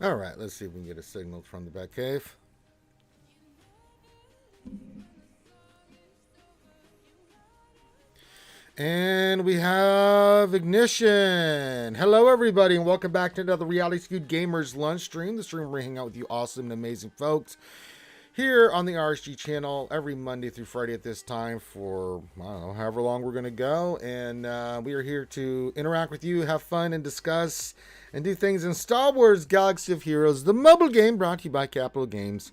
All right, let's see if we can get a signal from the Batcave. And we have ignition. Hello, everybody, and welcome back to another Reality Skewed Gamers lunch stream. The stream where we hang out with you awesome and amazing folks here on the RSG channel every Monday through Friday at this time for, I don't know, however long we're going to go. And we are here to interact with you, have fun, and discuss and do things in Star Wars Galaxy of Heroes, the mobile game brought to you by Capital Games.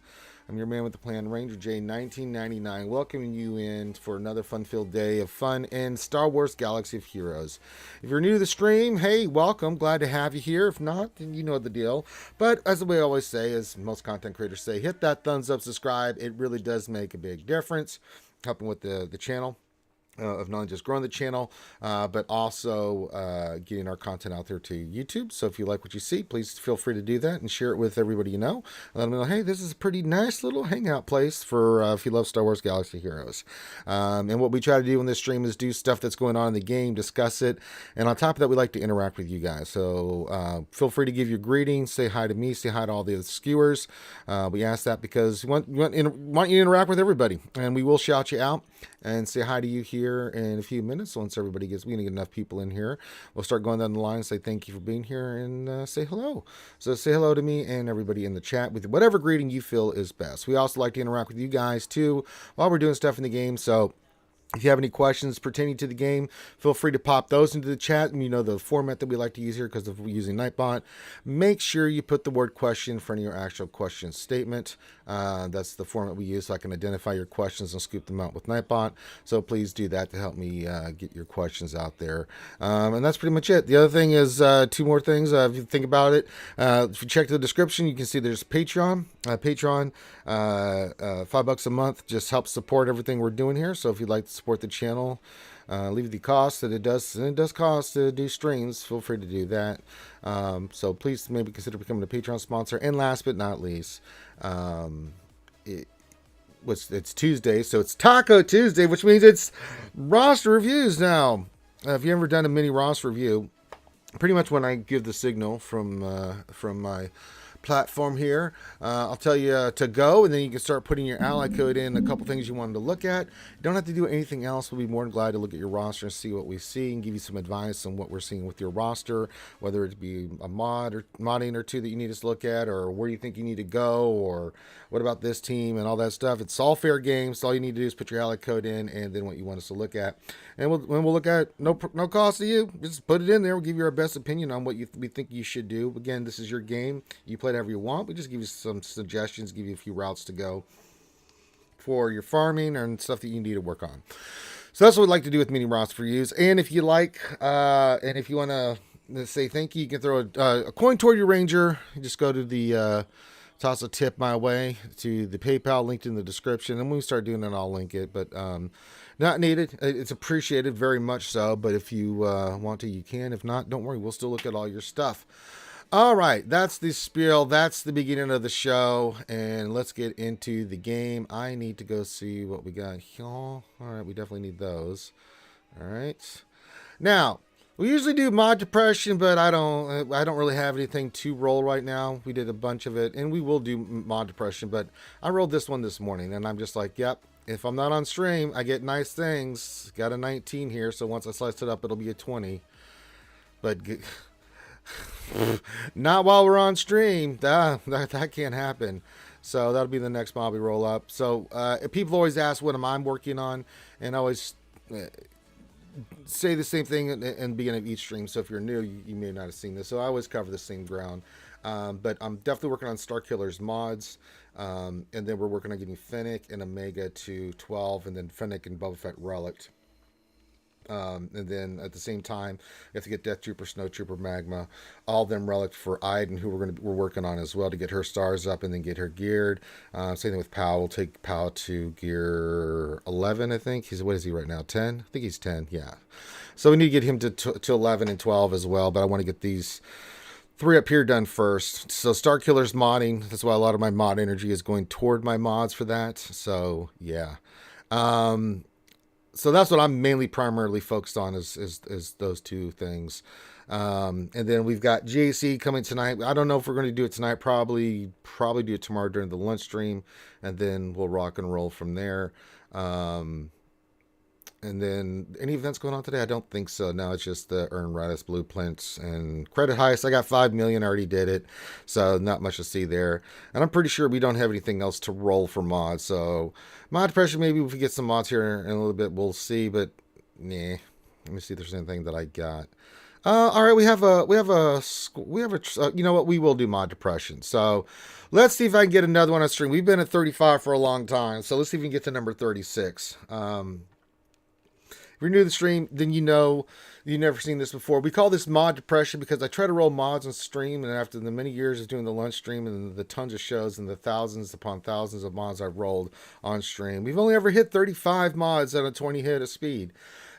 I'm your man with the plan, Ranger J 1999, welcoming you in for another fun-filled day of fun in Star Wars Galaxy of Heroes. If you're new to the stream, hey, welcome. Glad to have you here. If not, then you know the deal. But as we always say, as most content creators say, hit that thumbs up, subscribe. It really does make a big difference, helping with the channel. Of not only just growing the channel, but also getting our content out there to YouTube. So if you like what you see, please feel free to do that and share it with everybody you know. Let them know, hey, this is a pretty nice little hangout place for if you love Star Wars Galaxy Heroes. And what we try to do in this stream is do stuff that's going on in the game, discuss it, and on top of that, we like to interact with you guys. So feel free to give your greetings, say hi to me, say hi to all the other skewers. We ask that because we want you to interact with everybody, and we will shout you out and say hi to you here in a few minutes. Once everybody gets, we're gonna get enough people in here, we'll start going down the line and say thank you for being here and say hello. So say hello to me and everybody in the chat with whatever greeting you feel is best. We also like to interact with you guys too while we're doing stuff in the game. So if you have any questions pertaining to the game, feel free to pop those into the chat. And you know the format that we like to use here because of using Nightbot. Make sure you put the word question in front of your actual question statement. That's the format we use so I can identify your questions and scoop them out with Nightbot. So please do that to help me get your questions out there. And that's pretty much it. The other thing is two more things. If you think about it, if you check the description, you can see there's Patreon. Patreon, $5 a month just helps support everything we're doing here. So if you'd like to support the channel, leave the cost that it does cost to do streams, feel free to do that. So please maybe consider becoming a Patreon sponsor. And last but not least, it's Tuesday, so it's Taco Tuesday, which means it's roster reviews now. If you've ever done a mini roster review, pretty much when I give the signal from my platform here, I'll tell you to go, and then you can start putting your ally code in, a couple things you wanted to look at. You don't have to do anything else. We'll be more than glad to look at your roster and see what we see and give you some advice on what we're seeing with your roster, whether it be a mod or modding or two that you need us to look at, or where you think you need to go, or what about this team and all that stuff. It's all fair game, so all you need to do is put your ally code in and then what you want us to look at, and we'll look at no cost to you. Just put it in there. We'll give you our best opinion on what we think you should do. Again, this is your game. You play whatever you want. We just give you some suggestions, give you a few routes to go for your farming and stuff that you need to work on. So that's what we'd like to do with mini roster reviews. And if you like, and if you want to say thank you, you can throw a coin toward your ranger. Just go to the toss a tip my way to the PayPal linked in the description, and when we start doing it, I'll link it. But not needed. It's appreciated very much so. But if you want to, you can. If not, don't worry. We'll still look at all your stuff. All right, that's the spiel. That's the beginning of the show, and let's get into the game. I need to go see what we got here. All right, we definitely need those. All right. Now, we usually do mod depression, but I don't really have anything to roll right now. We did a bunch of it, and we will do mod depression, but I rolled this one this morning, and I'm just like, yep. If I'm not on stream, I get nice things. Got a 19 here, so once I slice it up, it'll be a 20. But not while we're on stream. That can't happen. So that'll be the next mob we roll up. So people always ask what am I working on, and I always say the same thing in the beginning of each stream. So if you're new, you may not have seen this. So I always cover the same ground. But I'm definitely working on Star Killers mods. And then we're working on getting Fennec and Omega to 12, and then Fennec and Boba Fett Relic. And then at the same time, you have to get Death Trooper, Snow Trooper, Magma, all of them relic for Iden, who we're working on as well to get her stars up and then get her geared. Same thing with Pow. We'll take Pow to gear 11, I think. What is he right now? 10? I think he's 10. Yeah. So we need to get him to 11 and 12 as well. But I want to get these 3 up here done first. So Star Killers modding. That's why a lot of my mod energy is going toward my mods for that. So yeah. So that's what I'm primarily focused on is those two things. And then we've got GAC coming tonight. I don't know if we're going to do it tonight. Probably do it tomorrow during the lunch stream, and then we'll rock and roll from there. And then any events going on today? I don't think so. No, it's just the Earn Radis blueprints and credit heist. I got 5 million. I already did it. So not much to see there. And I'm pretty sure we don't have anything else to roll for mods. So mod depression, maybe if we get some mods here in a little bit, we'll see. But nah. Let me see if there's anything that I got. All right, we have a, you know what? We will do mod depression. So let's see if I can get another one on stream. We've been at 35 for a long time. So let's see if we can get to number 36. If you're new to the stream, then you know you've never seen this before. We call this mod depression because I try to roll mods on stream, and after the many years of doing the lunch stream and the tons of shows and the thousands upon thousands of mods I've rolled on stream, we've only ever hit 35 mods at a 20 hit of speed.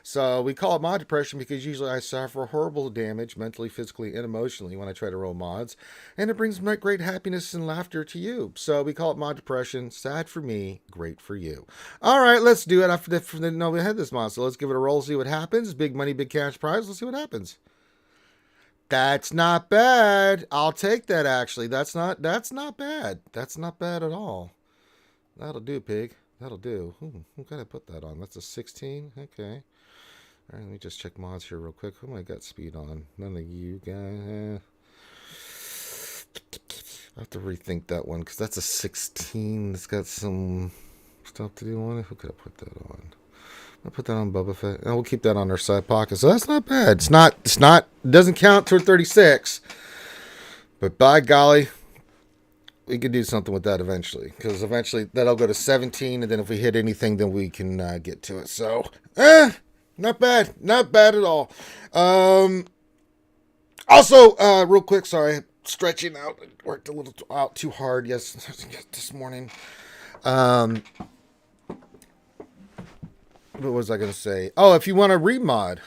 So we call it mod depression because usually I suffer horrible damage mentally, physically, and emotionally when I try to roll mods, and it brings great happiness and laughter to you. So we call it mod depression. Sad for me, great for you. All right, let's do it. After no, we had this mod, so let's give it a roll, see what happens. Big money, big cash prize. Let's see what happens. That's not bad. I'll take that. Actually, that's not bad. That's not bad at all. That'll do, pig. That'll do. Who can I put that on? That's a 16. Okay. All right, let me just check mods here real quick. Who am I got speed on? None of you guys. I have to rethink that one because that's a 16. It's got some stuff to do on it. Who could I put that on? I'll put that on Boba Fett. And we'll keep that on our side pocket. So that's not bad. It's not, it doesn't count toward 36. But by golly, we could do something with that eventually. Because eventually that'll go to 17. And then if we hit anything, then we can get to it. So, not bad. Not bad at all. Also, real quick, sorry, stretching out. I worked a little out too hard this morning. What was I going to say? Oh, if you want a remod,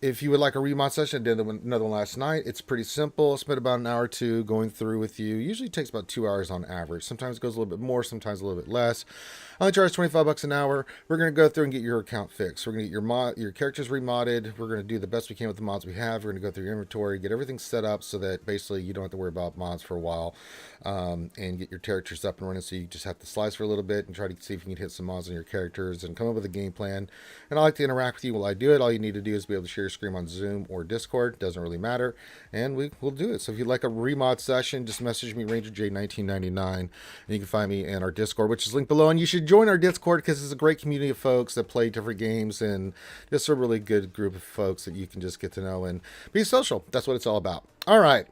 if you would like a remod session, I did another one last night. It's pretty simple. I spent about an hour or two going through with you. Usually takes about 2 hours on average. Sometimes it goes a little bit more, sometimes a little bit less. I only charge $25 an hour. We're going to go through and get your account fixed. We're going to get your characters remodded. We're going to do the best we can with the mods we have. We're going to go through your inventory, get everything set up so that basically you don't have to worry about mods for a while, and get your characters up and running. So you just have to slice for a little bit and try to see if you can hit some mods on your characters and come up with a game plan. And I like to interact with you while I do it. All you need to do is be able to share your screen on Zoom or Discord. Doesn't really matter. And we'll do it. So if you'd like a remod session, just message me, RangerJ1999, and you can find me in our Discord, which is linked below. And you should join our Discord because it's a great community of folks that play different games and just a really good group of folks that you can just get to know and be social. That's what it's all about. All right.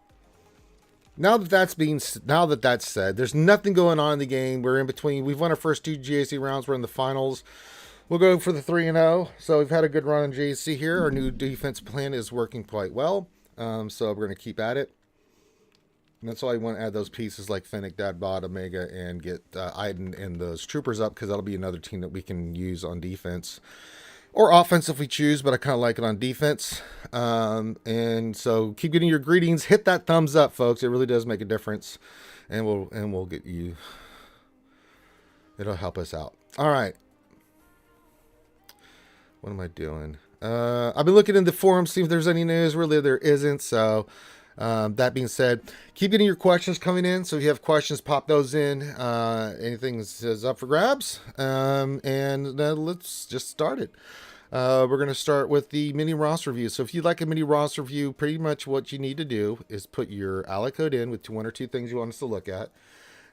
Now that that's said, there's nothing going on in the game. We're in between. We've won our first 2 GAC rounds. We're in the finals. We'll go for the 3-0. So we've had a good run on GAC here. Our new defense plan is working quite well. So we're going to keep at it. And that's why I want to add those pieces like Fennec, Dadbot, Omega, and get Iden and those troopers up, because that'll be another team that we can use on defense. Or offense if we choose, but I kind of like it on defense. And so keep getting your greetings. Hit that thumbs up, folks. It really does make a difference. And we'll get you. It'll help us out. All right. What am I doing? I've bing looking in the forum, see if there's any news. Really, there isn't. So that being said, keep getting your questions coming in. So if you have questions, pop those in. Anything is up for grabs. And let's just start it. We're going to start with the mini ROS review. So if you'd like a mini ROS review, pretty much what you need to do is put your ally code in with 1 or 2 things you want us to look at.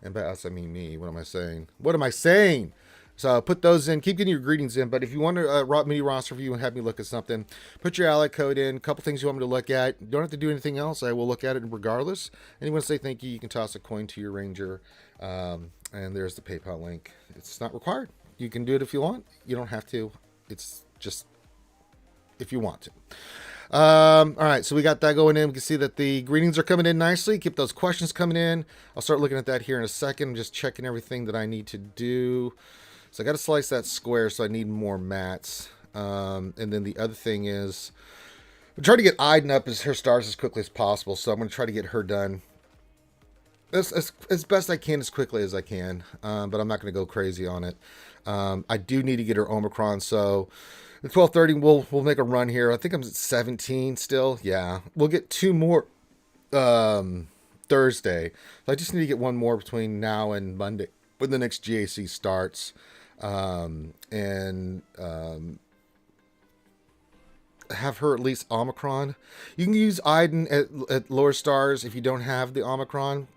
And by us, I mean me. What am I saying? What am I saying? So put those in. Keep getting your greetings in. But if you want a mini ROS review and have me look at something, put your ally code in. A couple things you want me to look at. You don't have to do anything else. I will look at it regardless. And you want to say thank you, you can toss a coin to your ranger. And there's the PayPal link. It's not required. You can do it if you want. You don't have to. It's just if you want to. All right, so we got that going in. We can see that the greetings are coming in nicely. Keep those questions coming in. I'll start looking at that here in a second. I'm just checking everything that I need to do. So I got to slice that square, so I need more mats. And then the other thing is, I'm trying to get Iden up as her stars as quickly as possible. So I'm going to try to get her done as best I can, as quickly as I can. But I'm not going to go crazy on it. I do need to get her Omicron, so The 12:30, we'll make a run here. I think I'm at 17 still. Yeah, we'll get 2 more Thursday. I just need to get 1 more between now and Monday when the next GAC starts. And have her at least Omicron. You can use Iden at lower stars if you don't have the Omicron.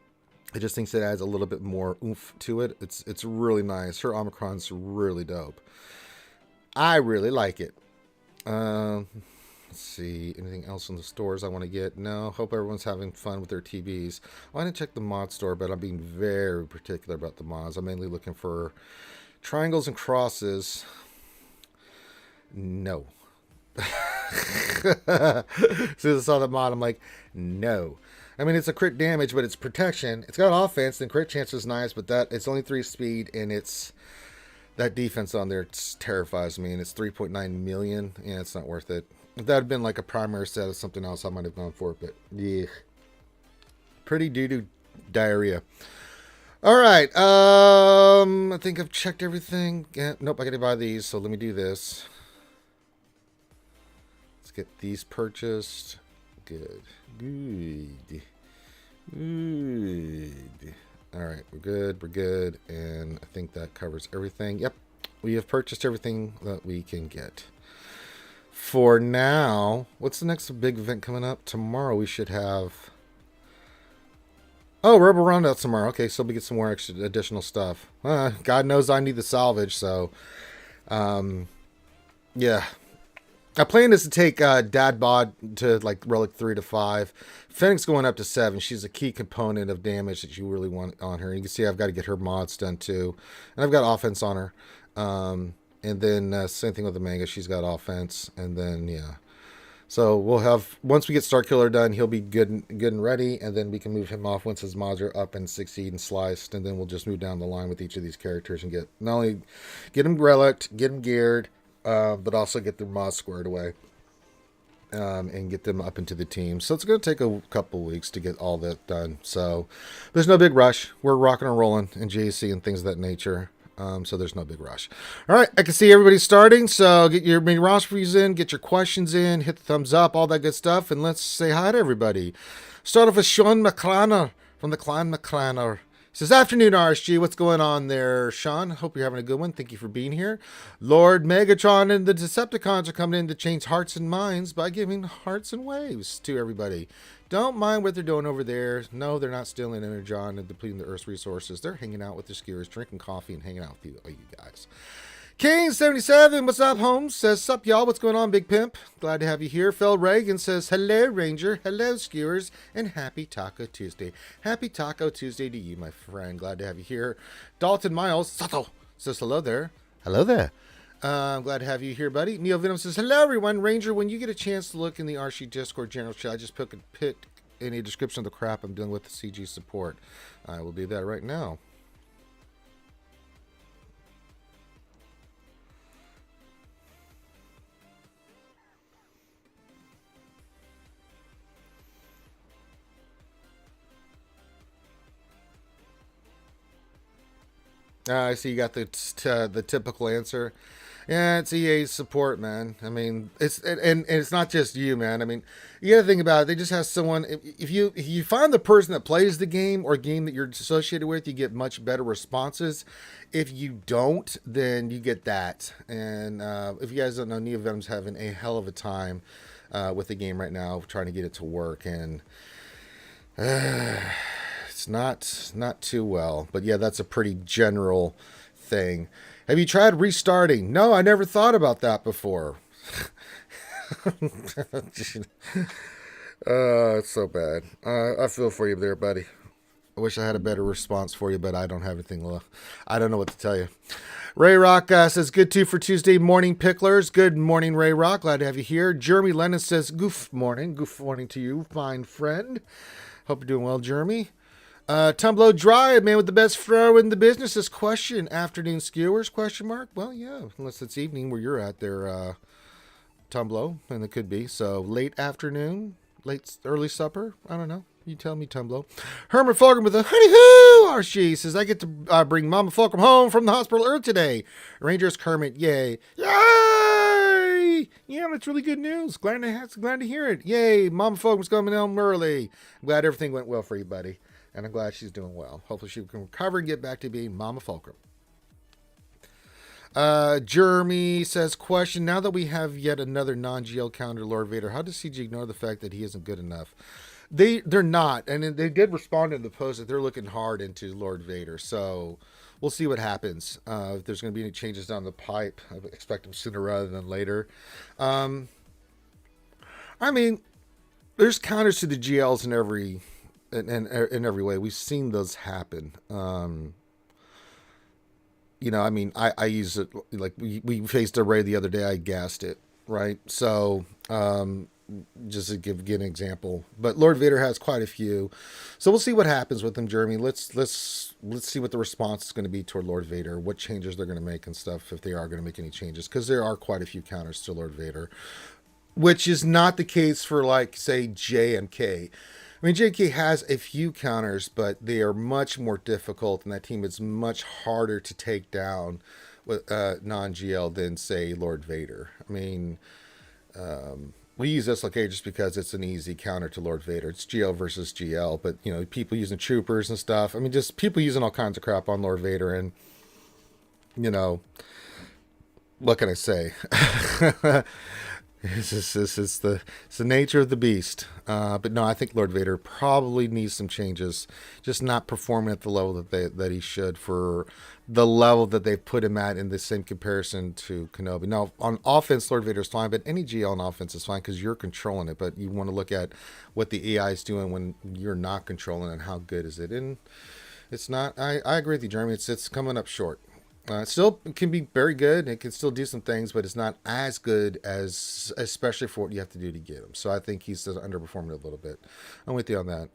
I just think it adds a little bit more oomph to it. It's really nice. Her Omicron's really dope. I really like it. Let's see. Anything else in the stores I want to get? No. Hope everyone's having fun with their TVs. Well, I didn't check the mod store, but I'm being very particular about the mods. I'm mainly looking for triangles and crosses. No. As soon as I saw the mod, I'm like, no. I mean, it's a crit damage, but it's protection. It's got offense, and crit chance is nice, but it's only 3 speed, and it's that defense on there terrifies me, and it's 3.9 million. Yeah, it's not worth it. If that had been like a primary set of something else, I might have gone for it, but yeah. Pretty doo-doo diarrhea. All right. I think I've checked everything. Yeah, nope, I gotta buy these, so let me do this. Let's get these purchased. Good. All right, we're good, and I think that covers everything. Yep, we have purchased everything that we can get. For now, what's the next big event coming up? Tomorrow we should have... Oh, Rebel Roundout tomorrow. Okay, so we get some more extra additional stuff. God knows I need the salvage, so... yeah. My plan is to take Dad Bod to like Relic 3 to 5. Fennec's going up to 7. She's a key component of damage that you really want on her. You can see I've got to get her mods done too. And I've got offense on her. And then same thing with the manga. She's got offense. And then, yeah. So we'll have, once we get Starkiller done, he'll be good and ready. And then we can move him off once his mods are up and succeed and sliced. And then we'll just move down the line with each of these characters and get, not only get him relicked, get him geared, but also get their mods squared away and get them up into the team. So it's going to take a couple weeks to get all that done. So there's no big rush. We're rocking and rolling in JC and things of that nature. So there's no big rush. All right, I can see everybody starting. So get your mini rosters in, get your questions in, hit the thumbs up, all that good stuff. And let's say hi to everybody. Start off with Sean McClanner from the Clan McClanner. Says, afternoon, RSG. What's going on there, Sean? Hope you're having a good one. Thank you for being here. Lord Megatron and the Decepticons are coming in to change hearts and minds by giving hearts and waves to everybody. Don't mind what they're doing over there. No, they're not stealing energon and depleting the Earth's resources. They're hanging out with their skewers, drinking coffee, and hanging out with you guys. King77, what's up, Holmes? Says, sup, y'all? What's going on, Big Pimp? Glad to have you here. Phil Reagan says, hello, Ranger. Hello, skewers. And happy Taco Tuesday. Happy Taco Tuesday to you, my friend. Glad to have you here. Dalton Miles, Sato, says, hello there. Hello there. I'm glad to have you here, buddy. Neil Venom says, hello, everyone. Ranger, when you get a chance to look in the RSG Discord general chat, I just put in a description of the crap I'm dealing with the CG support. I will do that right now. I see you got the typical answer. Yeah, it's EA's support, man. I mean, and it's not just you, man. I mean, you got to think about it. They just have someone. If you find the person that plays the game or game that you're associated with, you get much better responses. If you don't, then you get that. And if you guys don't know, Neo Venom's having a hell of a time with the game right now, trying to get it to work, and it's not too well. But yeah, that's a pretty general thing. Have you tried restarting? No, I never thought about that before. It's so bad. I feel for you there, buddy. I wish I had a better response for you, but I don't have anything left. I don't know what to tell you. Ray Rock says, good too for Tuesday morning picklers. Good morning, Ray Rock. Glad to have you here. Jeremy Lennon says, goof morning. Goof morning to you, fine friend. Hope you're doing well, Jeremy. Tumblo Dry, man with the best throw in the business, is question. Afternoon skewers, question mark? Well, yeah, unless it's evening where you're at there, Tumblo, and it could be. So late afternoon, early supper, I don't know. You tell me, Tumblo. Herman Fulcrum with a honey-hoo! RSG says, I get to bring Mama Fulcrum home from the hospital early today. Rangers Kermit, yay. Yay! Yeah, that's really good news. Glad to hear it. Yay, Mama Fulcrum's coming home early. I'm glad everything went well for you, buddy. And I'm glad she's doing well. Hopefully she can recover and get back to being Mama Fulcrum. Jeremy says, question, now that we have yet another non-GL counter Lord Vader, how does CG ignore the fact that he isn't good enough? They're not, and they did respond in the post that they're looking hard into Lord Vader, so we'll see what happens. If there's going to be any changes down the pipe, I expect them sooner rather than later. I mean, there's counters to the GLs in every way. We've seen those happen. I mean, I use it, like we faced a raid the other day. I gassed it, right? So, just to give an example, but Lord Vader has quite a few, so we'll see what happens with them, Jeremy. Let's see what the response is going to be toward Lord Vader, what changes they're going to make and stuff, if they are going to make any changes, because there are quite a few counters to Lord Vader, which is not the case for, like, say, JMK. I mean, JK has a few counters, but they are much more difficult, and that team is much harder to take down with non-GL than, say, Lord Vader. I mean, we use SLK just because it's an easy counter to Lord Vader. It's GL versus GL, but, people using troopers and stuff. I mean, just people using all kinds of crap on Lord Vader, and, what can I say? It's the nature of the beast. But no, I think Lord Vader probably needs some changes. Just not performing at the level that he should, for the level that they put him at in the same comparison to Kenobi. Now, on offense, Lord Vader is fine, but any GL on offense is fine because you're controlling it. But you want to look at what the AI is doing when you're not controlling it, and how good is it. And it's not. I agree with you, Jeremy. It's coming up short. It still can be very good. It can still do some things, but it's not as good as, especially for what you have to do to get him. So I think he's underperforming a little bit. I'm with you on that.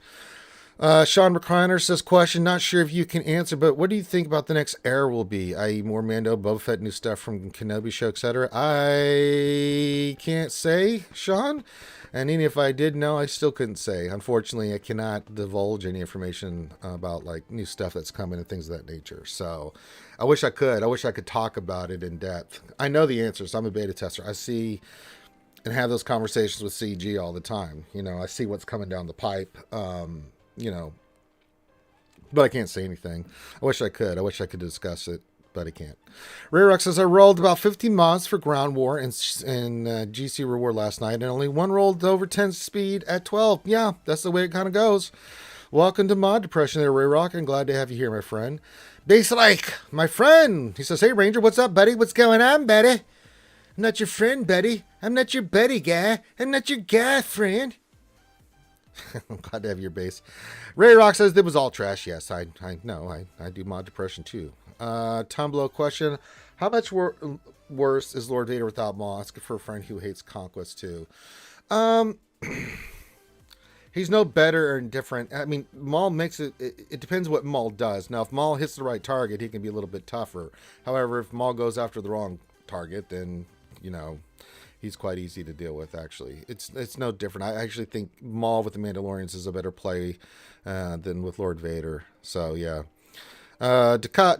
Sean Recliner says, question, not sure if you can answer, but what do you think about the next era will be? I.e. more Mando, Boba Fett, new stuff from Kenobi show, etc. I can't say, Sean. And even if I did know, I still couldn't say. Unfortunately, I cannot divulge any information about, like, new stuff that's coming and things of that nature. So I wish I could. I wish I could talk about it in depth. I know the answers. I'm a beta tester. I see and have those conversations with CG all the time. I see what's coming down the pipe, but I can't say anything. I wish I could. I wish I could discuss it, but I can't. Ray Rock says, I rolled about 15 mods for Ground War and GC Reward last night, and only one rolled over 10 speed at 12. Yeah, that's the way it kind of goes. Welcome to Mod Depression there, Ray Rock. I'm glad to have you here, my friend. Base like, my friend. He says, hey, Ranger, what's up, buddy? What's going on, buddy? I'm not your friend, buddy. I'm not your buddy guy. I'm not your guy, friend. I'm glad to have your base. Ray Rock says, it was all trash. Yes, I know. I do Mod Depression, too. Tumblr question, how much worse is Lord Vader without Maul? Ask for a friend who hates Conquest too. He's no better or different. I mean, Maul makes it depends what Maul does. Now, if Maul hits the right target, he can be a little bit tougher. However, if Maul goes after the wrong target, then he's quite easy to deal with. Actually, it's no different. I actually think Maul with the Mandalorians is a better play than with Lord Vader. So yeah. Dakota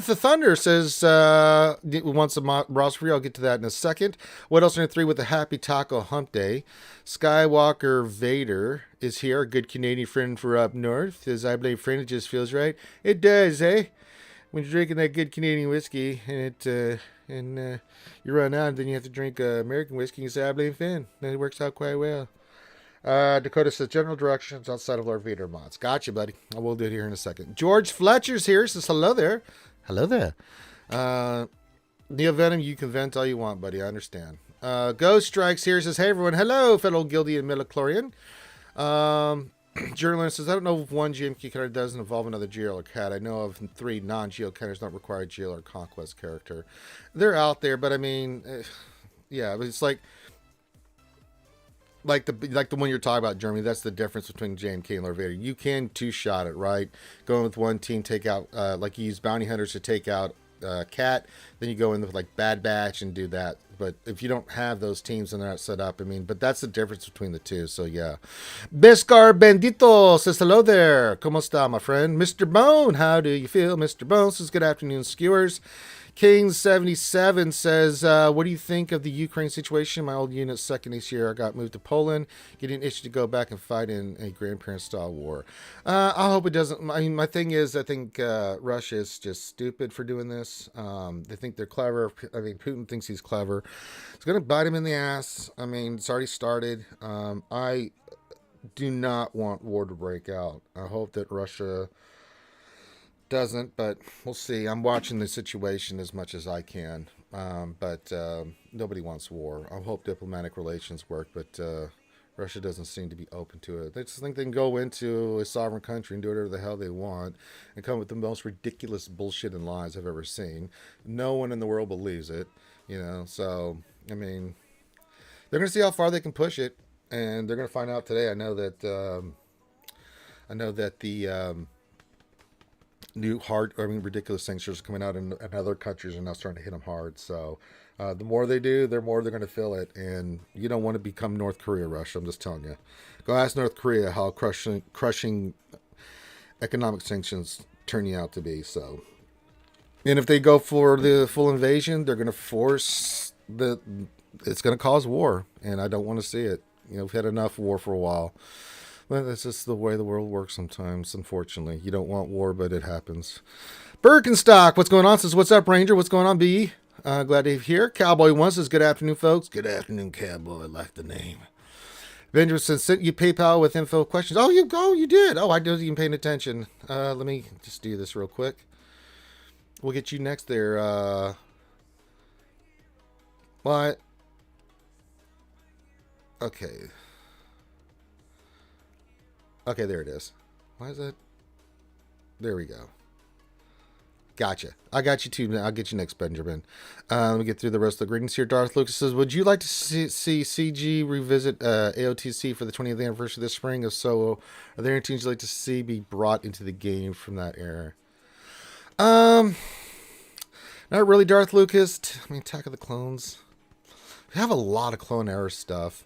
the Thunder says wants a Ross free. I'll get to that in a second. What else in 3 with the Happy Taco Hump Day? Skywalker Vader is here, a good Canadian friend for up north. As I believe friend, it just feels right. It does, eh? When you're drinking that good Canadian whiskey and you run out, and then you have to drink American whiskey, you say I blame Finn. And it works out quite well. Dakota says, general directions outside of Lord Vader mods. Gotcha, buddy. I will do it here in a second. George Fletcher's here. Says, hello there. Hello there. Neo Venom, you can vent all you want, buddy. I understand. Ghost Strikes here. Says, hey, everyone. Hello, fellow Guildy and Midichlorian. Journalist says, I don't know if one GMK character doesn't involve another GL or CAT. I know of 3 non-GL characters don't require a GL or Conquest character. They're out there, but I mean, yeah, it's like the one you're talking about, Jeremy. That's the difference between JMK and Lord Vader. You can two-shot it, right? Going with one team, take out, like you use Bounty Hunters to take out Cat, then you go in with like Bad Batch and do that. But if you don't have those teams and they're not set up, I mean, but that's the difference between the two. So yeah. Bescar Bendito says, hello there. ¿Cómo está, my friend? Mr. Bone, how do you feel? Mr. Bone says, good afternoon, skewers. King77 says, what do you think of the Ukraine situation? My old unit's second this year. I got moved to Poland, getting issued to go back and fight in a grandparent-style war. I hope it doesn't. I mean, my thing is, I think Russia is just stupid for doing this. They think they're clever. I mean, Putin thinks he's clever. It's going to bite him in the ass. I mean, it's already started. I do not want war to break out. I hope that Russia doesn't, but we'll see. I'm watching the situation as much as I can, but nobody wants war. I hope diplomatic relations work, but Russia doesn't seem to be open to it. They just think they can go into a sovereign country and do whatever the hell they want and come with the most ridiculous bullshit and lies I've ever seen. No one in the world believes it, you know. So I mean, they're going to see how far they can push it, and they're going to find out today. I know that the new ridiculous sanctions coming out in other countries are now starting to hit them hard. So the more they do, the more they're going to feel it. And you don't want to become North Korea, Russia. I'm just telling you. Go ask North Korea how crushing economic sanctions turn you out to be. So, and if they go for the full invasion, they're going to force it's going to cause war, and I don't want to see it. You know, we've had enough war for a while. Well, that's just the way the world works sometimes, unfortunately. You don't want war, but it happens. Birkenstock, what's going on? Says, what's up, Ranger? What's going on, B? Glad to be here. Cowboy One says, good afternoon, folks. Good afternoon, Cowboy. I like the name. Benjamin says, sent you PayPal with info questions. Oh, you did. Oh, I wasn't even paying attention. Let me just do this real quick. We'll get you next there. What? Okay. Okay, there it is. Why is that? There we go. Gotcha. I got you too. I'll get you next, Benjamin. Let me get through the rest of the greetings here. Darth Lucas says, would you like to see CG revisit AOTC for the 20th anniversary this spring? If so, are there any teams you'd like to see be brought into the game from that era? Not really, Darth Lucas. I mean, Attack of the Clones. We have a lot of Clone Era stuff.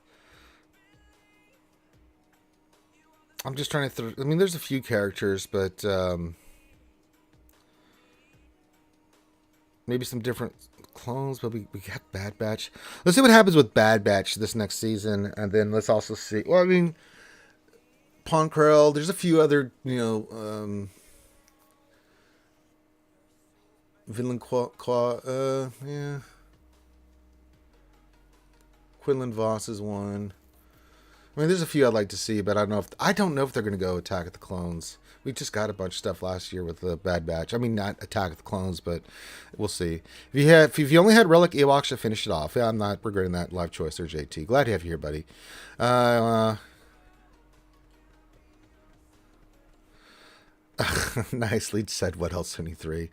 I'm just trying to... I mean, there's a few characters, but... maybe some different clones, but we got Bad Batch. Let's see what happens with Bad Batch this next season, and then let's also see... Well, I mean... Ponkrell, there's a few other, Villain yeah. Quinlan Voss is one. I mean, there's a few I'd like to see, but I don't know if they're going to go Attack of the Clones. We just got a bunch of stuff last year with the Bad Batch. I mean, not Attack of the Clones, but we'll see. If you only had Relic Ewoks to finish it off, I'm not regretting that life choice there, JT. Glad to have you here, buddy. Nicely said. What else? 73.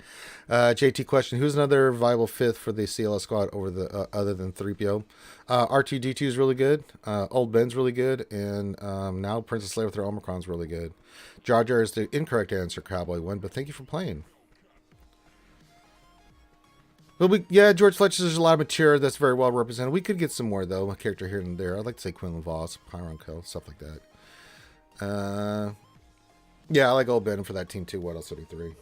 JT question: who's another viable fifth for the CLS squad over the other than 3PO? R2D2 is really good. Old Ben's really good, and now Princess Leia with her Omicron's really good. Jar Jar is the incorrect answer, Cowboy One. But thank you for playing. Well, George Fletcher. There's a lot of material that's very well represented. We could get some more though. A character here and there. I'd like to say Quinlan Voss, Pyron Co, stuff like that. Yeah, I like Old Ben for that team too. What else? 33.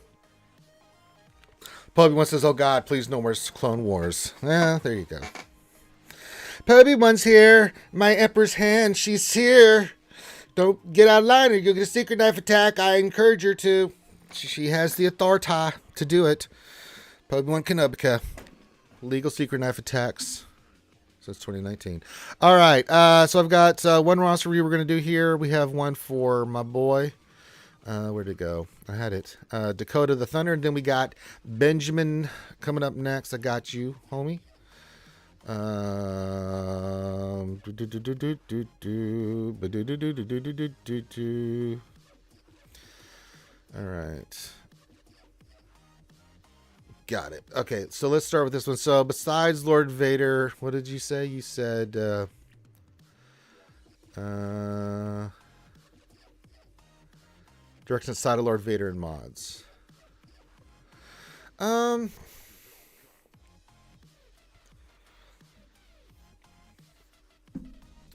Poby One says, oh God, please no more Clone Wars. There you go. Poby One's here. My Emperor's hand. She's here. Don't get out of line or you'll get a secret knife attack. I encourage her to. She has the authority to do it. Poby One Kenobika. Legal secret knife attacks. Since 2019. All right. So I've got one roster review we're going to do here. We have one for my boy. Where'd it go? I had it. Dakota the Thunder. And then we got Benjamin coming up next. I got you, homie. All right. Got it. Okay, so let's start with this one. So besides Lord Vader, what did you say? You said direction outside of Lord Vader and mods.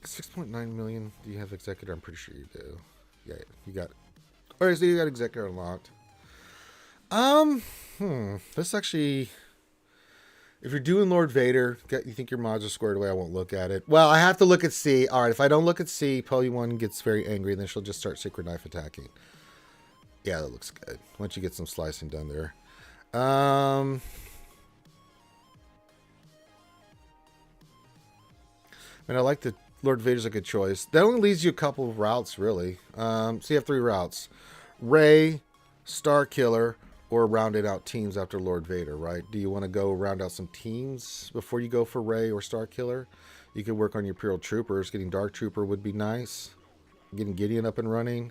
6.9 million. Do you have Executor? I'm pretty sure you do. Yeah, you got it. Alright, so you got Executor unlocked. This actually If you're doing Lord Vader, you think your mods are squared away, I won't look at it. Well, I have to look at C. All right, if I don't look at C, Polly 1 gets very angry, and then she'll just start Secret Knife attacking. Yeah, that looks good. Once you get some slicing done there. I mean, I like the Lord Vader's a good choice. That only leaves you a couple of routes, really. So you have 3 routes. Rey, Star Killer, or rounded out teams after Lord Vader, right? Do you want to go round out some teams before you go for Rey or Star Killer? You could work on your Imperial Troopers. Getting Dark Trooper would be nice. Getting Gideon up and running.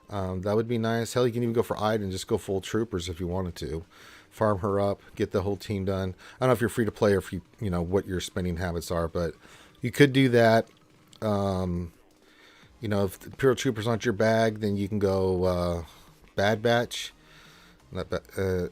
That would be nice. Hell, you can even go for Ida and just go full Troopers if you wanted to. Farm her up, get the whole team done. I don't know if you're free to play or if you know what your spending habits are, but you could do that. You know, if the Imperial Troopers aren't your bag, then you can go Bad Batch. Not Bad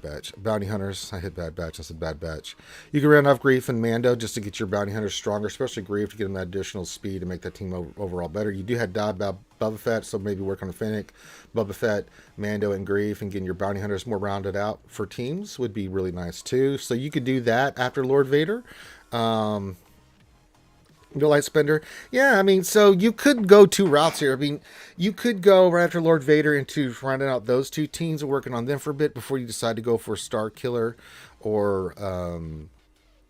Batch. Bounty Hunters. I hit Bad Batch. I said Bad Batch. You can round off Grief and Mando just to get your Bounty Hunters stronger, especially Grief to get them that additional speed and make that team overall better. You do have Boba Fett, so maybe work on the Fennec, Boba Fett, Mando, and Grief, and getting your Bounty Hunters more rounded out for teams would be really nice too. So you could do that after Lord Vader. The Light Spender. Yeah, I mean, so you could go 2 routes here. I mean, you could go right after Lord Vader into rounding out those 2 teams and working on them for a bit before you decide to go for Star Killer or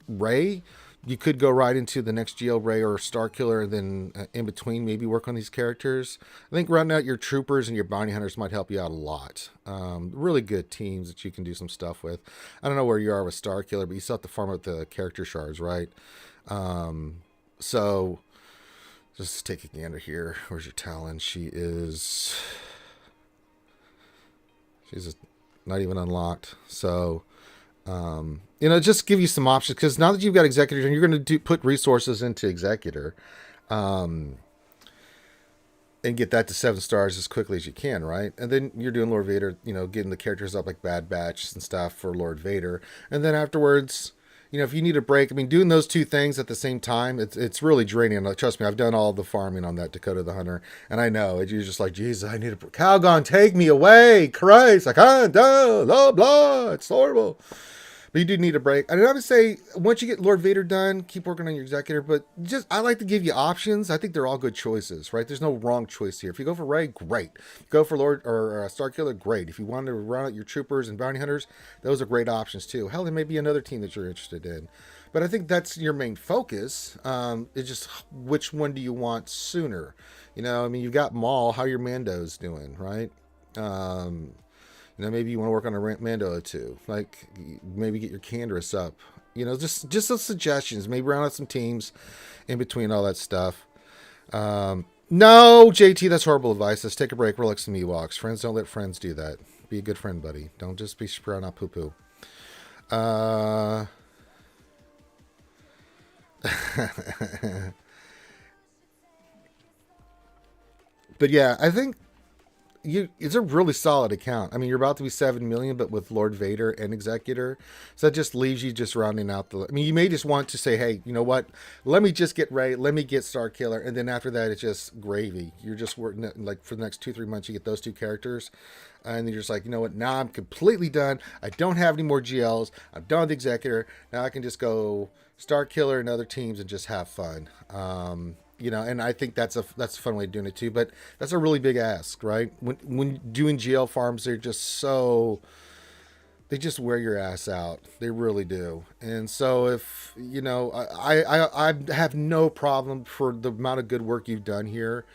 Rey. You could go right into the next GL Rey or Star Killer, and then in between maybe work on these characters. I think rounding out your Troopers and your Bounty Hunters might help you out a lot. Really good teams that you can do some stuff with. I don't know where you are with Star Killer, but you still have to farm out the character shards, right? So, just take a gander here. Where's your Talon? She's not even unlocked. So, you know, just give you some options. Because now that you've got Executor, you're going to put resources into Executor. And get that to 7 stars as quickly as you can, right? And then you're doing Lord Vader, you know, getting the characters up like Bad Batch and stuff for Lord Vader. And then afterwards, you know, if you need a break, I mean, doing those 2 things at the same time, it's really draining. Trust me, I've done all the farming on that Dakota the Hunter, and I know you're just like, Jesus, I need a Calgon, take me away, Christ, I can't, blah blah, it's horrible. But you do need a break. And I would say, once you get Lord Vader done, keep working on your Executor. But just, I like to give you options. I think they're all good choices, right? There's no wrong choice here. If you go for Rey, great. If you go for Lord or Star Killer, great. If you want to run out your Troopers and Bounty Hunters, those are great options too. Hell, there may be another team that you're interested in. But I think that's your main focus. It's just, which one do you want sooner? You know, I mean, you've got Maul. How your Mando's doing, right? You know, maybe you want to work on a Mando or 2. Like, maybe get your Canderous up. You know, just those suggestions. Maybe round out some teams in between all that stuff. No, JT, that's horrible advice. Let's take a break. Relax some Ewoks. Friends don't let friends do that. Be a good friend, buddy. Don't just be sprouting out poo-poo. But yeah, I think it's a really solid account. I mean, you're about to be 7 million, but with Lord Vader and Executor, so that just leaves you just rounding out the. I mean, you may just want to say, hey, you know what? Let me just get Rey, let me get Star Killer, and then after that, it's just gravy. You're just working like for the next 2-3 months, you get those 2 characters, and then you're just like, you know what? Now I'm completely done. I don't have any more GLs. I'm done with Executor. Now I can just go Star Killer and other teams and just have fun. You know, and I think that's a fun way of doing it too. But that's a really big ask, right? When doing GL farms, they just wear your ass out. They really do. And so if you know, I have no problem for the amount of good work you've done here,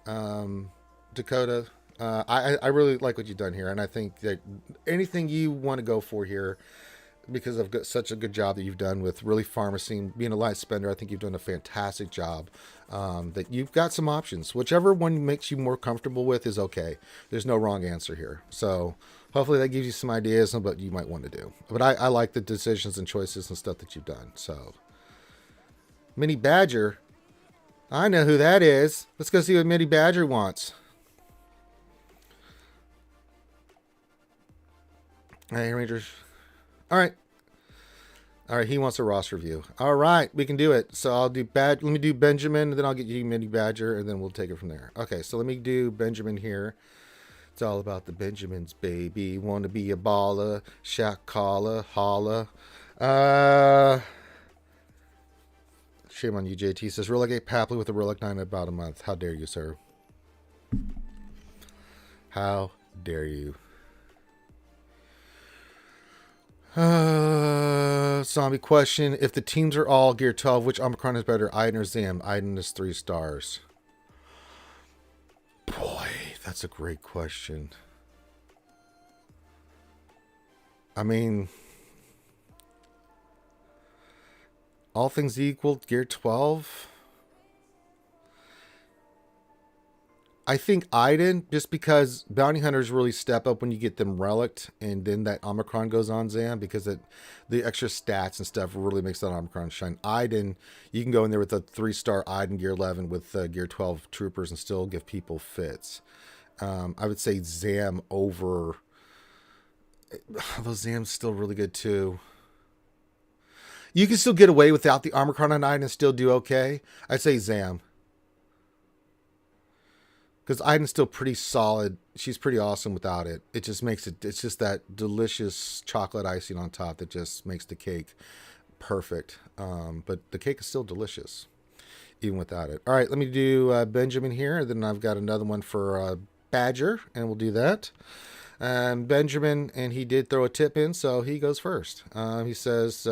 Dakota. I really like what you've done here, and I think that anything you want to go for here, because of such a good job that you've done with really pharmacing, being a light spender, I think you've done a fantastic job. That you've got some options. Whichever one makes you more comfortable with is okay. There's no wrong answer here. So hopefully that gives you some ideas on what you might want to do. But I like the decisions and choices and stuff that you've done. So Mini Badger. I know who that is. Let's go see what Mini Badger wants. Hey, Rangers. All right. All right, he wants a roster review. All right, we can do it. So I'll do let me do Benjamin, and then I'll get you Mini Badger, and then we'll take it from there. Okay, so let me do Benjamin here. It's all about the Benjamins, baby. Want to be a baller, shot caller, holla. Shame on you, JT. Says relegate Papley with a relic 9 in about a month. How dare you, sir? How dare you? Zombie question. If the teams are all Gear 12, which Omicron is better, Aiden or Zam? Aiden is 3 stars. Boy, that's a great question. I mean, all things equal, Gear 12. I think Aiden, just because bounty hunters really step up when you get them relicked, and then that Omicron goes on Zam, because the extra stats and stuff really makes that Omicron shine. Aiden, you can go in there with a 3-star Aiden Gear 11 with Gear 12 troopers and still give people fits. I would say Zam over. Those Zam's still really good too. You can still get away without the Omicron on Aiden and still do okay. I'd say Zam. Because Aiden's still pretty solid. She's pretty awesome without it. It just makes it, it's just that delicious chocolate icing on top that just makes the cake perfect. But the cake is still delicious, even without it. All right, let me do Benjamin here. And then I've got another one for Badger, and we'll do that. And Benjamin, and he did throw a tip in, so he goes first. He says,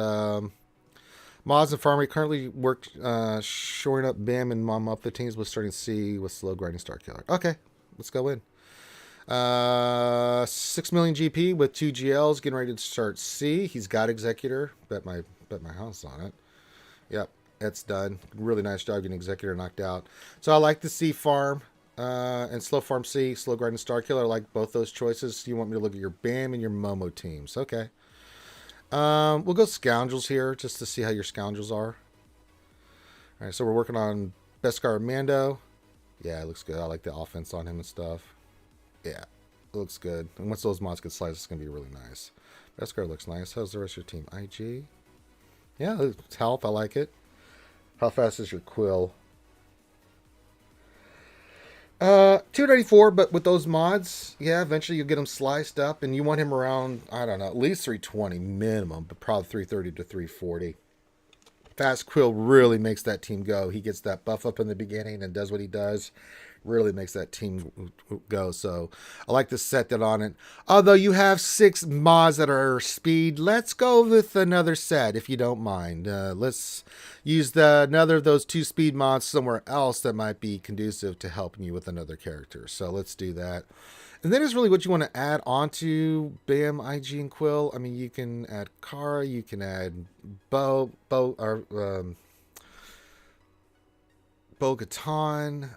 Mods and Farmer currently work shoring up Bam and Mom up the teams with starting C with slow grinding Star Killer. Okay, let's go in. 6 million GP with 2 GLs, getting ready to start C. He's got Executor. Bet my house on it. Yep, it's done. Really nice job getting Executor knocked out. So I like the C farm. And slow farm C, slow grinding Star Killer. I like both those choices. You want me to look at your Bam and your Momo teams. Okay. We'll go Scoundrels here just to see how your Scoundrels are. All right, so we're working on Beskar Mando. Yeah, it looks good. I like the offense on him and stuff. Yeah, it looks good. And once those mods get sliced, it's going to be really nice. Beskar looks nice. How's the rest of your team? IG? Yeah, it's health. I like it. How fast is your Quill? 294, but with those mods, yeah, eventually you'll get him sliced up, and you want him around, I don't know, at least 320 minimum, but probably 330 to 340. Fast Quill really makes that team go. He gets that buff up in the beginning and does what he does. Really makes that team go. So I like to set that on it. Although you have 6 mods that are speed, let's go with another set if you don't mind. Let's use another of those 2 speed mods somewhere else that might be conducive to helping you with another character. So let's do that. And then is really what you want to add onto Bam, IG, and Quill. I mean, you can add Kara, you can add Bo-Katan,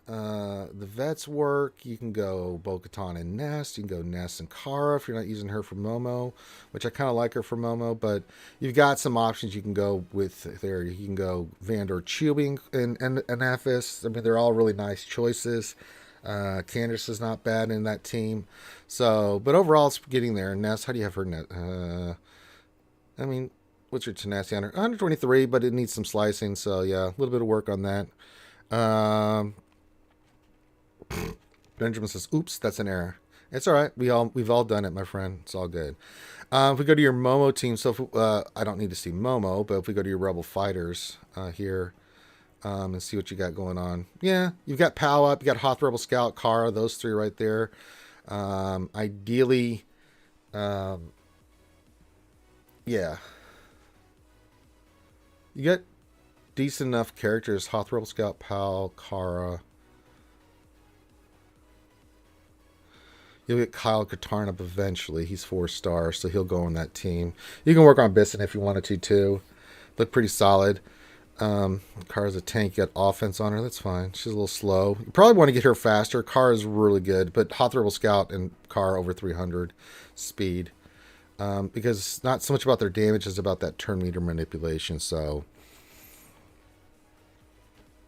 the vets work. You can go Bo-Katan and Nest. You can go Nest and Kara if you're not using her for Momo, which I kind of like her for Momo, but you've got some options you can go with there. You can go Vandor Chewing and Aphis. I mean, they're all really nice choices. Candace is not bad in that team. So, but overall, it's getting there. Nest, how do you have her net? I mean, what's your tenacity on her? 123, but it needs some slicing. So, yeah, a little bit of work on that. Benjamin says, oops, that's an error. It's all right. We've all done it, my friend. It's all good. If we go to your Momo team, so if, I don't need to see Momo, but if we go to your Rebel Fighters here, and see what you got going on. Yeah, you've got Pow Up, you got Hoth Rebel Scout, Kara, those 3 right there. Ideally, yeah. You got decent enough characters. Hoth Rebel Scout, Pow, Kara. You'll get Kyle Katarn up eventually. He's 4 stars, so he'll go on that team. You can work on Bisson if you wanted to, too. Look pretty solid. Kara's a tank. You got offense on her. That's fine. She's a little slow. You probably want to get her faster. Kara's really good, but Hoth Rebel Scout and Kara over 300 speed. Because it's not so much about their damage as about that turn meter manipulation, so...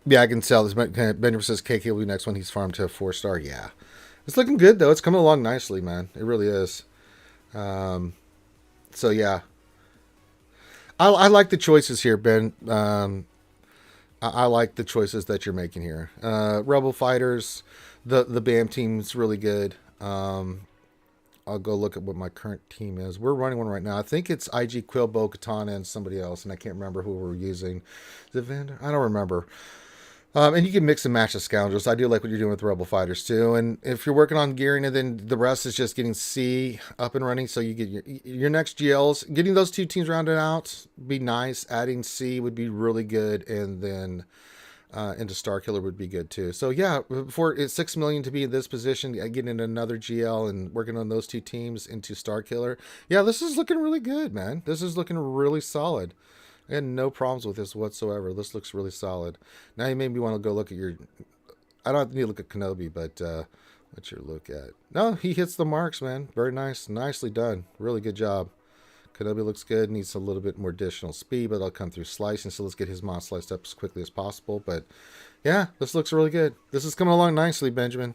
Yeah, I can tell. This Benjamin says KK will be next one. He's farmed to a 4-star. Yeah. It's looking good, though. It's coming along nicely, man. It really is. So, yeah. I like the choices here, Ben. I like the choices that you're making here. Rebel Fighters, the BAM team's really good. I'll go look at what my current team is. We're running one right now. I think it's IG, Quilbo, Katana, and somebody else, and I can't remember who we're using. The vendor? I don't remember. And you can mix and match the scoundrels. I do like what you're doing with Rebel Fighters too. And if you're working on gearing, and then the rest is just getting C up and running, so you get your next GLs. Getting those two teams rounded out be nice. Adding C would be really good, and then into Star Killer would be good too. So yeah, for it's 6 million to be in this position, getting another GL and working on those two teams into Star Killer. Yeah, this is looking really good, man. This is looking really solid. I had no problems with this whatsoever. This looks really solid. Now you made me want to go look at your... I don't need to look at Kenobi, but what's your look at? No, he hits the marks, man. Very nice. Nicely done. Really good job. Kenobi looks good. Needs a little bit more additional speed, but I'll come through slicing. So let's get his mod sliced up as quickly as possible. But yeah, this looks really good. This is coming along nicely, Benjamin.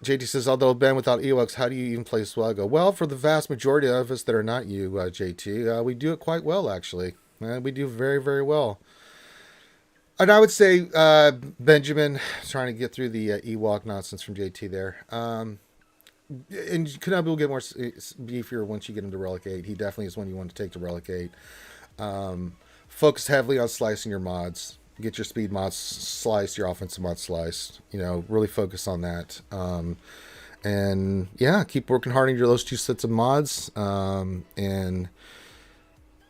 JT says, although Ben, without Ewoks, how do you even play SWGOH? Well, for the vast majority of us that are not you, JT, we do it quite well, actually. We do very, very well. And I would say, Benjamin, trying to get through the Ewok nonsense from JT there. And Kenobi will get more beefier once you get into Relic 8. He definitely is one you want to take to Relic 8. Focus heavily on slicing your mods. Get your speed mods sliced, your offensive mods sliced. You know, really focus on that. And yeah, keep working hard on those two sets of mods. And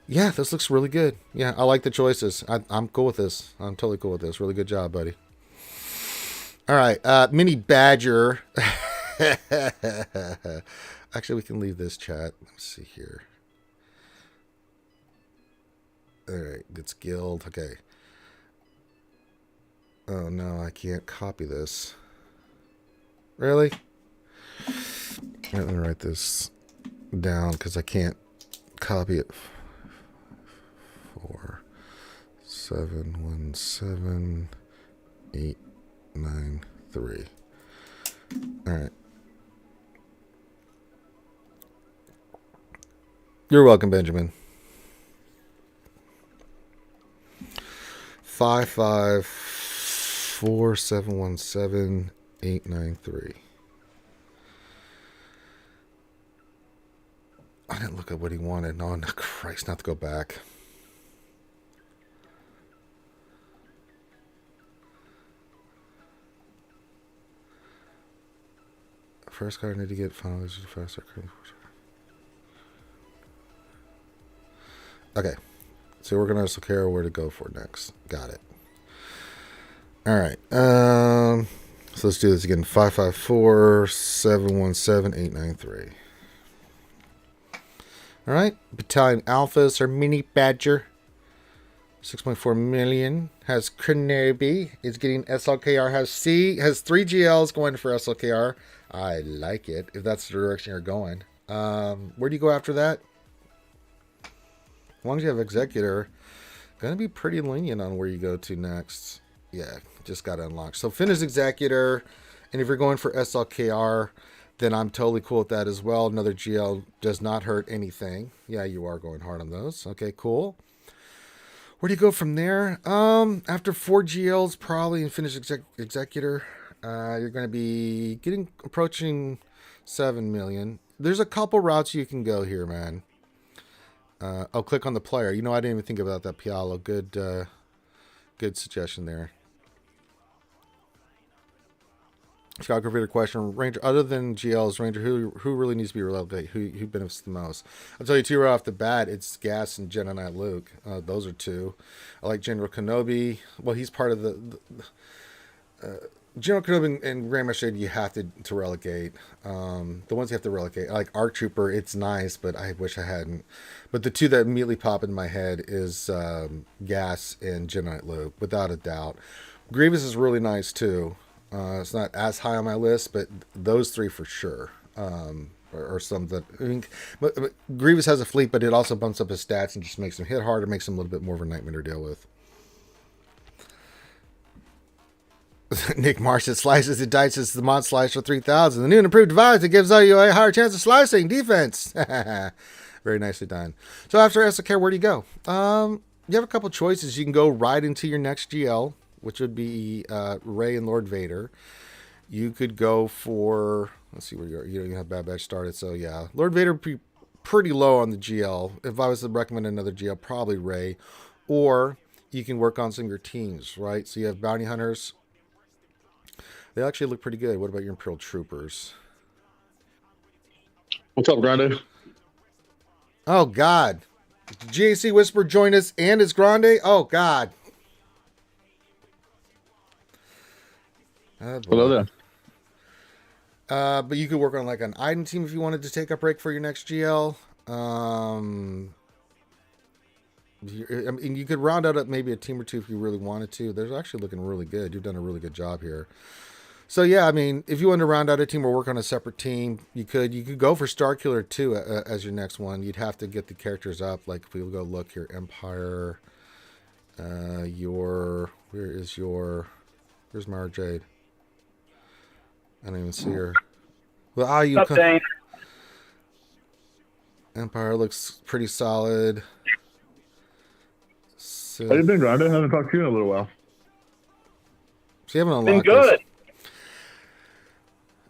yeah, this looks really good. Yeah, I like the choices. I'm cool with this. I'm totally cool with this. Really good job, buddy. All right, Mini Badger. Actually, we can leave this chat. Let's see here. All right, it's Guild. Okay. Oh no, I can't copy this. Really? Let me write this down because I can't copy it. 4717893. All right. You're welcome, Benjamin. 554717893. I didn't look at what he wanted. No, Christ, not to go back. First card I need to get final faster. Okay. So we're gonna care where to go for next. Got it. All right. So let's do this again. 554717893. All right. Battalion Alphas or Mini Badger. 6.4 million. Has Kenobi. Is getting SLKR. Has C. Has 3 GLs going for SLKR. I like it. If that's the direction you're going. Where do you go after that? As long as you have Executor, going to be pretty lenient on where you go to next. Yeah, just got to unlock. So finish Executor, and if you're going for SLKR, then I'm totally cool with that as well. Another GL does not hurt anything. Yeah, you are going hard on those. Okay, cool. Where do you go from there? After 4 GLs, probably, and finish Executor, you're going to be approaching 7 million. There's a couple routes you can go here, man. I'll click on the player. You know, I didn't even think about that, Pialo. Good suggestion there. Scott Gravitter question. Ranger, other than GL's Ranger, who really needs to be relegated? Who benefits the most? I'll tell you two right off the bat. It's Gas and Jedi Knight Luke. Those are two. I like General Kenobi. Well, he's part of the General Kenobi and Grand Master you have to relegate. The ones you have to relegate, like Arc Trooper, it's nice, but I wish I hadn't. But the two that immediately pop in my head is Gas and Jedi Knight Luke, without a doubt. Grievous is really nice too. It's not as high on my list, but those three for sure. Or some that I mean, but Grievous has a fleet, but it also bumps up his stats and just makes him hit harder, makes him a little bit more of a nightmare to deal with. Nick Marsh said slices and dices the mod slicer 3000. The new and improved device that gives you a higher chance of slicing defense. Very nicely done. So after SLK, where do you go? You have a couple choices. You can go right into your next GL, which would be Rey and Lord Vader. you could go for, let's see where you are. You don't have Bad Batch started, so yeah. Lord Vader pretty low on the GL. If I was to recommend another GL, probably Rey. Or you can work on some of your teams, right? So you have Bounty Hunters. They actually look pretty good. What about your Imperial Troopers? What's up, Grande? Oh, God. GAC Whisper join us, and it's Grande? Oh, God. Oh, Hello there. But you could work on like an item team if you wanted to take a break for your next GL. You could round out maybe a team or two if you really wanted to. They're actually looking really good. You've done a really good job here. So yeah, I mean, if you want to round out a team or work on a separate team, you could go for Starkiller 2 as your next one. You'd have to get the characters up. Like if we go look here, Empire. Where's Mara Jade? I don't even see her. Well, you come. Empire looks pretty solid. So, How you been, Grande? I haven't talked to you in a little while. So you haven't unlocked been good.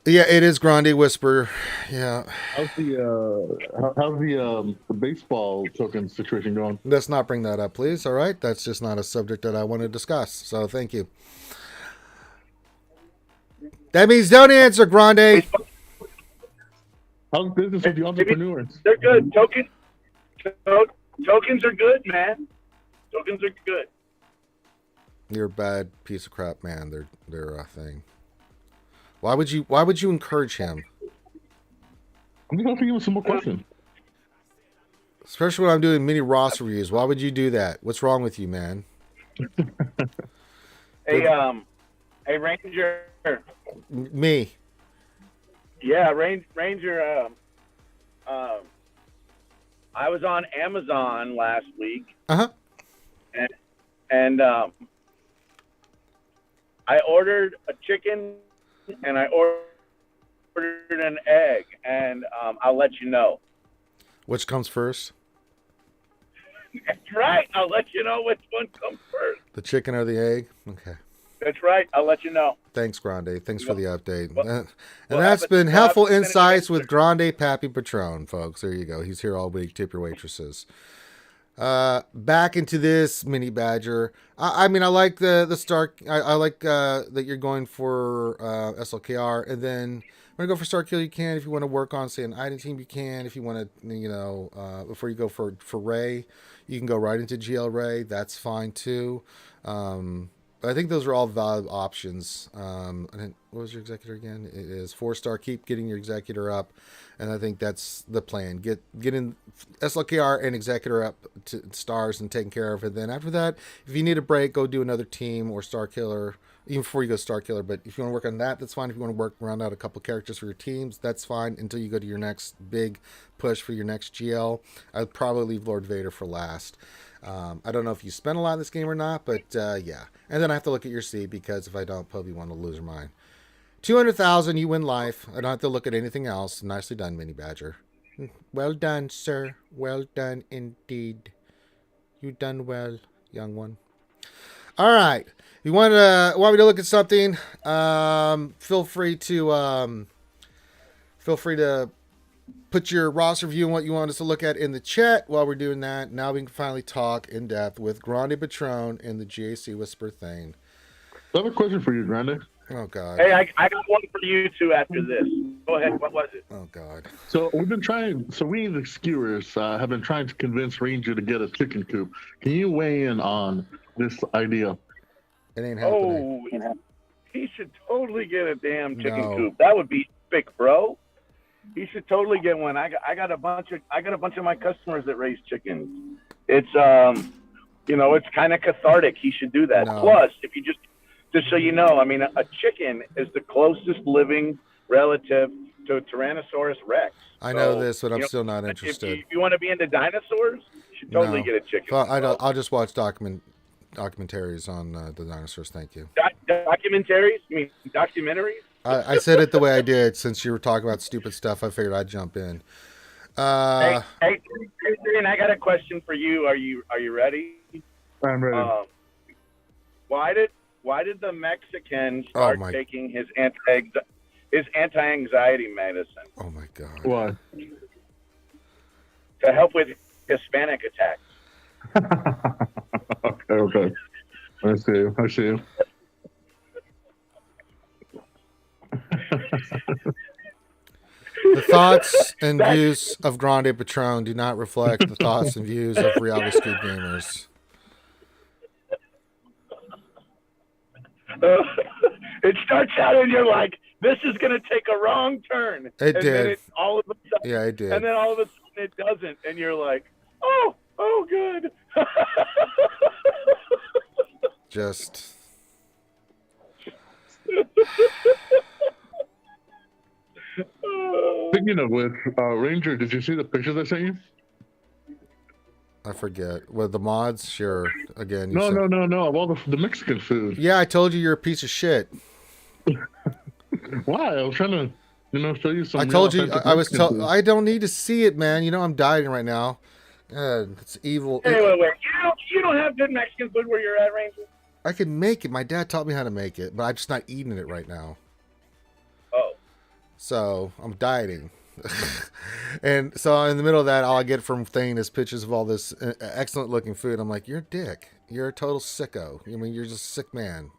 Yeah, it is Grande Whisper. Yeah. How's the baseball token situation going? Let's not bring that up, please. All right, that's just not a subject that I want to discuss. So thank you. That means don't answer, Grande. How's business with the entrepreneurs? They're good. Tokens are good, man. Tokens are good. You're a bad piece of crap, man. They're a thing. Why would you encourage him? I'm just asking you some more questions. Especially when I'm doing mini Ross reviews. Why would you do that? What's wrong with you, man? Hey, Ranger. Me. Yeah, Ranger. I was on Amazon last week. Uh-huh. And I ordered a chicken and I ordered an egg, and I'll let you know. Which comes first? That's right. I'll let you know which one comes first. The chicken or the egg? Okay. That's right. I'll let you know. Thanks, Grande. Thanks for the update. Well, And that's been helpful insights with Grande Pappy Patron, folks. There you go. He's here all week. Tip your waitresses. Back into this mini Badger. I mean, I like the Star. I like that you're going for SLKR, and then when you go for Starkiller, you can. If you want to work on, say, an item team, you can. If you want to, before you go for Rey, you can go right into GL Rey. That's fine too. But I think those are all valid options. And what was your executor again? It is 4-star. Keep getting your executor up, and I think that's the plan. Get in SLKR and executor up to stars and taken care of. And then after that, if you need a break, go do another team or Starkiller. Even before you go Starkiller, but if you want to work on that, that's fine. If you want to work around out a couple characters for your teams, that's fine until you go to your next big push for your next GL. I'd probably leave Lord Vader for last. I don't know if you spent a lot in this game or not, but yeah. And then I have to look at your seed because if I don't, probably want to lose your mind. 200,000, you win life. I don't have to look at anything else. Nicely done, Mini Badger. Well done, sir. Well done indeed. You done well, young one. All right. If you want me to look at something, feel free to put your roster review and what you want us to look at in the chat while we're doing that. Now we can finally talk in depth with Grande Patron and the GAC Whisper thing. I have a question for you, Grande. Oh, God. Hey, I got one for you two after this. Go ahead. What was it? Oh, God. So we, the skewers, have been trying to convince Ranger to get a chicken coop. Can you weigh in on this idea? It ain't happening. Oh, he should totally get a damn chicken No. coop. That would be epic, bro. He should totally get one. I got a bunch of my customers that raise chickens. It's it's kind of cathartic. He should do that. No. Plus, if you just so you know, I mean, a chicken is the closest living relative to Tyrannosaurus Rex. I know this, but I'm still not interested. If you want to be into dinosaurs, you should totally get a chicken. Well, I'll just watch documentaries on the dinosaurs. Thank you. Documentaries? You mean documentaries? I said it the way I did since you were talking about stupid stuff. I figured I'd jump in. Hey, and I got a question for you. Are you ready? I'm ready. Why Why did the Mexican Oh, start my- taking his anti-anxiety medicine Oh my God. Why? to help with Hispanic attacks? Okay. I see. The thoughts and views of Grande Patron do not reflect the thoughts and views of Reality Skewed Gamers. It starts out and you're like, this is going to take a wrong turn. It and did. Then all of a sudden, Yeah, it did. And then all of a sudden it doesn't. And you're like, oh, good. Just. Speaking of which, Ranger, did you see the pictures I sent you? I forget. With the mods, sure. Again, you No, said- no. Of all the Mexican food. Yeah, I told you you're a piece of shit. Why? I was trying to, show you some. I told you. authentic I was. Mexican food. I don't need to see it, man. You know I'm dieting right now. It's evil. Wait. You don't have good Mexican food where you're at, Ranger? I can make it. My dad taught me how to make it, but I'm just not eating it right now. Oh. So I'm dieting. And so in the middle of that, all I get from Thane is pictures of all this excellent looking food. I'm like, you're a dick. You're a total sicko. I mean, you're just a sick man,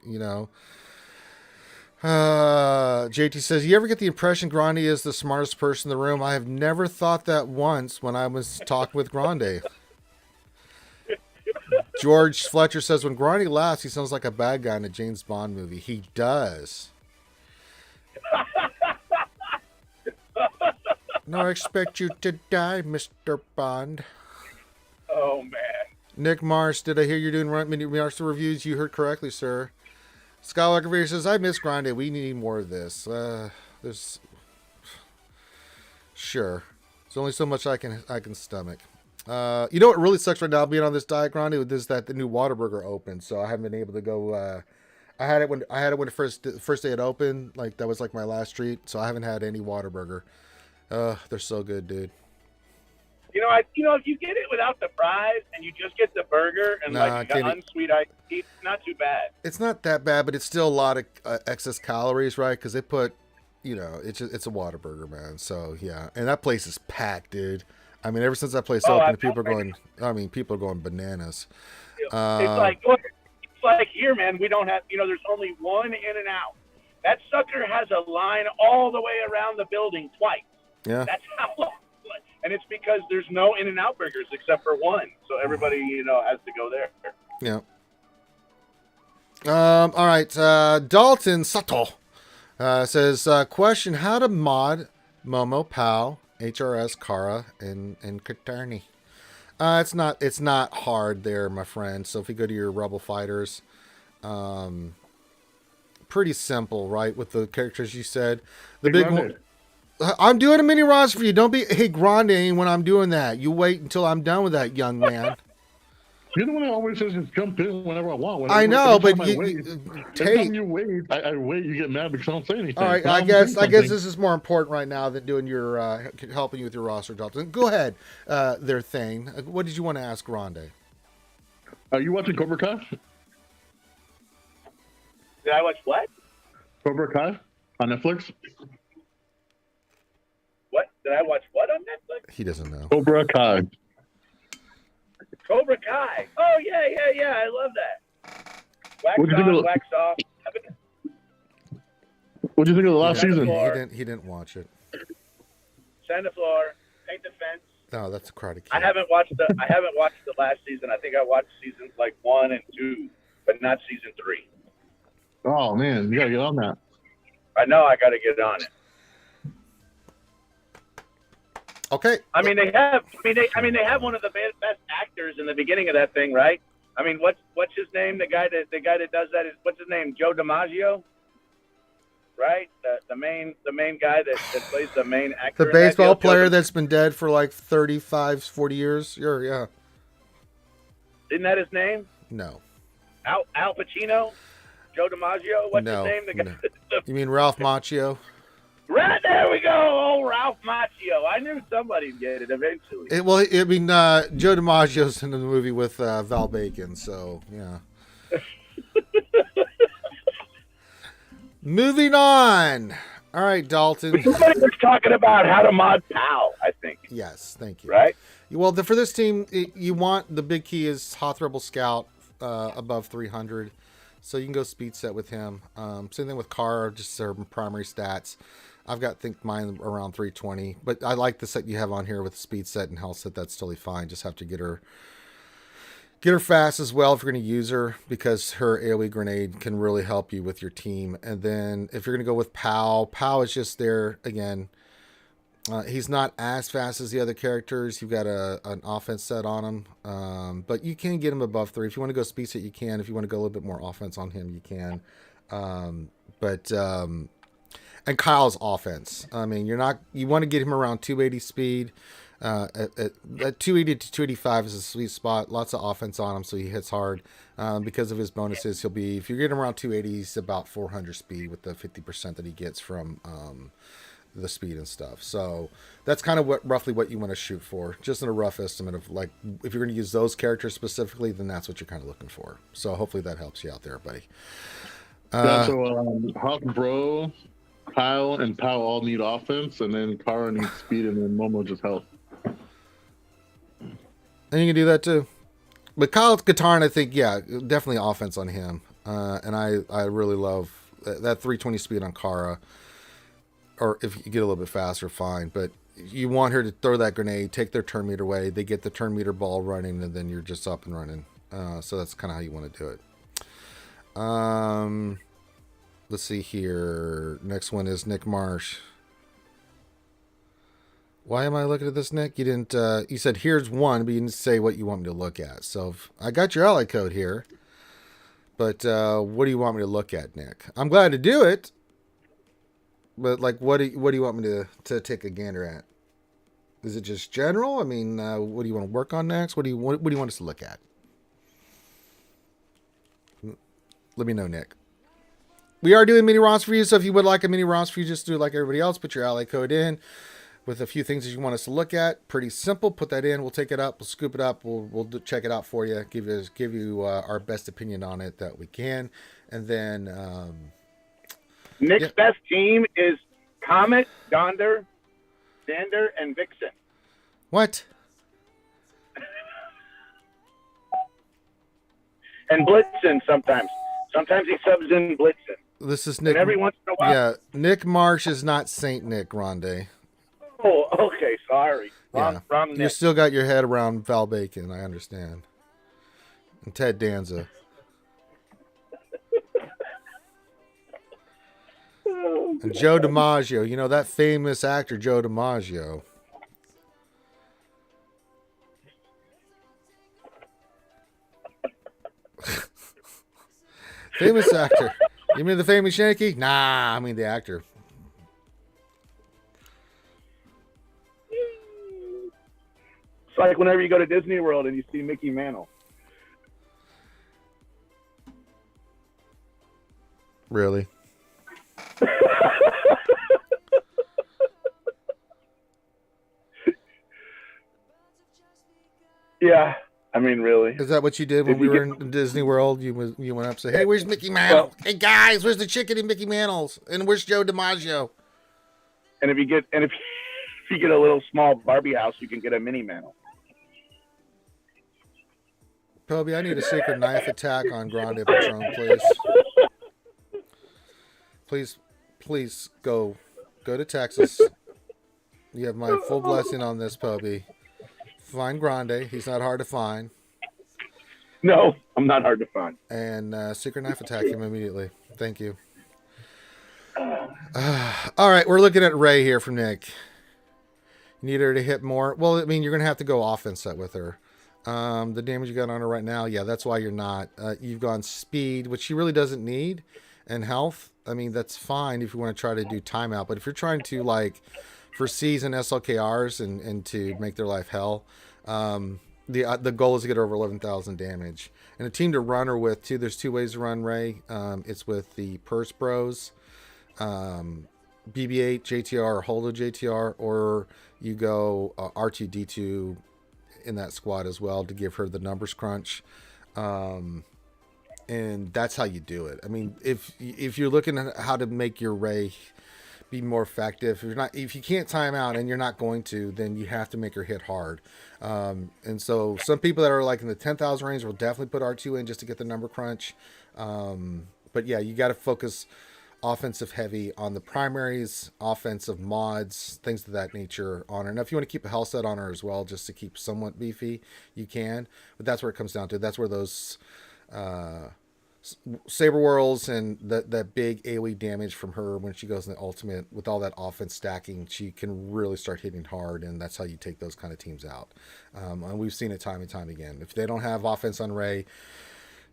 JT says, you ever get the impression Grande is the smartest person in the room? I have never thought that once when I was talking with Grande. George Fletcher says, when Grande laughs, he sounds like a bad guy in a James Bond movie. He does. No, I expect you to die, Mr. Bond. Oh, man. Nick Mars, did I hear you're doing mini Marster reviews? You heard correctly, sir. Skywalker Vader says, I miss Grande. We need more of this. There's... Sure. There's only so much I can stomach. You know what really sucks right now being on this diet, Grande? Is that the new Whataburger opened, so I haven't been able to go... I had it when the first day it opened. Like, that was like my last treat, so I haven't had any Whataburger. They're so good, dude. If you get it without the fries and you just get the burger and unsweet iced tea, it's not too bad. It's not that bad, but it's still a lot of excess calories, right? Because they put, it's a Whataburger, man. So yeah, and that place is packed, dude. I mean, ever since that place opened, people are going bananas. It's like here, man. We don't have, there's only one In-N-Out. That sucker has a line all the way around the building twice. Yeah. That's how long. And it's because there's no In-N-Out burgers except for one. So everybody, has to go there. Yeah. All right. Dalton Sato says, question, how to mod Momo, POW, HRS, Kara, and Katarni? It's not hard there, my friend. So if you go to your Rebel Fighters, pretty simple, right? With the characters you said. The big one. I'm doing a mini roster for you. Don't be, hey, Grande, when I'm doing that. You wait until I'm done with that, young man. You're the one that always says just jump in whenever I want. I know, but every time you wait, I wait, you get mad because I don't say anything. All right, I guess this is more important right now than doing your helping you with your roster, Dalton. Go ahead, their thing. What did you want to ask Grande? Are you watching Cobra Kai? Did I watch what? Cobra Kai on Netflix. What? Did I watch what on Netflix? He doesn't know. Cobra Kai. Cobra Kai. Oh, yeah. I love that. Wax What'd you think on, of- wax off. What do you think of the last season? He didn't watch it. Sand the floor. Paint the fence. No, that's a Karate Kid. I haven't watched the last season. I think I watched seasons like 1 and 2, but not season 3. Oh man, you gotta get on that. I know I got to get on it. Okay. I mean, they have one of the best actors in the beginning of that thing, right? I mean, what's his name? The guy that does that is, what's his name? Joe DiMaggio, right? The main guy that plays the main actor. The baseball player that's been dead for like 35, 40 years. Yeah. Isn't that his name? No. Al Pacino? Joe DiMaggio? What's No, his name? The guy, no. You mean Ralph Macchio? Right, there we go. Oh, Ralph Macchio. I knew somebody'd get it eventually. Joe DiMaggio's in the movie with Val Bacon, so yeah. Moving on. All right, Dalton. Somebody was talking about how to mod PAL, I think. Yes, thank you. Right? Well, for this team, you want the big key is Hoth Rebel Scout above 300. So you can go speed set with him. Same thing with Kara, just their primary stats. I've got, think mine around 320, but I like the set you have on here with speed set and health set. That's totally fine. Just have to get her fast as well if you're going to use her, because her AoE grenade can really help you with your team. And then if you're going to go with Pow is just there again. He's not as fast as the other characters. You've got an offense set on him, but you can get him above 3. If you want to go speed set, you can. If you want to go a little bit more offense on him, you can. And Kyle's offense. I mean, you want to get him around 280 speed. At 280 to 285 is a sweet spot. Lots of offense on him, so he hits hard. Because of his bonuses, he'll be, if you get him around 280, he's about 400 speed with the 50% that he gets from the speed and stuff. So that's kind of roughly what you want to shoot for. Just in a rough estimate of, like, if you're going to use those characters specifically, then that's what you're kind of looking for. So hopefully that helps you out there, buddy. Hawk Bro, Kyle, and Pow all need offense, and then Kara needs speed, and then Momo just health. And you can do that too. But Kyle Katarn, I think, yeah, definitely offense on him. And I really love that 320 speed on Kara. Or if you get a little bit faster, fine. But you want her to throw that grenade, take their turn meter away. They get the turn meter ball running, and then you're just up and running. So that's kind of how you want to do it. Let's see here. Next one is Nick Marsh. Why am I looking at this, Nick? You didn't. You said here's one, but you didn't say what you want me to look at. So I got your ally code here, but what do you want me to look at, Nick? I'm glad to do it, but like, what do you want me to take a gander at? Is it just general? I mean, what do you want to work on next? What do you want us to look at? Let me know, Nick. We are doing mini roster reviews, so if you would like a mini roster review, just do it like everybody else. Put your ally code in with a few things that you want us to look at. Pretty simple. Put that in. We'll take it up. We'll scoop it up. We'll check it out for you. Give you our best opinion on it that we can. And then Nick's best team is Comet, Donder, Xander, and Vixen. What? And Blitzen sometimes. Sometimes he subs in Blitzen. This is Nick. And every once in a while. Yeah, Nick Marsh is not Saint Nick Grande. Oh, okay. Sorry. Wrong You Nick. still got your head around Val Bacon. I understand. And Ted Danza. And Joe DiMaggio. You know, that famous actor, Joe DiMaggio. Famous actor. You mean the famous Yankee? Nah, I mean the actor. It's like whenever you go to Disney World and you see Mickey Mantle. Really? Yeah. I mean, really. Is that what you did when we were in Disney World? You went up and said, "Hey, where's Mickey Mantle? Hey guys, where's the chicken in Mickey Mantle's? And where's Joe DiMaggio?" And if you get a little small Barbie house, you can get a mini Mantle. Toby, I need a secret knife attack on Grande Patron, please. Please go to Texas. You have my full blessing on this, Toby. Find Grande. He's not hard to find. No, I'm not hard to find. And secret knife attack him immediately. Thank you. All right, we're looking at Ray here from Nick. You need her to hit more. Well, I mean, you're going to have to go offense set with her. The damage you got on her right now, yeah, that's why you're not. You've gone speed, which she really doesn't need, and health. I mean, that's fine if you want to try to do timeout. But if you're trying to, like, for C's and SLKRs and to make their life hell, the goal is to get over 11,000 damage. And a team to run her with, too, there's two ways to run Ray. It's with the Purse Bros, BB-8, JTR, or Holdo JTR, or you go R2-D2 in that squad as well to give her the numbers crunch. And that's how you do it. I mean, if you're looking at how to make your Ray be more effective, if you can't time out and you're not going to, then you have to make her hit hard. And so some people that are like in the 10,000 range will definitely put R2 in just to get the number crunch. But yeah, you got to focus offensive heavy on the primaries, offensive mods, things of that nature on her. Now, if you want to keep a health set on her as well, just to keep somewhat beefy, you can. But that's where it comes down to. That's where those saber whirls and that big AoE damage from her when she goes in the ultimate with all that offense stacking, she can really start hitting hard, and that's how you take those kind of teams out. And we've seen it time and time again. If they don't have offense on Ray,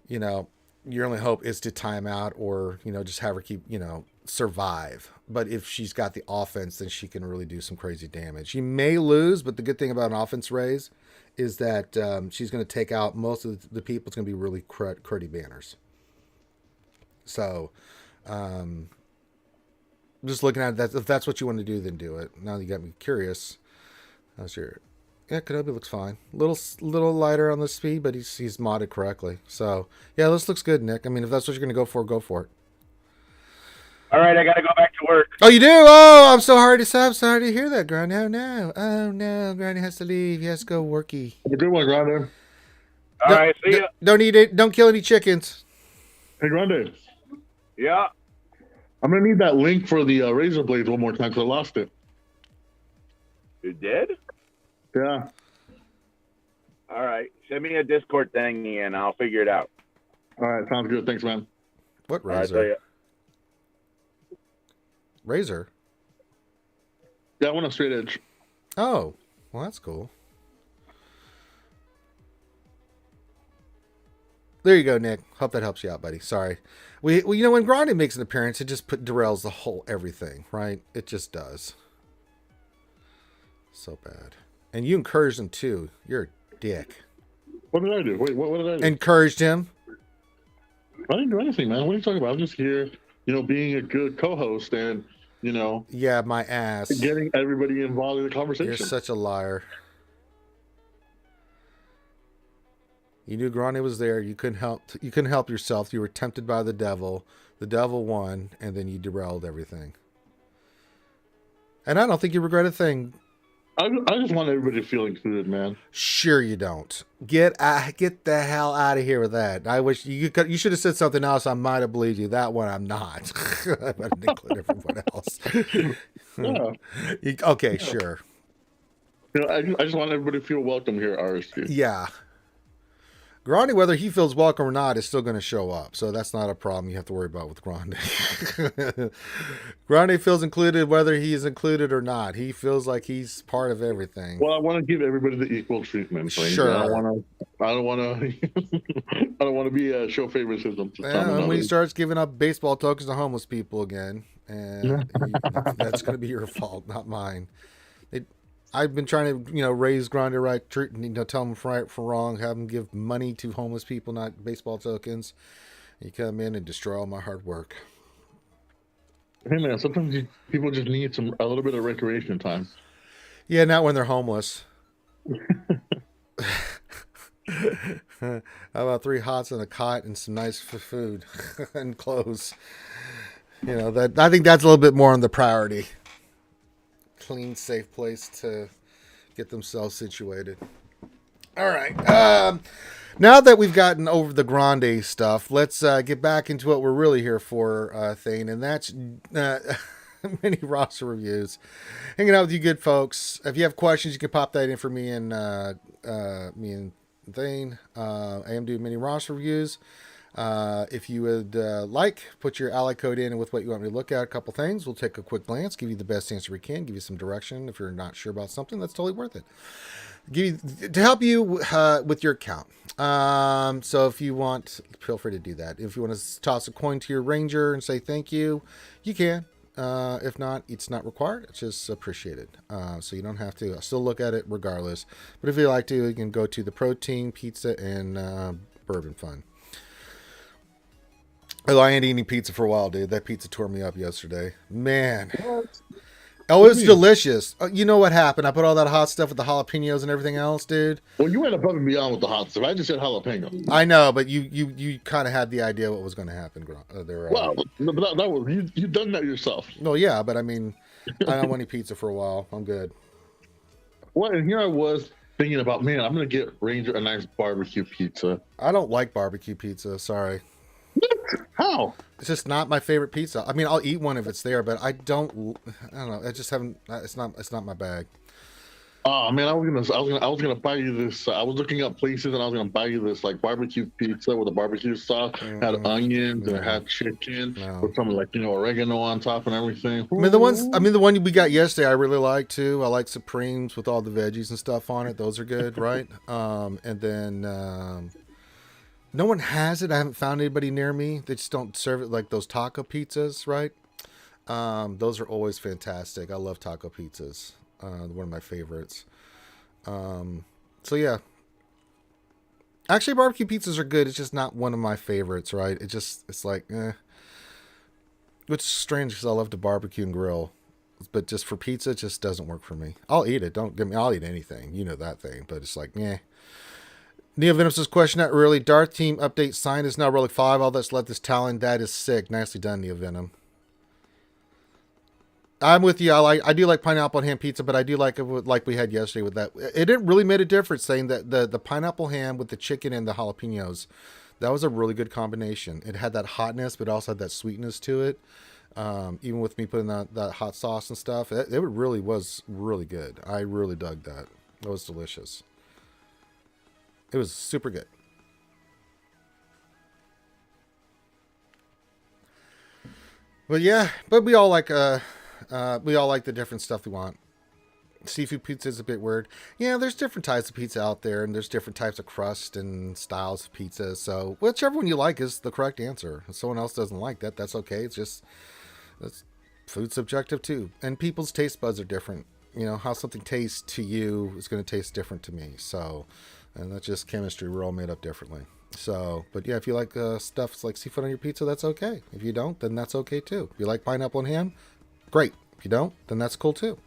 your only hope is to time out or, just have her keep, survive. But if she's got the offense, then she can really do some crazy damage. She may lose, but the good thing about an offense raise is that she's going to take out most of the people. It's going to be really cruddy banners. So, just looking at that, if that's what you want to do, then do it. Now you got me curious. How's your... Yeah, Kenobi looks fine. Little lighter on the speed, but he's modded correctly. So, yeah, this looks good, Nick. I mean, if that's what you're going to go for it. All right, I got to go back to work. Oh, you do? Oh, I'm sorry to hear that, Grundy. Oh, no. Grundy has to leave. He has to go worky. Have a good one, Grundy. All right, see ya. Don't eat it. Don't kill any chickens. Hey, Grundy. Yeah. I'm going to need that link for the razor blades one more time because I lost it. You did? Yeah. All right. Send me a Discord thingy and I'll figure it out. All right. Sounds good. Thanks, man. What All right, razor? Razor? Yeah, I want a straight edge. Oh, well, that's cool. There you go, Nick. Hope that helps you out, buddy. Sorry. When Grundy makes an appearance, it just derails the whole everything, right? It just does. So bad. And you encouraged him too. You're a dick. What did I do? Wait, what did I do? Encouraged him. I didn't do anything, man. What are you talking about? I'm just here, being a good co-host and, Yeah, my ass. getting everybody involved in the conversation. You're such a liar. You knew Grundy was there. You couldn't help yourself. You were tempted by the devil. The devil won, and then you derailed everything. And I don't think you regret a thing. I just want everybody to feel included, man. Sure you don't. Get the hell out of here with that. I wish you should have said something else. I might have believed you. That one I'm not. I didn't include everyone else. Yeah. Okay, yeah. Sure. I just want everybody to feel welcome here at RSG. Yeah. Grundy, whether he feels welcome or not, is still going to show up. So that's not a problem you have to worry about with Grundy. Grundy feels included whether he is included or not. He feels like he's part of everything. Well, I want to give everybody the equal treatment. Sure. I don't want to be show favoritism. And when he starts giving up baseball tokens to homeless people again, and that's going to be your fault, not mine. I've been trying to, raise Grundy right, tell him right from wrong, have him give money to homeless people, not baseball tokens. You come in and destroy all my hard work. Hey man, sometimes people just need a little bit of recreation time. Yeah, not when they're homeless. How about 3 hots and a cot and some nice food and clothes? I think that's a little bit more on the priority. Clean, safe place to get themselves situated. All right. Now that we've gotten over the Grundy stuff, let's get back into what we're really here for, Thane, and that's mini roster reviews. Hanging out with you good folks. If you have questions, you can pop that in for me and Thane. I am doing mini roster reviews. If you would put your ally code in with what you want me to look at, a couple things. We'll take a quick glance, give you the best answer we can, give you some direction. If you're not sure about something, that's totally worth it. To help you with your account. So if you want, feel free to do that. If you want to toss a coin to your ranger and say thank you, you can. If not, it's not required. It's just appreciated. So you don't have to. I'll still look at it regardless. But if you like to, you can go to the protein, pizza, and bourbon fund. I ain't eating pizza for a while, dude. That pizza tore me up yesterday. Man. Oh, What it do was you mean? delicious. You know what happened? I put all that hot stuff with the jalapenos and everything else, dude. Well, you went above and beyond with the hot stuff. I just said jalapeno. I know, but you kind of had the idea what was going to happen there. Wow, no, but that was you done that yourself. Well, yeah, but I mean, I don't want any pizza for a while. I'm good. Well, and here I was thinking about, man, I'm gonna get Ranger a nice barbecue pizza. I don't like barbecue pizza. Sorry. How? It's just not my favorite pizza. I mean, I'll eat one if it's there, but I don't know. I just haven't. It's not my bag. Oh man, I was gonna buy you this. I was looking up places, and I was gonna buy you this like barbecue pizza with a barbecue sauce. Had onions and it had chicken with some like oregano on top and everything. I mean the one we got yesterday, I really like too. I like Supremes with all the veggies and stuff on it. Those are good, right? And then no one has it. I haven't found anybody near me. They just don't serve it like those taco pizzas, right? Those are always fantastic. I love taco pizzas. One of my favorites. So yeah. Actually, barbecue pizzas are good. It's just not one of my favorites, right? It's like, which is strange because I love to barbecue and grill. But just for pizza, it just doesn't work for me. I'll eat it. Don't get me. I'll eat anything. You know that thing. But it's like, yeah. Neo Venom's question, not really. Darth Team update sign is now Relic 5. All that's left is Talon. That is sick. Nicely done, Neo Venom. I'm with you. I do like pineapple and ham pizza, but I do like it like we had yesterday with that. It didn't really made a difference saying that the pineapple ham with the chicken and the jalapenos, that was a really good combination. It had that hotness, but also had that sweetness to it. Even with me putting that hot sauce and stuff, it really was really good. I really dug that. It was delicious. It was super good. But yeah, but we all like the different stuff we want. Seafood pizza is a bit weird. Yeah, there's different types of pizza out there, and there's different types of crust and styles of pizza. So whichever one you like is the correct answer. If someone else doesn't like that, that's okay. That's food subjective too, and people's taste buds are different. How something tastes to you is going to taste different to me. So, and that's just chemistry. We're all made up differently. So, but yeah, if you like stuff like seafood on your pizza, that's okay. If you don't, then that's okay too. If you like pineapple and ham, great. If you don't, then that's cool too.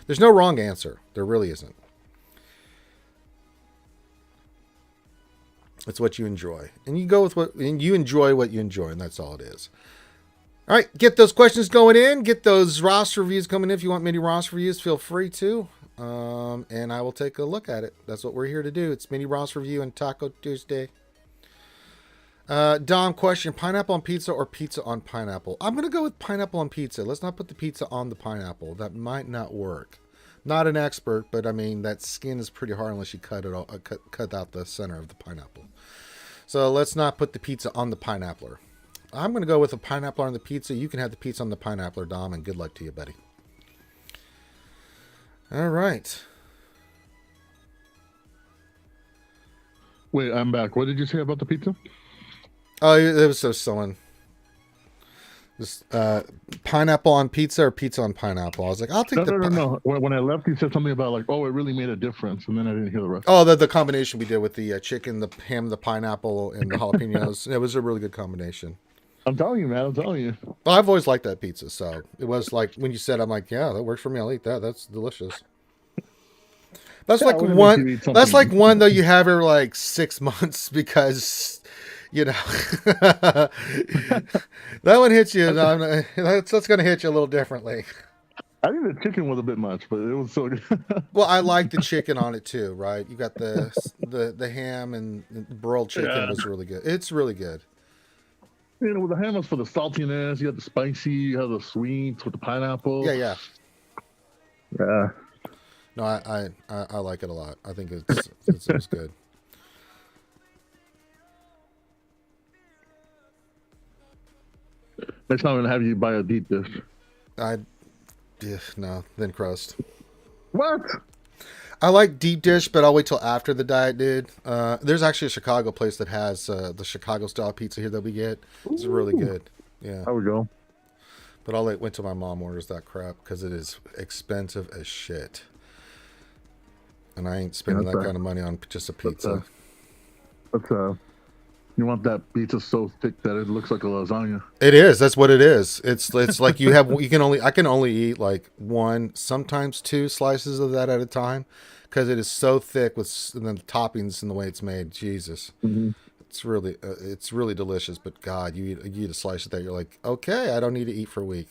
There's no wrong answer. There really isn't. It's what you enjoy. And you go with you enjoy what you enjoy, and that's all it is. All right, get those questions going in. Get those roster reviews coming in. If you want mini roster reviews, feel free to. And I will take a look at it. That's what we're here to do. It's mini roster review and Taco Tuesday. Dom question, pineapple on pizza or pizza on pineapple? I'm going to go with pineapple on pizza. Let's not put the pizza on the pineapple. That might not work. Not an expert, but I mean, that skin is pretty hard unless you cut out the center of the pineapple. So let's not put the pizza on the pineappler. I'm going to go with a pineapple on the pizza. You can have the pizza on the pineappler, Dom, and good luck to you, buddy. All right. Wait, I'm back. What did you say about the pizza? Oh, it was so someone. Just pineapple on pizza or pizza on pineapple. I was like, I'll take No. When I left, you said something about like, oh, it really made a difference, and then I didn't hear the rest. Oh, the combination we did with the chicken, the ham, the pineapple, and the jalapenos. It was a really good combination. I'm telling you, man. I'm telling you. Well, I've always liked that pizza, so it was like when you said, I'm like, yeah, that works for me. I'll eat that. That's delicious. That's like one. That's like one though you have every like 6 months because. That one hits you. That's going to hit you a little differently. I think the chicken was a bit much, but it was so good. Well, I like the chicken on it too, right? You got the ham and the broiled chicken was really good. It's really good. With the ham was for the saltiness. You had the spicy. You had the sweets with the pineapple. Yeah. Yeah. No, I like it a lot. I think it's good. Next time I'm gonna have you buy a deep dish. No, thin crust. What? I like deep dish, but I'll wait till after the diet, dude. There's actually a Chicago place that has the Chicago style pizza here that we get. It's really good. Yeah. There we go. But I'll wait till my mom orders that crap because it is expensive as shit. And I ain't spending that kind of money on just a pizza. You want that pizza so thick that it looks like a lasagna. It is. That's what it is. It's like I can only eat like one, sometimes two slices of that at a time, because it is so thick and then the toppings and the way it's made. Jesus, Mm-hmm. it's really delicious. But God, you eat a slice of that, you're like, okay, I don't need to eat for a week.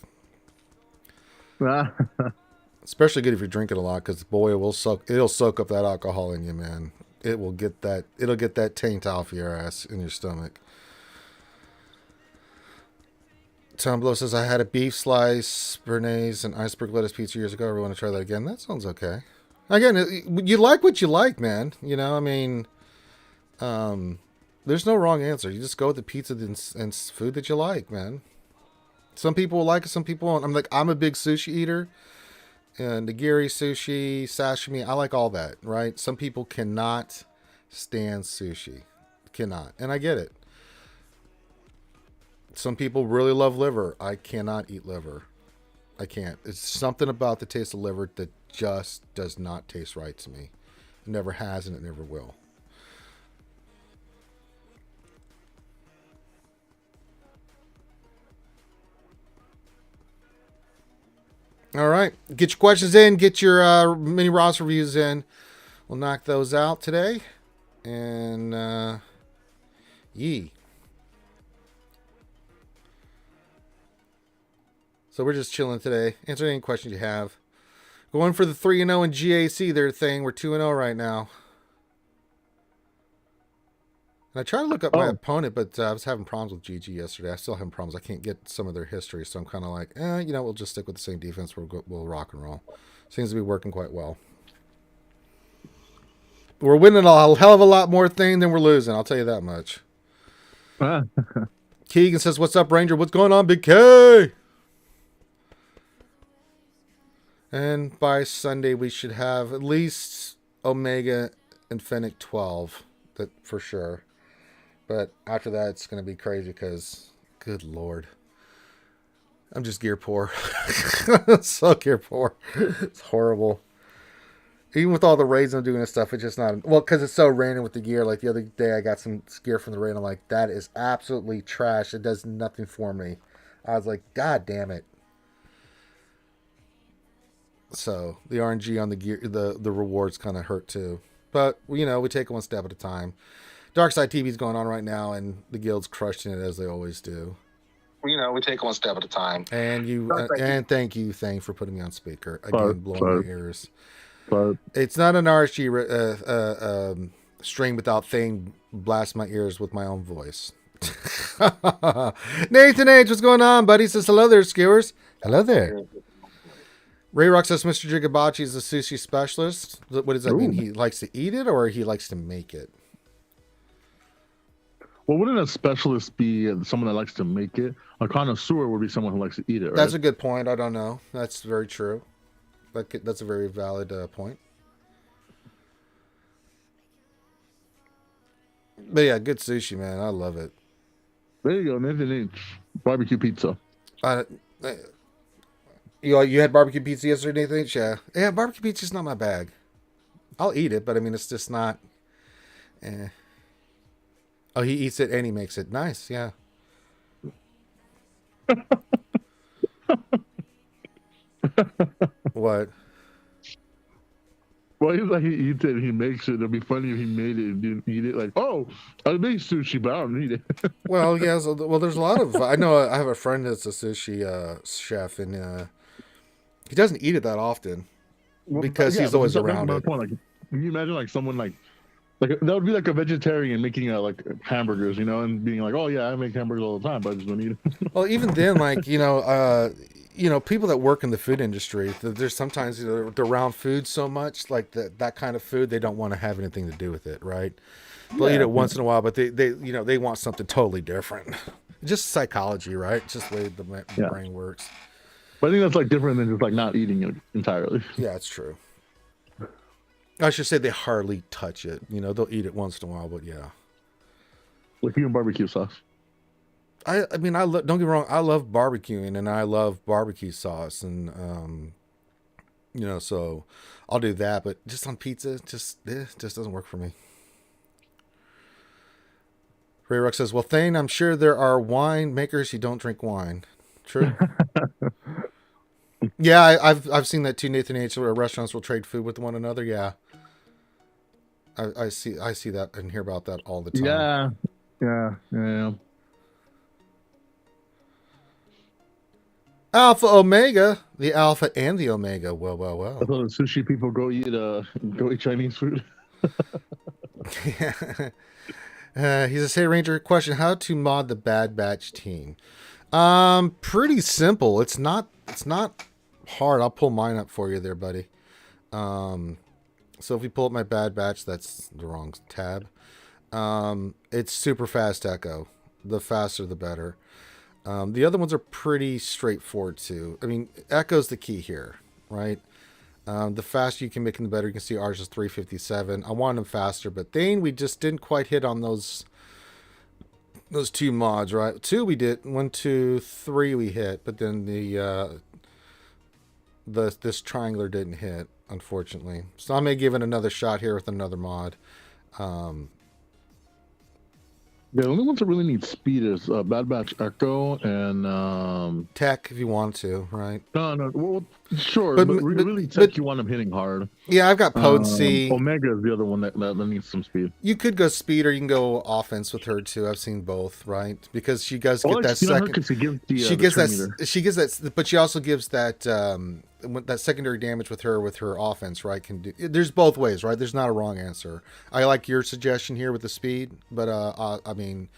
Especially good if you're drinking a lot, because boy, it'll soak up that alcohol in you, man. It'll get that taint off your ass in your stomach. Tom Blow says, I had a beef slice, béarnaise, and iceberg lettuce pizza years ago. I want to try that again. That sounds okay. Again, you like what you like, man. You know, I mean, there's no wrong answer. You just go with the pizza and food that you like, man. Some people will like it, some people won't. I'm a big sushi eater. And nigiri, sushi, sashimi, I like all that, right? Some people cannot stand sushi. Cannot. And I get it. Some people really love liver. I cannot eat liver. I can't. It's something about the taste of liver that just does not taste right to me. It never has and it never will. All right. Get your questions in. Get your mini Ross reviews in. We'll knock those out today. And yee. So we're just chilling today. Answer any questions you have. Going for the 3-0 in GAC, their thing. We're 2-0 right now. And I tried to look up my opponent, but I was having problems with GG yesterday. I still having problems. I can't get some of their history, so I'm kind of like, we'll just stick with the same defense. We'll rock and roll. Seems to be working quite well. We're winning a hell of a lot more thing than we're losing. I'll tell you that much. Keegan says, what's up, Ranger? What's going on, Big K? And by Sunday, we should have at least Omega and Fennec 12. That for sure. But after that, it's going to be crazy because, good Lord. I'm just gear poor. So gear poor. It's horrible. Even with all the raids I'm doing and stuff, it's just not... Well, because it's so random with the gear. Like the other day, I got some gear from the raid. I'm like, that is absolutely trash. It does nothing for me. I was like, God damn it. So the RNG on the gear, the rewards kind of hurt too. But, we take it one step at a time. Darkside TV's going on right now, and the guild's crushing it as they always do. We take it one step at a time. And thank you, Thang, for putting me on speaker. Again, blowing my ears. It's not an RSG stream without Thang blast my ears with my own voice. Nathan H, what's going on, buddy? Says hello there, skewers. Hello there. Ray Rock says Mr. Jigabachi is a sushi specialist. What does that mean? He likes to eat it or he likes to make it? Well, wouldn't a specialist be someone that likes to make it? A connoisseur would be someone who likes to eat it, right? That's a good point. I don't know. That's very true. That's a very valid point. But yeah, good sushi, man. I love it. There you go, Nathan H. Barbecue pizza. You had barbecue pizza yesterday, Nathan H? Yeah, barbecue pizza's not my bag. I'll eat it, but I mean, it's just not... Oh, he eats it and he makes it. Nice, yeah. What? Well, he's like, he eats it, he makes it. It'd be funny if he made it and didn't eat it. Like, I make sushi, but I don't eat it. Well, yeah. There's a lot of... I know I have a friend that's a sushi chef, and he doesn't eat it that often because he's always around it. Point. Like, can you imagine like someone like that would be like a vegetarian making like hamburgers, and being like, oh yeah, I make hamburgers all the time, but I just don't eat it. Well, even then, like people that work in the food industry, there's sometimes they're around food so much, like that kind of food, they don't want to have anything to do with it, right? They'll eat it once in a while, but they want something totally different. Just psychology, right? Just the way the brain works. But I think that's like different than just like not eating it entirely. Yeah, it's true. I should say they hardly touch it. They'll eat it once in a while, but yeah. Like you and barbecue sauce. I mean, don't get me wrong. I love barbecuing and I love barbecue sauce, and so I'll do that. But just on pizza, just doesn't work for me. Ray Rock says, well, Thane, I'm sure there are wine makers who don't drink wine. True. Yeah, I've seen that too, Nathan H. Where restaurants will trade food with one another. Yeah. I see that and hear about that all the time. Yeah. Alpha Omega, the Alpha and the Omega. Well. I thought the sushi people go eat Chinese food. Yeah. He's a Say Ranger. Question: how to mod the Bad Batch team? Pretty simple. It's not hard. I'll pull mine up for you there, buddy. So if you pull up my Bad Batch, that's the wrong tab. It's super fast echo. The faster, the better. The other ones are pretty straightforward too. I mean, echo's the key here, right? The faster you can make them, the better. You can see ours is 357. I wanted them faster, but Thane, we just didn't quite hit on those two mods, right? 2 we did. 1, 2, 3 we hit, but then this triangular didn't hit, unfortunately. So I may give it another shot here with another mod. The only ones that really need speed is Bad Batch Echo and Tech, if you want to, right? No. Well, sure, but really Tech, you want them hitting hard. Yeah, I've got potency. Omega is the other one that needs some speed. You could go speed, or you can go offense with her too. I've seen both, right? Because she does get that second. She gives that, but she also gives that that secondary damage with her offense, right? There's both ways, right? There's not a wrong answer. I like your suggestion here with the speed, but I mean,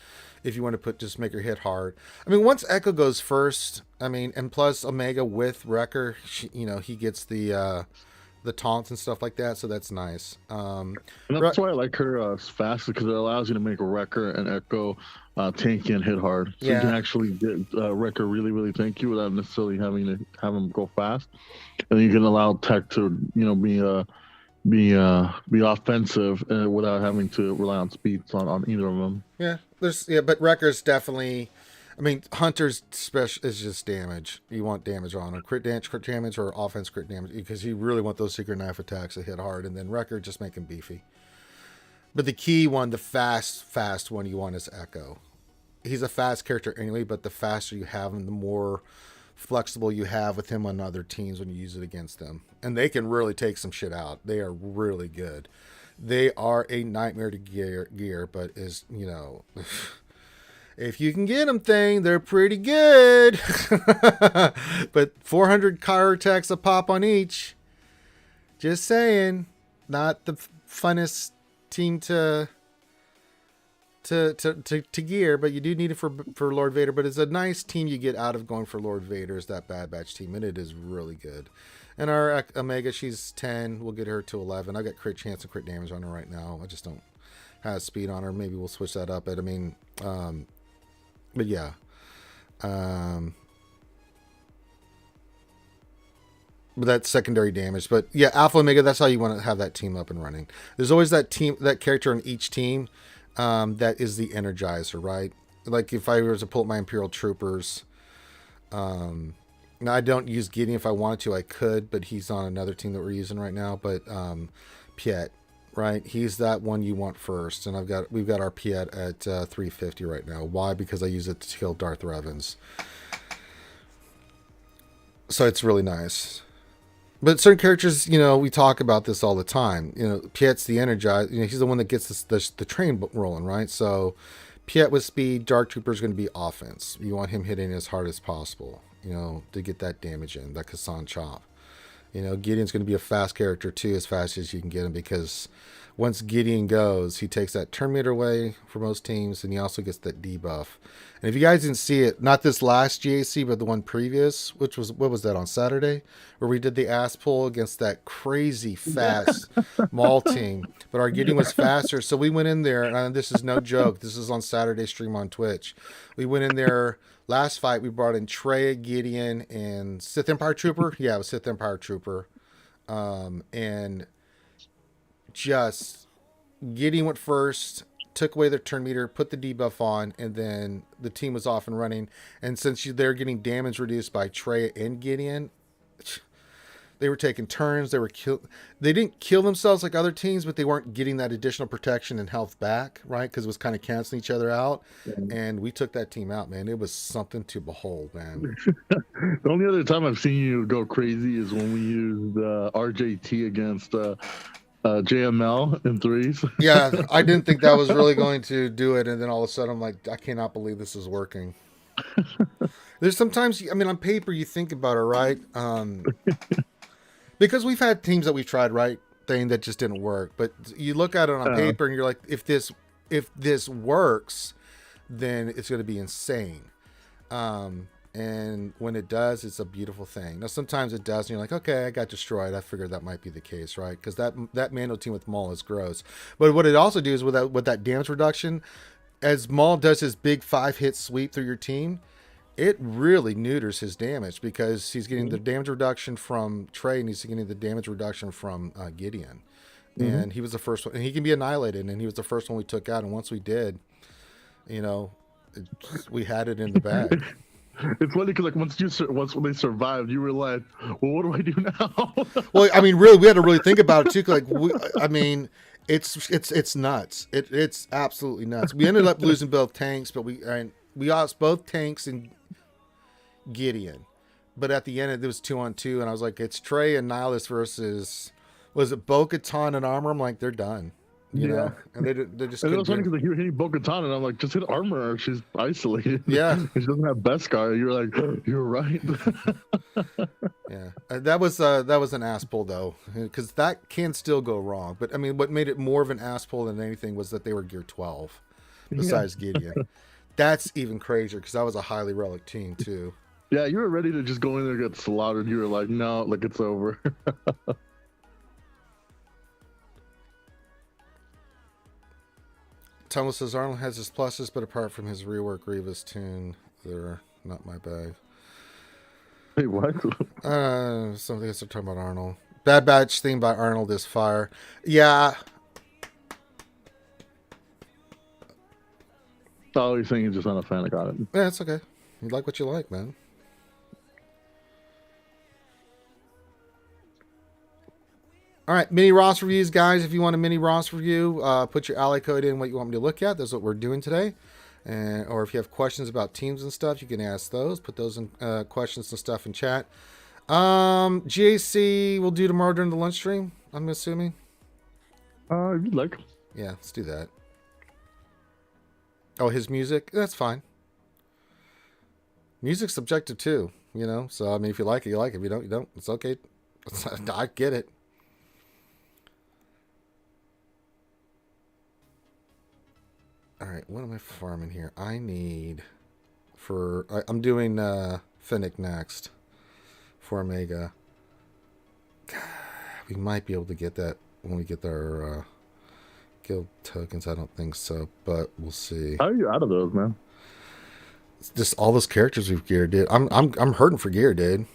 if you want to just make her hit hard. I mean, once Echo goes first, I mean, and plus Omega with Wrecker, he gets the taunts and stuff like that, so that's nice. And that's why I like her fast, because it allows you to make a Wrecker and Echo tanky and hit hard. So you can actually get Wrecker really, really tanky without necessarily having to have him go fast. And you can allow Tech to, be offensive without having to rely on speeds on either of them. Yeah, but Wrecker's definitely. I mean, Hunter's special is just damage. You want damage on him. Crit damage, or offense crit damage, because you really want those secret knife attacks to hit hard, and then Wrecker, just make him beefy. But the key one, the fast one you want is Echo. He's a fast character anyway, but the faster you have him, the more flexible you have with him on other teams when you use it against them. And they can really take some shit out. They are really good. They are a nightmare to gear, but if you can get them they're pretty good. But 400 car attacks a pop on each. Just saying. Not the funnest team to gear, but you do need it for Lord Vader. But it's a nice team you get out of going for Lord Vader, is that Bad Batch team, and it is really good. And our Omega, she's 10. We'll get her to 11. I got crit chance and crit damage on her right now. I just don't have speed on her. Maybe we'll switch that up. But I mean, but yeah. But that's secondary damage. But yeah, Alpha Omega, that's how you want to have that team up and running. There's always that character on each team that is the Energizer, right? Like if I were to pull up my Imperial Troopers, now I don't use Gideon. If I wanted to, I could, but he's on another team that we're using right now. But Piet, right? He's that one you want first. And we've got our Piet at 350 right now. Why? Because I use it to kill Darth Revens. So it's really nice. But certain characters, we talk about this all the time. Piet's the Energizer. He's the one that gets the train rolling, right? So Piet with speed, Dark Trooper is going to be offense. You want him hitting as hard as possible, to get that damage in, that Kassan chop. Gideon's going to be a fast character too, as fast as you can get him, because once Gideon goes, he takes that turn meter away for most teams, and he also gets that debuff. And if you guys didn't see it, not this last GAC, but the one previous, which was, what was that, on Saturday, where we did the ass pull against that crazy fast Maul team, but our Gideon was faster, so we went in there, and this is no joke, this is on Saturday stream on Twitch. We went in there. Last fight, we brought in Trey, Gideon, and Sith Empire Trooper. Yeah, it was Sith Empire Trooper. And just Gideon went first, took away their turn meter, put the debuff on, and then the team was off and running. And since they're getting damage reduced by Trey and Gideon, They were taking turns. They didn't kill themselves like other teams, but they weren't getting that additional protection and health back, right? Because it was kind of canceling each other out. Yeah. And we took that team out, man. It was something to behold, man. The only other time I've seen you go crazy is when we used RJT against JML in threes. Yeah, I didn't think that was really going to do it. And then all of a sudden, I'm like, I cannot believe this is working. There's sometimes, I mean, on paper, you think about it, right? Because we've had teams that we've tried, right, thing that just didn't work. But you look at it on paper and you're like, if this works, then it's going to be insane. And when it does, it's a beautiful thing. Now, sometimes it does, and you're like, okay, I got destroyed. I figured that might be the case, right? Because that Mando team with Maul is gross. But what it also does with that damage reduction, as Maul does his big 5-hit sweep through your team, it really neuters his damage because he's getting the damage reduction from Trey and he's getting the damage reduction from Gideon. And he was the first one. And he can be annihilated, and he was the first one we took out. And once we did, we had it in the bag. It's funny because like once they survived, you were like, well, what do I do now? Well, I mean, really, we had to really think about it too. Like, it's nuts. It's absolutely nuts. We ended up losing both tanks, but we lost both tanks and Gideon. But at the end, it was 2-on-2, and I was like, it's Trey and Nihilus versus, was it Bo-Katan and Armor? I'm like, they're done. You know, and they just. And it was funny because like, you were hitting Bo-Katan, and I'm like, just hit Armor. She's isolated. Yeah, she doesn't have Beskar. You're like, you're right. Yeah, that was an ass pull though, because that can still go wrong. But I mean, what made it more of an ass pull than anything was that they were Gear 12, besides Gideon. That's even crazier because that was a highly relic team too. Yeah, you were ready to just go in there and get slaughtered. You were like, no, like it's over. Thomas says Arnold has his pluses, but apart from his rework Grievous tune, they're not my bag. Hey, what? Something else to talk about Arnold. Bad Batch theme by Arnold is fire. Yeah. Oh, you're saying you're just not a fan. I got it. Yeah, it's okay. You like what you like, man. All right, mini Ross reviews, guys. If you want a mini Ross review, put your ally code in what you want me to look at. That's what we're doing today. Or if you have questions about teams and stuff, you can ask those. Put those in questions and stuff in chat. GAC we'll do tomorrow during the lunch stream, I'm assuming. If you'd like. Yeah, let's do that. Oh, his music? That's fine. Music's subjective too, you know? So, I mean, if you like it, you like it. If you don't, you don't. It's okay. I get it. All right, what am I farming here? I need I'm doing Fennec next for Omega. God, we might be able to get that when we get our guild tokens. I don't think so, but we'll see. How are you out of those, man? It's just all those characters we've geared, dude. I'm hurting for gear, dude.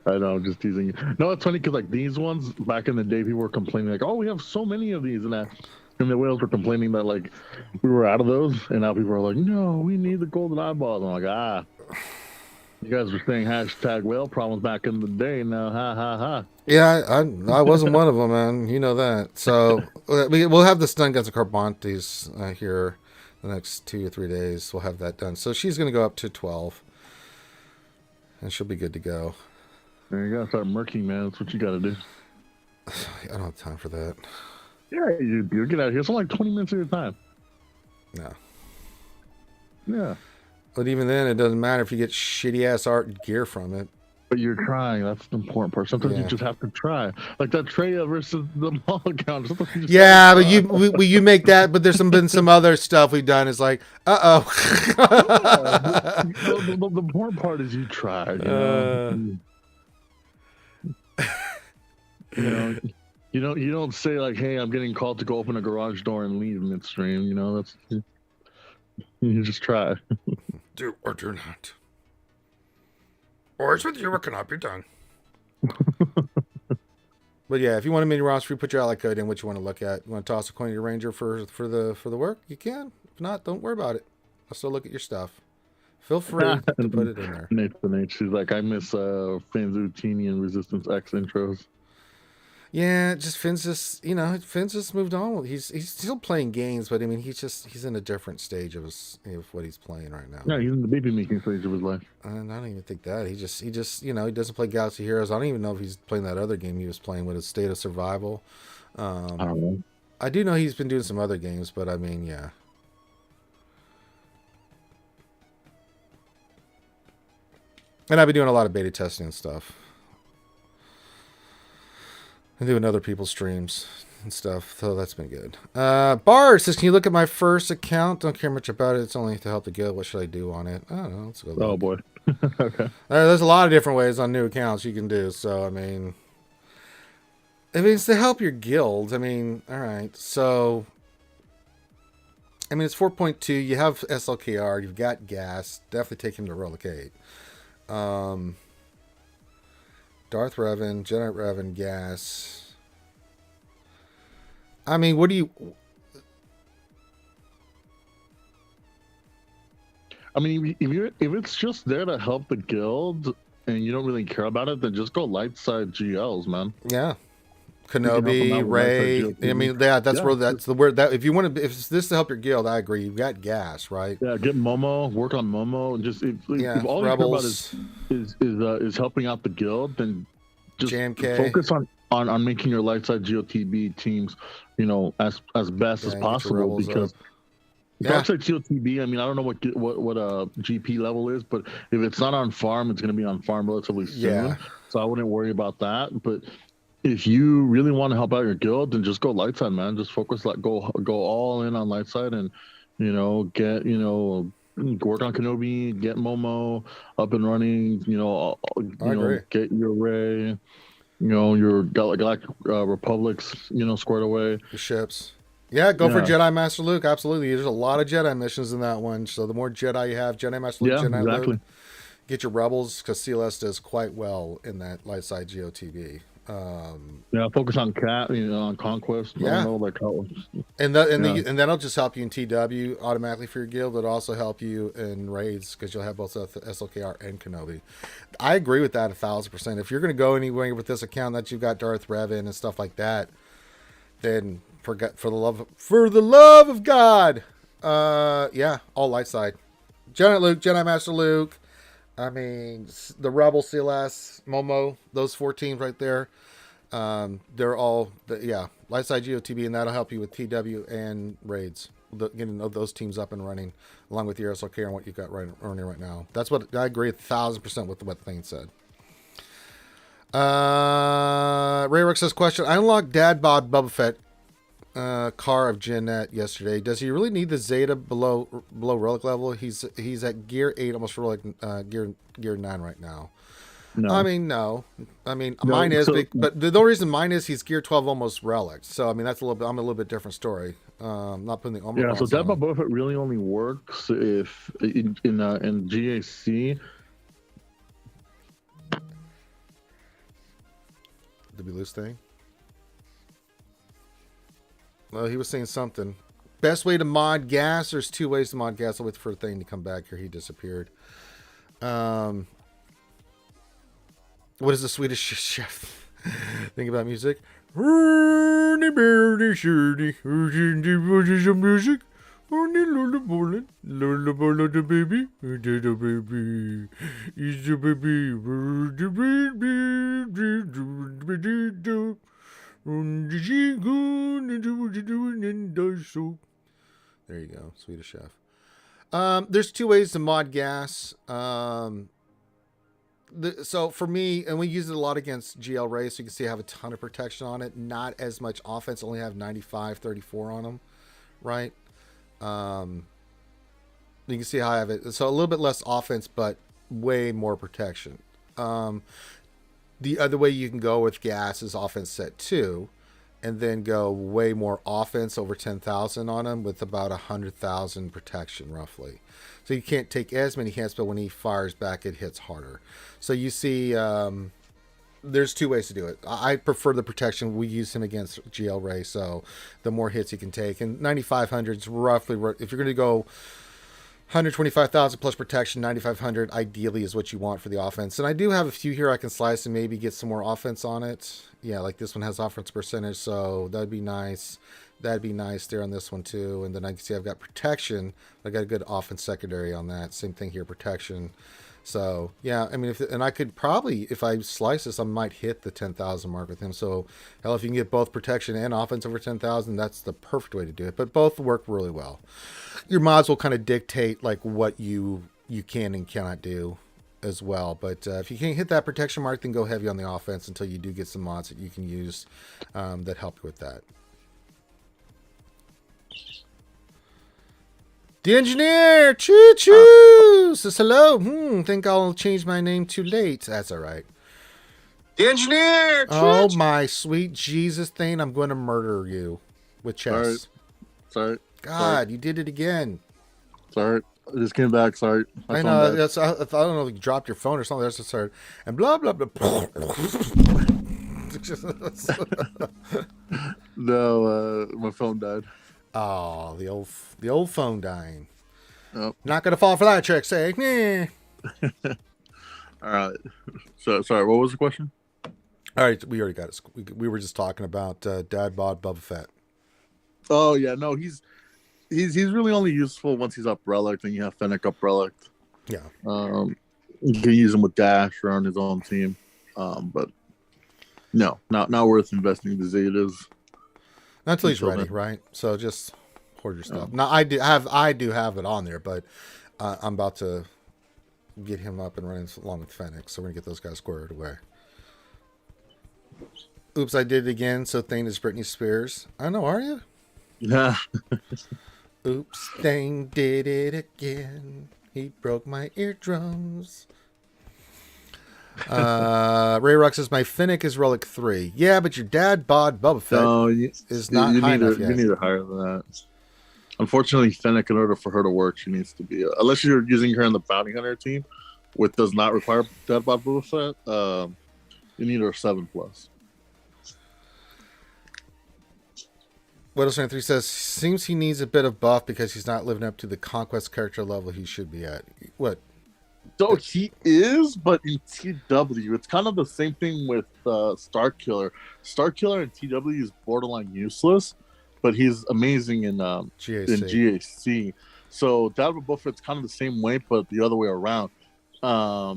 I know, I'm just teasing you. No, it's funny because like these ones back in the day, people were complaining like, "Oh, we have so many of these," and that. And the whales were complaining that like we were out of those, and now people are like, "No, we need the golden eyeballs." I'm like, you guys were saying hashtag whale problems back in the day. Now, ha ha ha. Yeah, I wasn't one of them, man. You know that. So we'll have the stun guns of Carbantes here the next 2 or 3 days. We'll have that done. So she's gonna go up to 12, and she'll be good to go. There you go. Start murking, man. That's what you got to do. I don't have time for that. Yeah, you get out of here. It's only like 20 minutes of your time. No. Yeah. But even then, it doesn't matter if you get shitty ass art and gear from it. But you're trying. That's the important part. Sometimes you just have to try. Like that Treya versus the mall account. Yeah, but you make that. But there's been some other stuff we've done. It's like, the important part is you tried. You know, you don't say like, "Hey, I'm getting called to go open a garage door and leave midstream." You know, you just try. Do or do not. Or it's with you, it cannot be done. But yeah, if you want a mini roster, put your ally code in what you want to look at. You want to toss a coin to your ranger for the work? You can. If not, don't worry about it. I'll still look at your stuff. Feel free to put it in there. Nathan H. She's like, I miss Fanzutini and Resistance X intros. Yeah, Finn's just moved on. He's still playing games, but I mean, he's in a different stage of what he's playing right now. Yeah, he's in the baby making stage of his life. And I don't even think that he just he doesn't play Galaxy Heroes. I don't even know if he's playing that other game he was playing with his State of Survival. I don't know. I do know he's been doing some other games, but I mean, yeah. And I've been doing a lot of beta testing and stuff. And doing other people's streams and stuff. So that's been good. Bard says, can you look at my first account? Don't care much about it. It's only to help the guild. What should I do on it? I don't know. Let's go look. Oh, boy. Okay. There's a lot of different ways on new accounts you can do. So, I mean, it's to help your guild. I mean, all right. So, I mean, it's 4.2. You have SLKR. You've got gas. Definitely take him to relocate. Darth Revan, Jedi Revan, gas. I mean, what do you... I mean, if it's just there to help the guild and you don't really care about it, then just go light side GLs, man. Yeah. Kenobi, Rey. I mean, that's the word that if it's this to help your guild, I agree. You've got gas, right? Yeah, get Momo, work on Momo, and just if all Rebels, you care about is helping out the guild, then just focus on making your light side GOTB teams, as best as possible, because dark side GOTB, I mean, I don't know what GP level is, but if it's not on farm, it's going to be on farm relatively soon. Yeah. So I wouldn't worry about that, but if you really want to help out your guild, then just go light side, man. Just focus, go all in on light side, and get work on Kenobi, get Momo up and running. Get your Rey, your Galactic Republics, squared away. The ships. Yeah, go for Jedi Master Luke. Absolutely, there's a lot of Jedi missions in that one. So the more Jedi you have, Jedi Master Luke, Jedi Luke. Get your Rebels, because CLS does quite well in that light side GOTB. Focus on on Conquest. And that'll just help you in TW automatically for your guild. It'll also help you in raids because you'll have both SLKR and Kenobi. I agree with that 1,000%. If you're going to go anywhere with this account that you've got Darth Revan and stuff like that, then for the love of God, all light side. Jedi Master Luke. I mean, the Rebel, CLS, Momo, those 4 teams right there, they're all, light side GOTB, and that'll help you with TW and raids, getting those teams up and running, along with your SLK and what you've got running right now. That's what I agree 1,000% with what Thane said. Ray Rook says, question, I unlocked Dad Bod Boba Fett car of Jeanette yesterday. Does he really need the Zeta below relic level? He's at gear 8, almost relic gear 9 right now. No. I mean, no. I mean, mine is, but the only reason mine is he's gear 12 almost relic. So I mean, that's I'm a little bit different story. Not putting the armor. So Dad Bod Boba Fett really only works if in GAC. Did we lose thing? Well, he was saying something. Best way to mod gas. There's 2 ways to mod gas. I'll wait for the thing to come back here. He disappeared. What is the Swedish chef think about music? Music. There you go, Swedish chef. There's 2 ways to mod gas. So for me, and we use it a lot against GL Ray, so you can see I have a ton of protection on it. Not as much offense, only have 95-34 on them, right? You can see how I have it. So a little bit less offense, but way more protection. The other way you can go with gas is offense set 2, and then go way more offense over 10,000 on him with about 100,000 protection roughly. So you can't take as many hits, but when he fires back, it hits harder. So you see, there's 2 ways to do it. I prefer the protection. We use him against GL Ray, so the more hits he can take. And 9,500 is roughly, if you're going to go 125,000 plus protection, 9,500 ideally is what you want for the offense. And I do have a few here I can slice and maybe get some more offense on it. Yeah, like this one has offense percentage, so that'd be nice. That'd be nice there on this one too. And then I can see I've got protection. I got a good offense secondary on that. Same thing here, protection. So yeah, I mean, and I could probably, if I slice this, I might hit the 10,000 mark with him. So hell, if you can get both protection and offense over 10,000, that's the perfect way to do it. But both work really well. Your mods will kind of dictate like what you can and cannot do as well. But if you can't hit that protection mark, then go heavy on the offense until you do get some mods that you can use that help you with that. The engineer, choo choo, says hello. Think I'll change my name too late. That's all right. The engineer. Oh my sweet Jesus, Thane! I'm going to murder you with chess. Sorry. God, you did it again. Sorry, I just came back. Sorry. I know. That's. I don't know if you dropped your phone or something. That's just started and blah blah blah. No, my phone died. Oh, the old phone dying. Yep. Not gonna fall for that trick, say. Nah. All right. So sorry, what was the question? All right, we already got it. We were just talking about Dad Bod Boba Fett. Oh yeah, no, he's really only useful once he's up relic, and you have Fennec up relic. Yeah. You can use him with Dash or on his own team, but no, not worth investing the Zetas. Not until he's ready, right? So just hoard your stuff. Now I do have it on there, but I'm about to get him up and running along with Fennec, so we're gonna get those guys squared away. Oops, I did it again. So Thane is Britney Spears. I know, are you? Yeah. Oops, Thane did it again. He broke my eardrums. Ray Rock says my Fennec is relic 3. Yeah, but your Dad Bod Boba Fett is not high enough yet. You need her higher than that. Unfortunately, Fennec, in order for her to work, she needs to be unless you're using her on the bounty hunter team, which does not require Dad Bod Boba Fett. You need her 7+. Whittleston 3 says seems he needs a bit of buff because he's not living up to the conquest character level he should be at. What? So he is, but in TW, it's kind of the same thing with Starkiller. Starkiller in TW is borderline useless, but he's amazing in GAC. So Dad Boba Fett's kind of the same way, but the other way around. I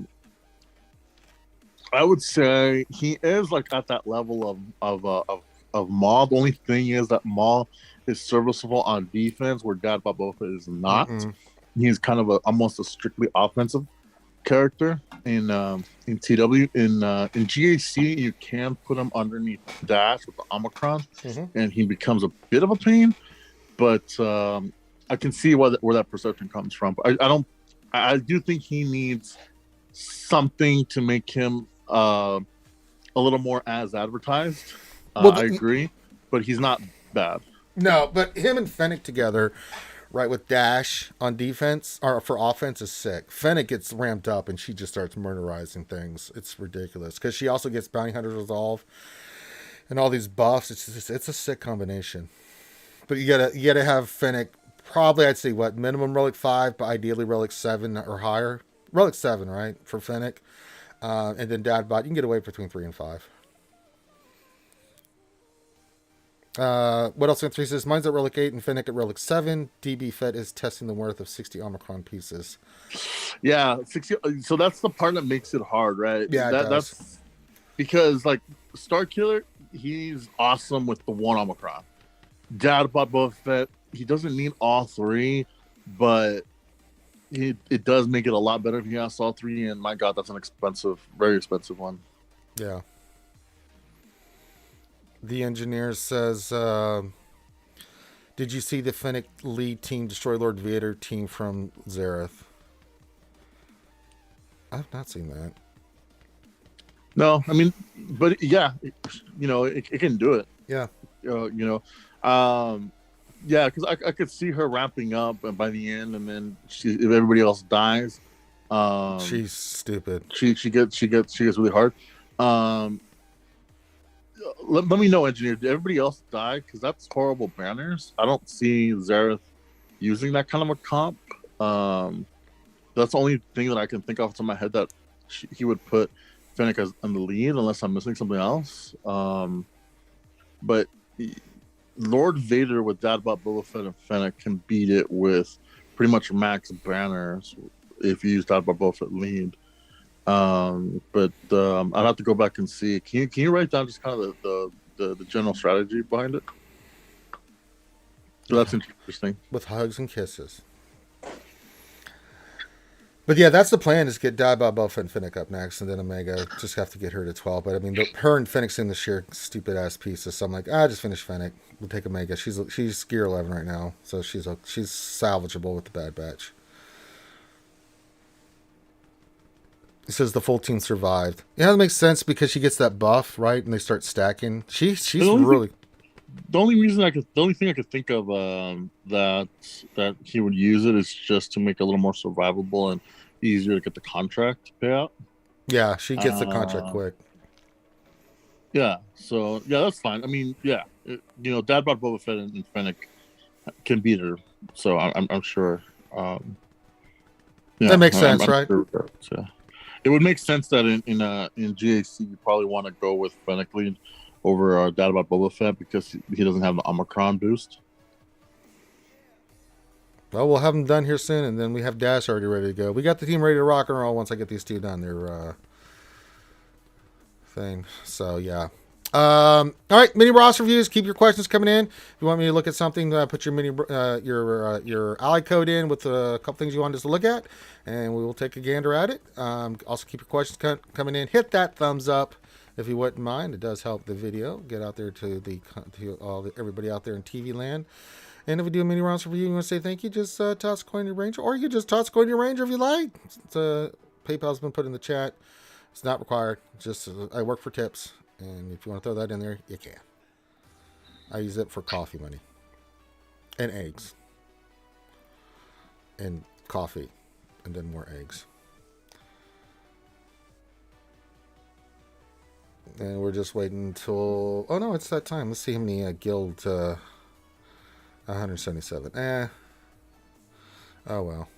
would say he is like at that level of Maul. The only thing is that Maul is serviceable on defense, where Dad Boba Fett is not. Mm-hmm. He's kind of almost a strictly offensive character in TW. In GAC, you can put him underneath Dash with the Omicron, and he becomes a bit of a pain. But I can see where that perception comes from. I do think he needs something to make him a little more as advertised. I agree, but he's not bad. No, but him and Fennec together, right, with Dash on defense or for offense is sick. Fennec gets ramped up and she just starts murderizing things. It's ridiculous because she also gets Bounty Hunter Resolve and all these buffs. It's a sick combination. But you gotta have Fennec. Probably I'd say what minimum relic 5, but ideally relic 7 or higher. Relic 7, right, for Fennec, and then Dad Bod. You can get away between 3 and 5. What else? 3 says mine's at relic 8 and Fennec at relic 7. DB Fett is testing the worth of 60 Omicron pieces. Yeah, 60. So that's the part that makes it hard, right? Yeah, that's because like Starkiller, he's awesome with the 1 Omicron. Dad Bod Boba Fett, he doesn't need all 3, but it does make it a lot better if he has all 3. And my God, that's an very expensive one. Yeah. The engineer says, did you see the Fennec lead team destroy Lord Vader team from Zareth? I've not seen that. No, I mean, but yeah, it can do it. Yeah. Yeah, because I could see her wrapping up by the end, and then if everybody else dies, she's stupid. She gets really hard. Let me know, engineer. Did everybody else die? Because that's horrible banners. I don't see Zareth using that kind of a comp. That's the only thing that I can think off the top of my head that he would put Fennec as on the lead, unless I'm missing something else. But Lord Vader with Dad About Boba Fett and Fennec can beat it with pretty much Max Banners if you use Dad About Boba Fett lead. But I'd have to go back and see. Can you write down just kind of the general strategy behind it? So that's interesting. With hugs and kisses. But yeah, that's the plan, is get Dad, Boba Fett and Fennec up next, and then Omega. Just have to get her to 12. But I mean, her and Fennec's in the sheer stupid ass pieces. So I'm like, just finish Fennec. We'll take Omega. She's gear 11 right now, so she's salvageable with the Bad Batch. It says the full team survived. Yeah, that makes sense because she gets that buff, right? And they start stacking. She's really. The only thing I could think of that he would use it is just to make it a little more survivable and easier to get the contract payout. Yeah, she gets the contract quick. Yeah, so yeah, that's fine. I mean, yeah, Dad brought Boba Fett and Fennec can beat her, so I'm sure. That makes sense, right? Sure it would make sense that in GAC you probably want to go with Fennec lead over Dad About Boba Fett because he doesn't have the Omicron boost. Well, we'll have them done here soon, and then we have Dash already ready to go. We got the team ready to rock and roll once I get these two done. Their thing. So yeah. All right, mini roster reviews. Keep your questions coming in. If you want me to look at something, put your your ally code in with a couple things you want us to look at, and we will take a gander at it. Also, keep your questions coming in. Hit that thumbs up if you wouldn't mind. It does help the video get out there to everybody out there in TV land. And if we do a mini roster review, you want to say thank you, just toss a coin to your ranger, or you can just toss a coin to your ranger if you like. PayPal's been put in the chat. It's not required. Just I work for tips. And if you want to throw that in there, you can. I use it for coffee money. And eggs. And coffee. And then more eggs. And we're just waiting until... Oh, no, it's that time. Let's see how many guild... 177. Oh, well.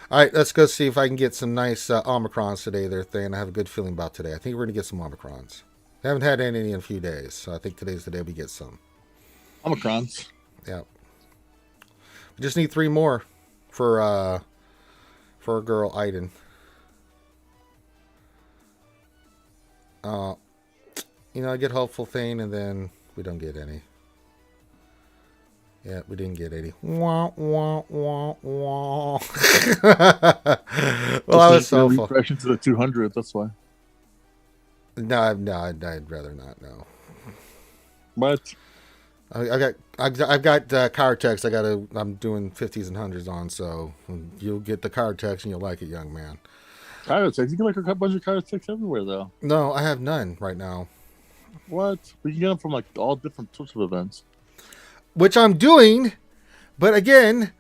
All right, let's go see if I can get some nice Omicrons today. There, thing. I have a good feeling about today. I think we're going to get some Omicrons. I haven't had any in a few days, so I think today's the day we get some. Omicrons. Yeah. We just need 3 more for our girl Aiden. I get hopeful thing, and then we don't get any. Yeah, we didn't get any. Wah, wah, wah, wah. Well, I was so full. Refreshing to the 200, that's why. No, I'd rather not. No. What? I've got card text. I'm doing 50s and 100s on, so you'll get the card text and you'll like it, young man. Card text? You can like a bunch of card text everywhere, though. No, I have none right now. What? We can get them from like all different sorts of events. Which I'm doing, but again,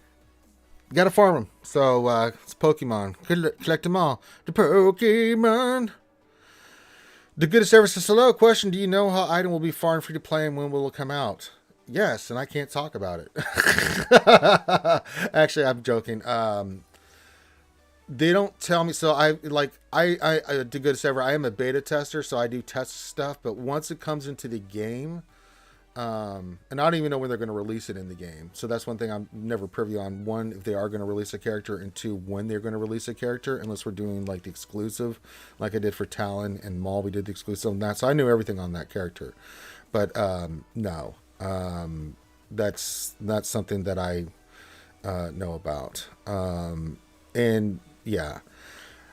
gotta farm them. So it's Pokemon. Collect them all. The Pokemon. The goodest ever says, hello, question, do you know how Item will be farm free to play and when will it come out? Yes, and I can't talk about it. Actually, I'm joking. They don't tell me, so I the goodest ever, I am a beta tester, so I do test stuff, but once it comes into the game, and I don't even know when they're going to release it in the game. So that's one thing I'm never privy on. 1, if they are going to release a character, and 2, when they're going to release a character, unless we're doing like the exclusive, like I did for Talon and Maul, we did the exclusive on that. So I knew everything on that character, but no, that's not something that I know about. And yeah.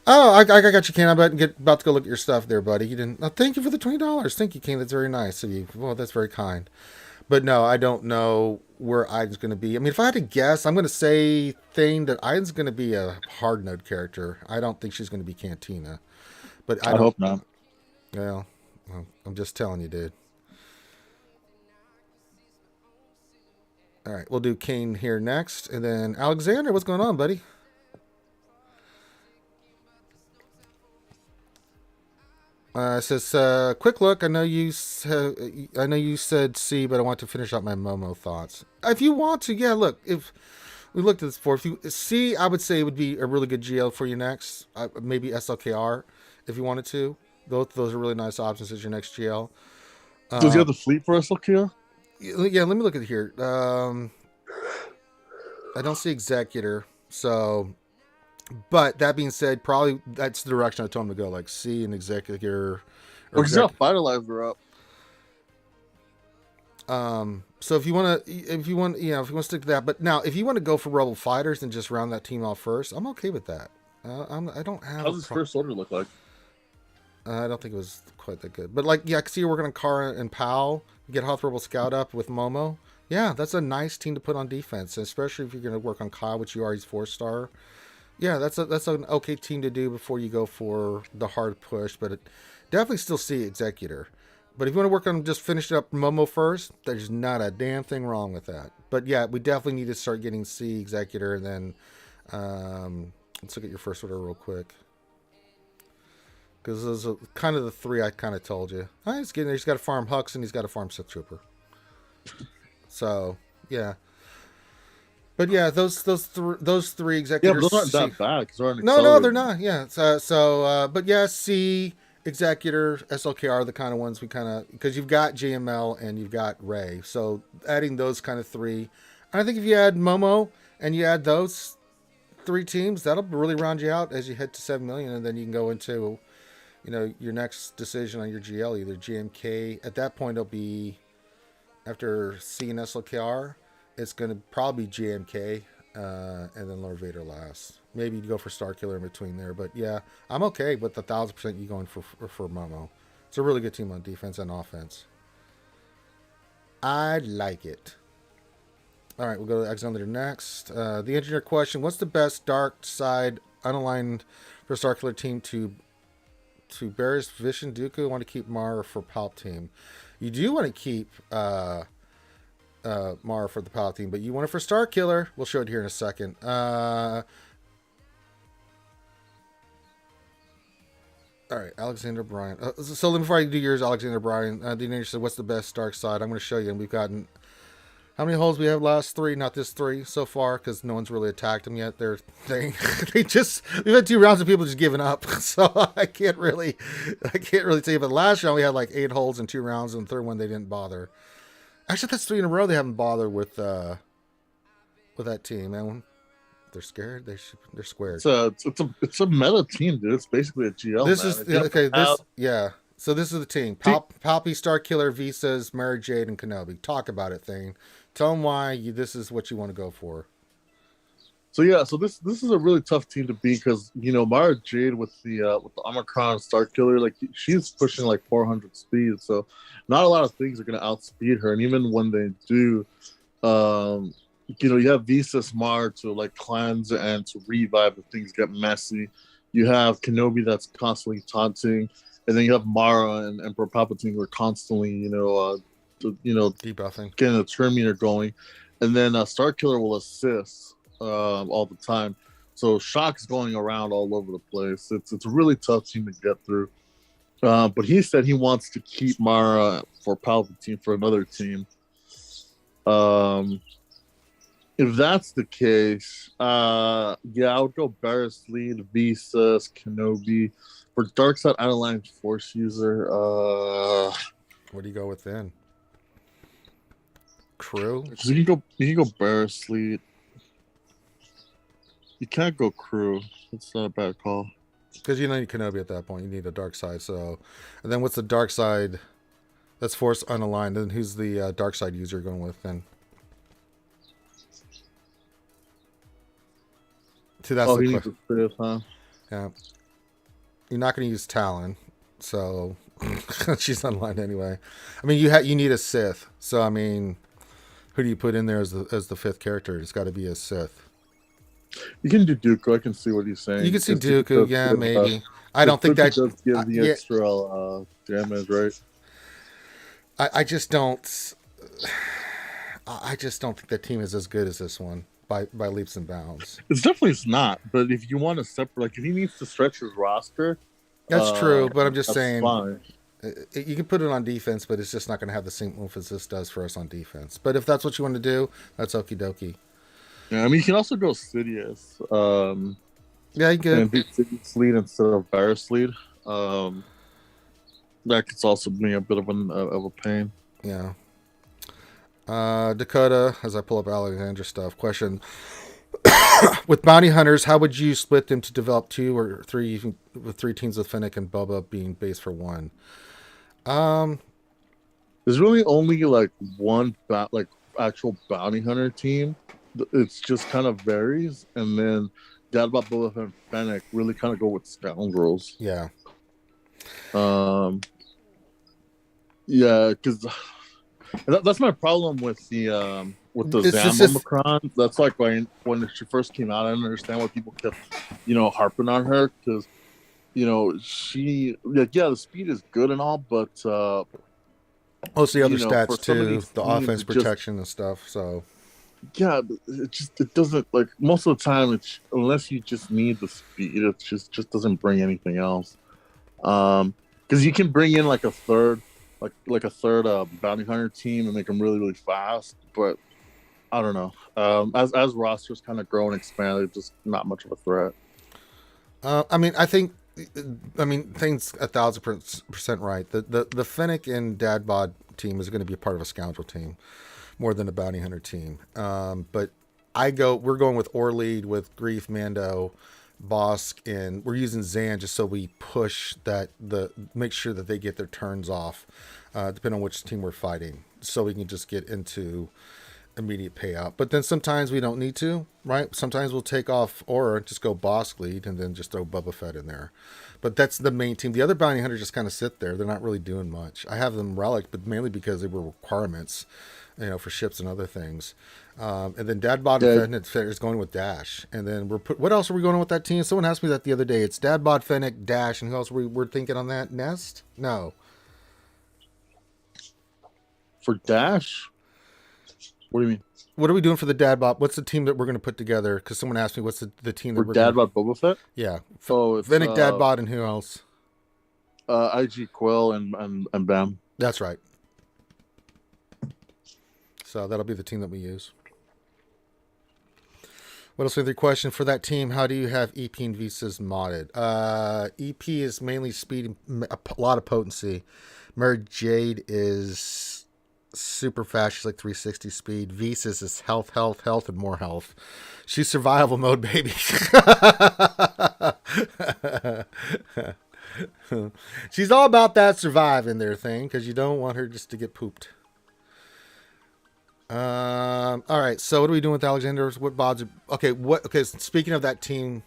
Oh, I got you, Ken. I'm about to go look at your stuff there, buddy. You didn't. Oh, thank you for the $20. Thank you, Ken. That's very nice of you. Well, that's very kind. But no, I don't know where Aiden's going to be. I mean, if I had to guess, I'm going to say that Aiden's going to be a hard node character. I don't think she's going to be Cantina. But I hope not. Well, I'm just telling you, dude. All right, we'll do Kane here next, and then Alexander. What's going on, buddy? Says, quick look. I know you said C, but I want to finish up my Momo thoughts. If you want to, yeah. Look, if we looked at this before. If you C, I would say would be a really good GL for you next. Maybe SLKR if you wanted to. Those are really nice options as your next GL. Does he have the fleet for SLKR? Yeah, let me look at it here. I don't see Executor, so. But that being said, probably that's the direction I told him to go, like C and Executor. Or he's got Vitalizer up. So if you want to stick to that, but now if you want to go for Rebel Fighters and just round that team off first, I'm okay with that. I don't have. How's his first order look like? I don't think it was quite that good, but like, yeah, I can see you're working on Kara and Powell. You get Hoth Rebel Scout up with Momo. Yeah, that's a nice team to put on defense, especially if you're going to work on Kyle, which you are. He's 4-star. Yeah, that's an okay team to do before you go for the hard push, but definitely still see Executor. But if you want to work on just finishing up Momo first, there's not a damn thing wrong with that. But yeah, we definitely need to start getting C Executor, and then let's look at your first order real quick. Because those are kind of the three I kind of told you. He's getting there. He's got to farm Hux, and he's got to farm Sith Trooper. So, yeah. But yeah, those three executors. Yeah, but those aren't that bad. No, they're not. Yeah. But yeah, C, Executor, SLKR are the kind of ones we kind of, because you've got JML and you've got Ray. So adding those kind of three, I think if you add Momo and you add those three teams, that'll really round you out as you head to 7 million, and then you can go into, your next decision on your GL, either GMK. At that point, it'll be after C and SLKR. It's going to probably be GMK, and then Lord Vader last. Maybe you'd go for Starkiller in between there. But yeah, I'm okay with the 1,000% you going for Momo. It's a really good team on defense and offense. I like it. All right, we'll go to Alexander next. The engineer question: what's the best dark side unaligned for Starkiller team to Barris, Vision, Dooku? Want to keep Mara for Palpatine. You do want to keep Mara for the Palpatine, but you want it for Starkiller. We'll show it here in a second. All right, Alexander Bryan. So before I do yours, Alexander Bryan, the engineer said, what's the best dark side? I'm going to show you, and we've gotten... How many holes we have? Last 3, not this 3 so far, because no one's really attacked them yet. We've had 2 rounds of people just giving up, so I can't really tell you. But last round we had like 8 holes in 2 rounds, and the third one they didn't bother. Actually, that's 3 in a row they haven't bothered with that team. Man, they're scared. They're squared. It's a meta team, dude. It's basically a GL. This is okay. So this is the team: Palpy, Starkiller, Visas, Mary Jade, and Kenobi. Talk about it, Thane. Tell them why this is what you want to go for. So this is a really tough team to beat because Mara Jade with the Omicron Starkiller, like she's pushing like 400 speed, so not a lot of things are gonna outspeed her. And even when they do, you have Visas Mara to like cleanse and to revive if things get messy. You have Kenobi that's constantly taunting. And then you have Mara and Emperor Palpatine who are constantly, debuffing, getting the turn meter going. And then Starkiller will assist all the time. So Shock's going around all over the place. It's a really tough team to get through. But he said he wants to keep Mara for Palpatine for another team. If that's the case, I would go Barris Lead, Visas, Kenobi. For dark side unaligned force user, what do you go with then? Crew? You can go Barris Lead. You can't go Crew. It's not a bad call. Because you need Kenobi at that point. You need a dark side. So, and then what's the dark side? That's force unaligned. And who's the dark side user going with then? See, that's he needs a fifth, huh? Yeah. You're not going to use Talon, so she's unaligned anyway. I mean, you need a Sith. So I mean, who do you put in there as the 5th character? It's got to be a Sith. You can do Dooku. I can see what he's saying. You can see Dooku, yeah, maybe. I don't think that does give the extra damage, right? I just don't. I just don't think that team is as good as this one by leaps and bounds. It's definitely not. But if you want to separate, like if he needs to stretch his roster, that's true. But I'm just saying, fine. You can put it on defense, but it's just not going to have the same oomph as this does for us on defense. But if that's what you want to do, that's okie dokie. Yeah, I mean, you can also go Sidious. Yeah, you And could. do Sidious lead instead of Varus lead. That could also be a bit of a pain. Yeah. Dakota, as I pull up Alexandra stuff, question: with bounty hunters, how would you split them to develop 2 or 3, even with 3 teams with Fennec and Bubba being base for 1? There's really only like one like actual bounty hunter team. It's just kind of varies, and then Dadbot, Boba Fett, and Fennec really kind of go with scoundrels. Yeah. Yeah, because that's my problem with the Zam Omicron. That's like when she first came out, I didn't understand why people kept, harping on her, because, she, the speed is good and all, but most of the other stats too, the offense protection and stuff. So yeah, it doesn't, like, most of the time, it's, unless you just need the speed, it just doesn't bring anything else. Because you can bring in like a third bounty hunter team and make them really, really fast, but I don't know. As rosters kind of grow and expand, it's just not much of a threat. I think things 1,000% right. The Fennec and Dadbod team is going to be a part of a scoundrel team more than a bounty hunter team. But we're going with Orlead with Grief, Mando, Bosk, and we're using Zan just so we push make sure that they get their turns off, depending on which team we're fighting, so we can just get into immediate payout. But then sometimes we don't need to, right? Sometimes we'll take off Aura, just go Bosk lead, and then just throw Boba Fett in there. But that's the main team. The other bounty hunters just kind of sit there. They're not really doing much. I have them relic, but mainly because they were requirements, for ships and other things. And then Dadbod and Fennec is going with Dash. And then what else are we going with that team? Someone asked me that the other day. It's Dadbod, Fennec, Dash, and who else we're thinking on that? Nest? No. For Dash? What do you mean? What are we doing for the Dadbot? What's the team that we're going to put together? Because someone asked me what's the team that we're Dadbot Boba Fett? Yeah. It's Fennec, Dadbot, and who else? IG Quill and Bam. That's right. So that'll be the team that we use. What else is the question for that team? How do you have EP and Visas modded? EP is mainly speed, a lot of potency. Mary Jade is super fast. She's like 360 speed. Visas is health, and more health. She's survival mode, baby. She's all about that survive in their thing, because you don't want her just to get pooped. All right. So what are we doing with Alexander? What bods? Okay. Speaking of that team,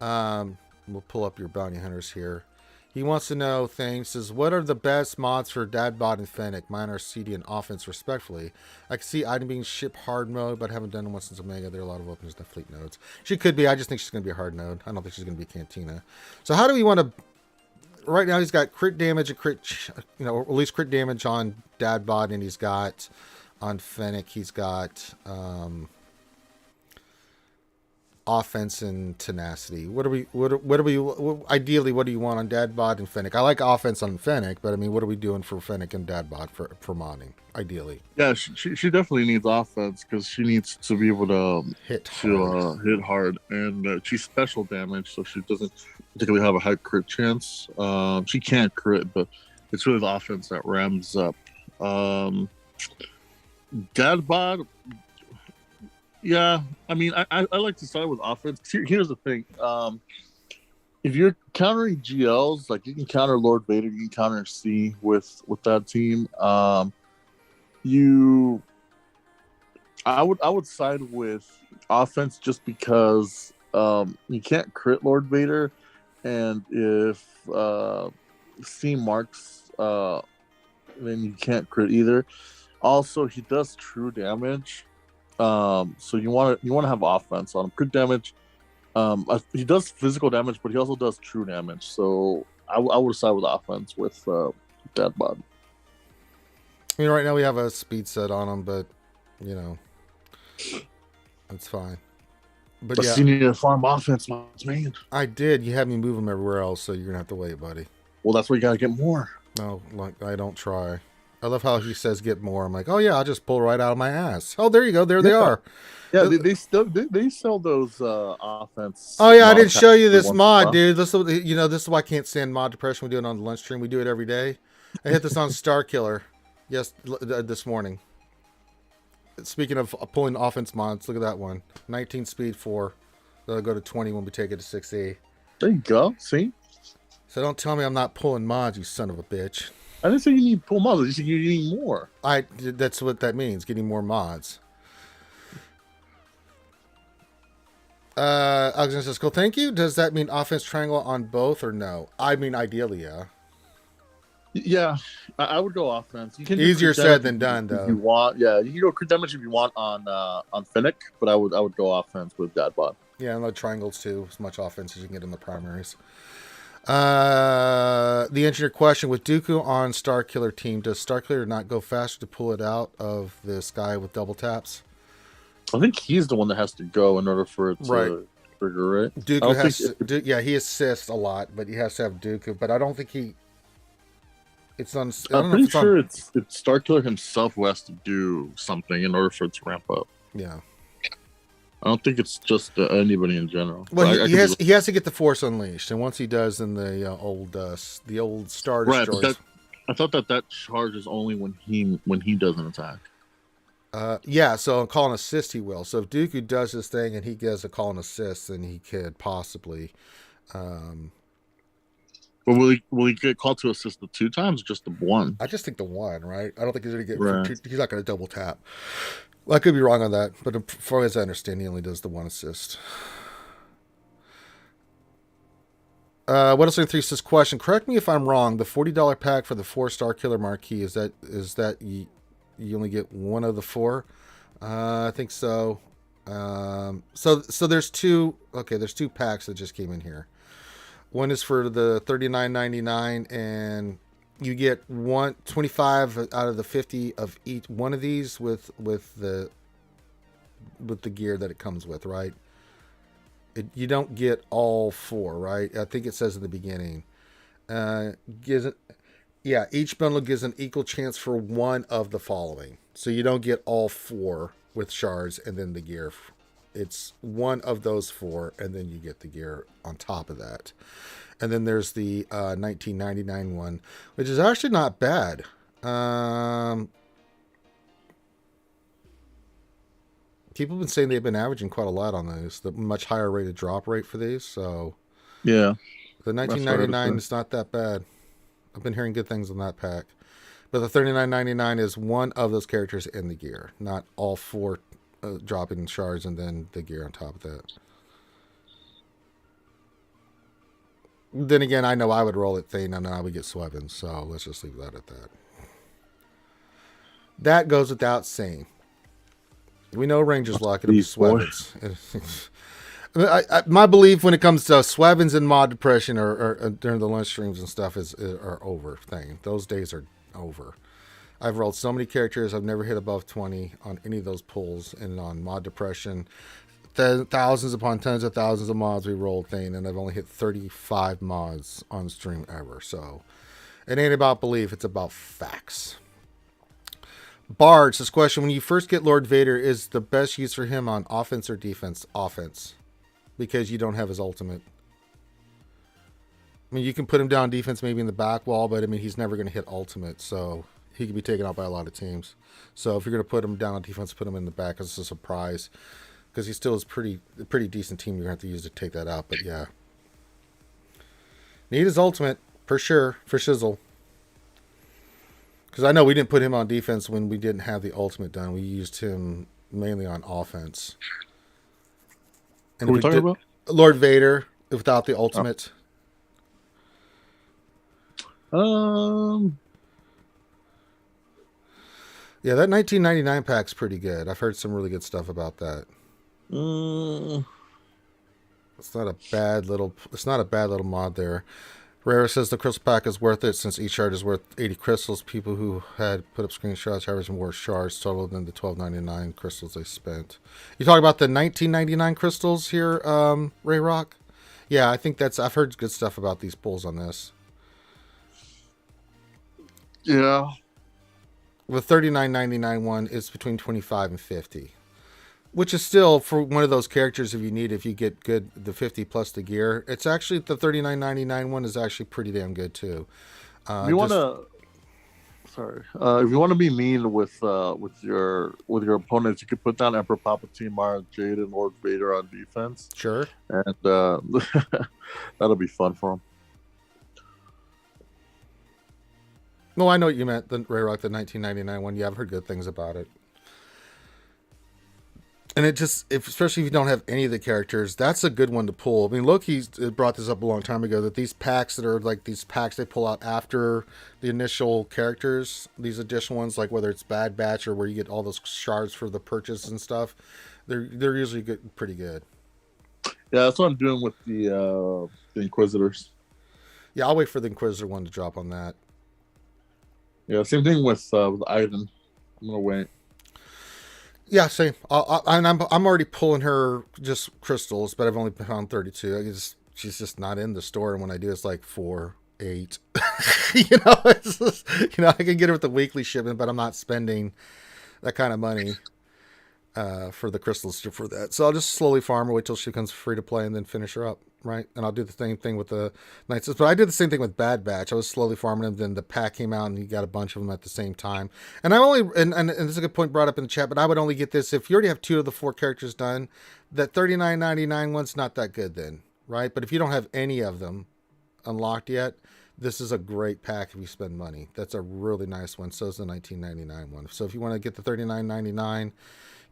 we'll pull up your bounty hunters here. He wants to know things. Says, what are the best mods for Dadbot and Fennec? Mine are CD and offense, respectfully. I can see item being ship hard mode, but I haven't done one since Omega. There are a lot of weapons in the fleet nodes. She could be. I just think she's going to be a hard node. I don't think she's going to be Cantina. So how do we want to? Right now he's got crit damage and or at least crit damage on Dadbot, and he's got. On Fennec, he's got offense and tenacity. Ideally, what do you want on Dadbot and Fennec? I like offense on Fennec, but I mean, what are we doing for Fennec and Dadbot for modding? Ideally, yeah, she definitely needs offense, because she needs to be able to hit hard, and she's special damage, so she doesn't particularly have a high crit chance. She can't crit, but it's really the offense that rams up. Dadbot, yeah. I mean, I like to start with offense. Here's the thing: if you're countering GLs, like you can counter Lord Vader, you can counter C with that team. I would side with offense, just because you can't crit Lord Vader, and if C marks, then you can't crit either. Also, he does true damage, so you want to have offense on him. Crit damage, he does physical damage, but he also does true damage. So I would side with offense with Dadbot. I mean, right now we have a speed set on him, but it's fine. But yeah, you need to farm offense, man. I did. You had me move him everywhere else, so you're gonna have to wait, buddy. Well, that's where you gotta get more. No, I don't try. I love how he says get more. I'm like, oh yeah, I'll just pull right out of my ass. Oh, there you go. There they are. Yeah, they sell those offense. Oh yeah, I didn't mod show you packs this once in a mod, while. dude. This is why I can't stand mod depression. We do it on the lunch stream. We do it every day. I hit this on Star Killer, this morning. Speaking of pulling offense mods, look at that one. 19 speed 4. That'll go to 20 when we take it to 6E. There you go. See, So don't tell me I'm not pulling mods, you son of a bitch. I didn't say you need pull mods. I just said you need more. That's what that means, getting more mods. Alexander says, cool, thank you. Does that mean offense triangle on both or no? I mean, ideally, yeah. Yeah, I would go offense. You can do Easier crit said damage than if done, if though. you want, yeah, you can go crit damage if you want on Finnick, but I would go offense with Dadbot. Yeah, and the triangles too. As much offense as you can get in the primaries. The engineer question, with Dooku on Star Killer team, does Star Killer not go faster to pull it out of this guy with double taps? I think he's the one that has to go in order for it to Right. trigger it. Dooku has he assists a lot, but he has to have Dooku. But I don't think he. It's on. I'm pretty sure it's Starkiller himself who has to do something in order for it to ramp up. Yeah. I don't think it's just anybody in general. Well, he has to get the Force unleashed, and once he does, then the old Star Destroyers. Right, I thought that charge is only when he does an attack. Yeah, so on call and assist he will. So if Dooku does his thing and he does a call and assist, then he could possibly. But will he get called to assist the 2 times or just the 1? I just think the 1, right? I don't think he's going to get. Right. He's not going to double tap. Well, I could be wrong on that, but as far as I understand, he only does the 1 assist. What else? 3 says question. Correct me if I'm wrong. The $40 pack for the 4-star killer marquee is that you only get 1 of the 4? I think so. So there's 2. Okay, there's 2 packs that just came in here. One is for the $39.99, and you get 25 out of the 50 of each one of these with the gear that it comes with, right? You don't get all 4, right? I think it says in the beginning. Each bundle gives an equal chance for 1 of the following. So you don't get all 4 with shards and then the gear. It's 1 of those 4, and then you get the gear on top of that. And then there's the $19.99 one, which is actually not bad. People have been saying they've been averaging quite a lot on those. The much higher rated drop rate for these. So yeah, the $19.99 is not that bad. I've been hearing good things on that pack. But the $39.99 is 1 of those characters in the gear, not all 4 dropping shards and then the gear on top of that. Then again, I know I would roll it Thane and I would get Swevens, so let's just leave that at that. That goes without saying. We know Ranger's Lock, it'll be Swevens. My belief when it comes to Swevens and Mod Depression or during the lunch streams and stuff are over. Those days are over. I've rolled so many characters. I've never hit above 20 on any of those pulls. And on Mod Depression, thousands upon tens of thousands of mods we rolled thing, and I've only hit 35 mods on stream ever. So it ain't about belief, it's about facts. Bard says question, when you first get Lord Vader, is the best use for him on offense or defense? Offense. Because you don't have his ultimate. I mean, you can put him down defense maybe in the back wall, but I mean, he's never going to hit ultimate, so he can be taken out by a lot of teams. So if you're going to put him down on defense, put him in the back as a surprise. Because he still is pretty decent team you're going to have to use to take that out, but yeah. Need his ultimate, for sure, for shizzle. Because I know we didn't put him on defense when we didn't have the ultimate done. We used him mainly on offense. And what are we talking about? Lord Vader, without the ultimate. Yeah, that 1999 pack's pretty good. I've heard some really good stuff about that. It's not a bad little mod there. Rara says the crystal pack is worth it since each shard is worth 80 crystals. People who had put up screenshots having more shards total than the $12.99 crystals they spent. You talking about the $19.99 crystals here, Ray Rock? Yeah, I think I've heard good stuff about these pulls on this. Yeah. The $39.99 one is between 25 and 50, which is still for one of those characters. If you get good, the 50 plus the gear, it's actually the $39.99 one is actually pretty damn good too. If you want to be mean with your opponents, you could put down Emperor Palpatine, Mara Jade, and Lord Vader on defense. Sure, and that'll be fun for them. No, I know what you meant. The Rayrock, the 1999 one. Yeah, I've heard good things about it. And it just, especially if you don't have any of the characters, that's a good one to pull. I mean, Loki brought this up a long time ago, that these packs that are like these packs they pull out after the initial characters, these additional ones, like whether it's Bad Batch or where you get all those shards for the purchase and stuff, they're usually good, pretty good. Yeah, that's what I'm doing with the Inquisitors. Yeah, I'll wait for the Inquisitor one to drop on that. Yeah, same thing with Iden. I'm gonna wait. Yeah, same. I'm already pulling her just crystals, but I've only found 32. She's just not in the store, and when I do, it's like 4, 8. It's just, I can get her with the weekly shipment, but I'm not spending that kind of money for the crystals for that. So I'll just slowly farm her, wait till she becomes free to play, and then finish her up, right? And I'll do the same thing with the Knights. But I did the same thing with Bad Batch. I was slowly farming them, then the pack came out, and you got a bunch of them at the same time. And and this is a good point brought up in the chat, but I would only get this if you already have 2 of the 4 characters done. That $39.99 one's not that good then, right? But if you don't have any of them unlocked yet, this is a great pack if you spend money. That's a really nice one. So is the $19.99 one. So if you want to get the $39.99,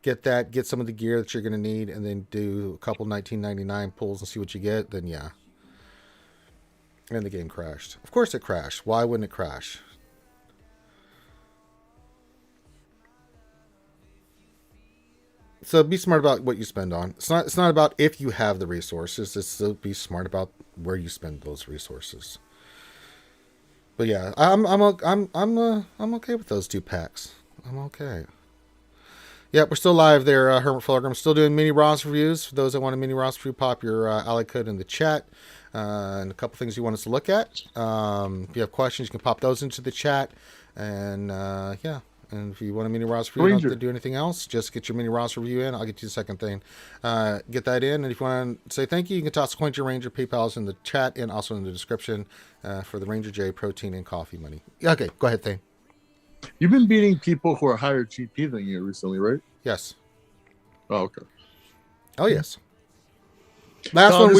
get that, get some of the gear that you're going to need, and then do a couple $19.99 pulls and see what you get, then yeah. And the game crashed. Of course it crashed. Why wouldn't it crash? So be smart about what you spend on. It's not about if you have the resources. It's to be smart about where you spend those resources. But yeah, I'm okay with those 2 packs. I'm okay. Yep, we're still live there, Hermit Fullergram. I'm still doing mini Ross reviews. For those that want a mini Ross review, pop your ally code in the chat. And a couple things you want us to look at. If you have questions, you can pop those into the chat. And yeah, and if you want a mini Ross review, you don't have to do anything else. Just get your mini Ross review in. I'll get you the second thing. Get that in. And if you want to say thank you, you can toss a coin to your Ranger. PayPal's in the chat and also in the description for the Ranger J protein and coffee money. Okay, go ahead, Thane. You've been beating people who are higher GP than you recently, right? Yes. Oh, okay. Oh, yes. Last one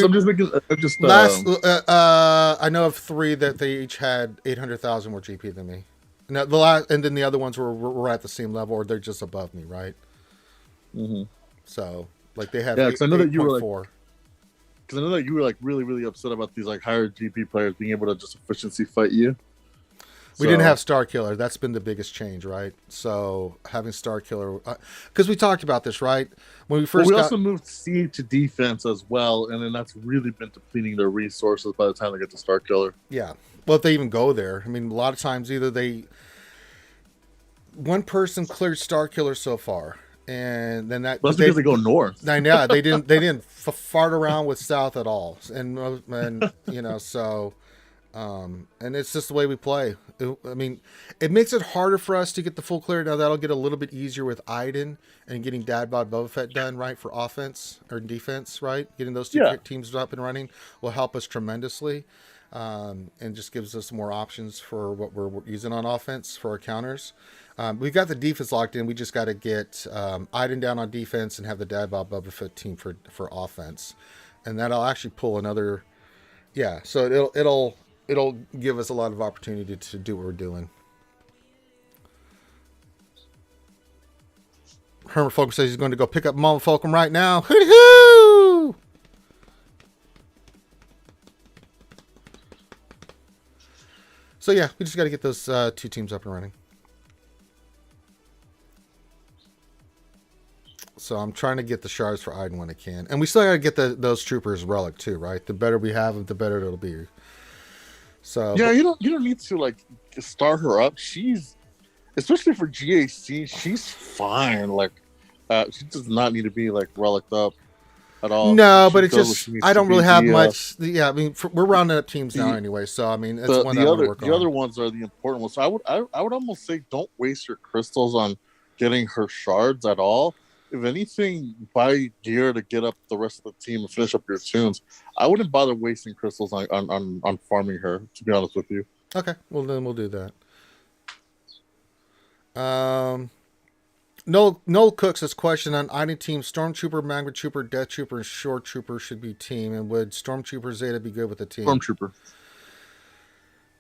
I know of 3 that they each had 800,000 more GP than me. Now, and then the other ones were at the same level, or they're just above me, right? Mm-hmm. So, like they have. Yeah, because I know that you were like. Because I know that you were like really, really upset about these like higher GP players being able to just efficiency fight you. We didn't have Star Killer. That's been the biggest change, right? So having Star Killer, because we talked about this, right? When we first also moved C to defense as well, and then that's really been depleting their resources by the time they get to Star Killer. Yeah, well, if they even go there, I mean, a lot of times either one person cleared Star Killer so far, and then that's because they go north. I know they didn't fart around with south at all, and so. And it's just the way we play. I mean, it makes it harder for us to get the full clear. Now that'll get a little bit easier with Iden and getting Dad Bod Boba Fett done, right, for offense or defense, right? Getting those 2 teams up and running will help us tremendously, and just gives us more options for what we're using on offense for our counters. We've got the defense locked in. We just got to get Iden down on defense and have the Dad Bod Boba Fett team for offense, and that'll actually pull another. Yeah, so it'll give us a lot of opportunity to do what we're doing. Hermit Fulcrum says he's going to go pick up Momo Fulcrum right now. Hoo-hoo! So yeah, we just got to get those 2 teams up and running. So I'm trying to get the shards for Iden when I can. And we still got to get those troopers relic too, right? The better we have them, the better it'll be. So yeah, you don't need to like start her up. She's, especially for GAC, she's fine. Like she does not need to be like relicked up. at all. No, She but it's feels just she needs I to don't be really have the, much. Yeah, I mean we're rounding up teams now the anyway, so I mean that's one that I want to work the on. other ones are the important ones. So I would almost say don't waste your crystals on getting her shards at all. If anything, buy gear to get up the rest of the team and finish up your tunes. I wouldn't bother wasting crystals on farming her, to be honest with you. Okay, well then we'll do that. Noel Cooks has question on any team: Stormtrooper, Magma Trooper, Death Trooper, and Shore Trooper should be team, and would Stormtrooper Zeta be good with the team? Stormtrooper.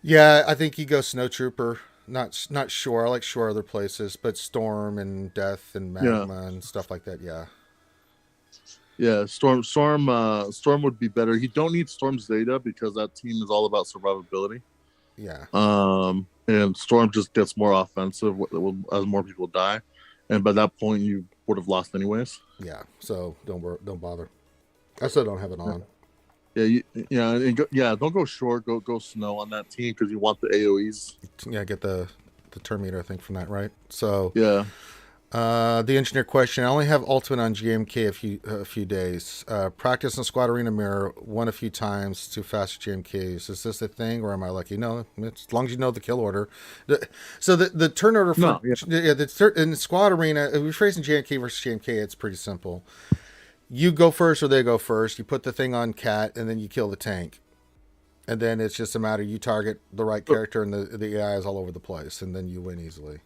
Yeah, I think you go Snow Trooper. Not Shore. I like Shore other places, but Storm and Death and Magma and stuff like that. Yeah. Yeah, Storm would be better. You don't need Storm Zeta because that team is all about survivability. Yeah. And Storm just gets more offensive as more people die, and by that point you would have lost anyways. Yeah. So don't bother. I still don't have it on. Yeah, don't go short. Go Snow on that team because you want the AOE's. Yeah, get the Terminator, I think, from that, right? So yeah. The engineer question: I only have ultimate on GMK a few days. Practice in Squad Arena Mirror won a few times to faster GMKs. Is this a thing, or am I lucky? No, as long as you know the kill order. So the turn order for in Squad Arena, if we're facing GMK versus GMK, it's pretty simple. You go first or they go first. You put the thing on Cat, and then you kill the tank. And then it's just a matter you target the right character, and the AI is all over the place, and then you win easily.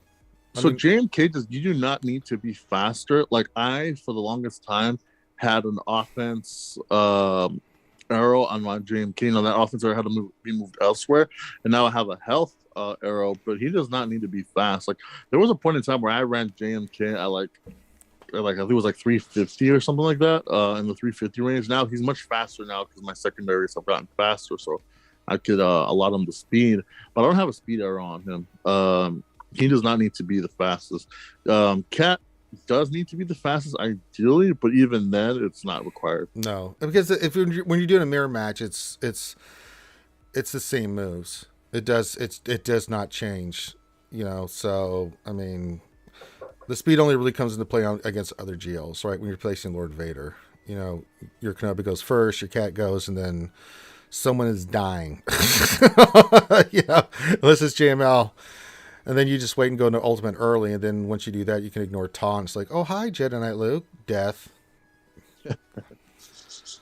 JMK you do not need to be faster. Like I, for the longest time, had an offense arrow on my JMK. Now that offense arrow had to be moved elsewhere, and now I have a health arrow. But he does not need to be fast. Like there was a point in time where I ran JMK at like I think it was like 350 or something like that in the 350 range. Now he's much faster now because my secondaries have gotten faster, so I could allot him the speed. But I don't have a speed arrow on him. He does not need to be the fastest. Cat does need to be the fastest ideally, but even then, it's not required. No, because when you're doing a mirror match, it's the same moves. It does not change. So I mean, the speed only really comes into play against other GLs, right? When you're placing Lord Vader, your Kenobi goes first, your Cat goes, and then someone is dying. Unless it's JML. And then you just wait and go into ultimate early, and then once you do that, you can ignore taunts like, "Oh, hi, Jedi Knight Luke," death.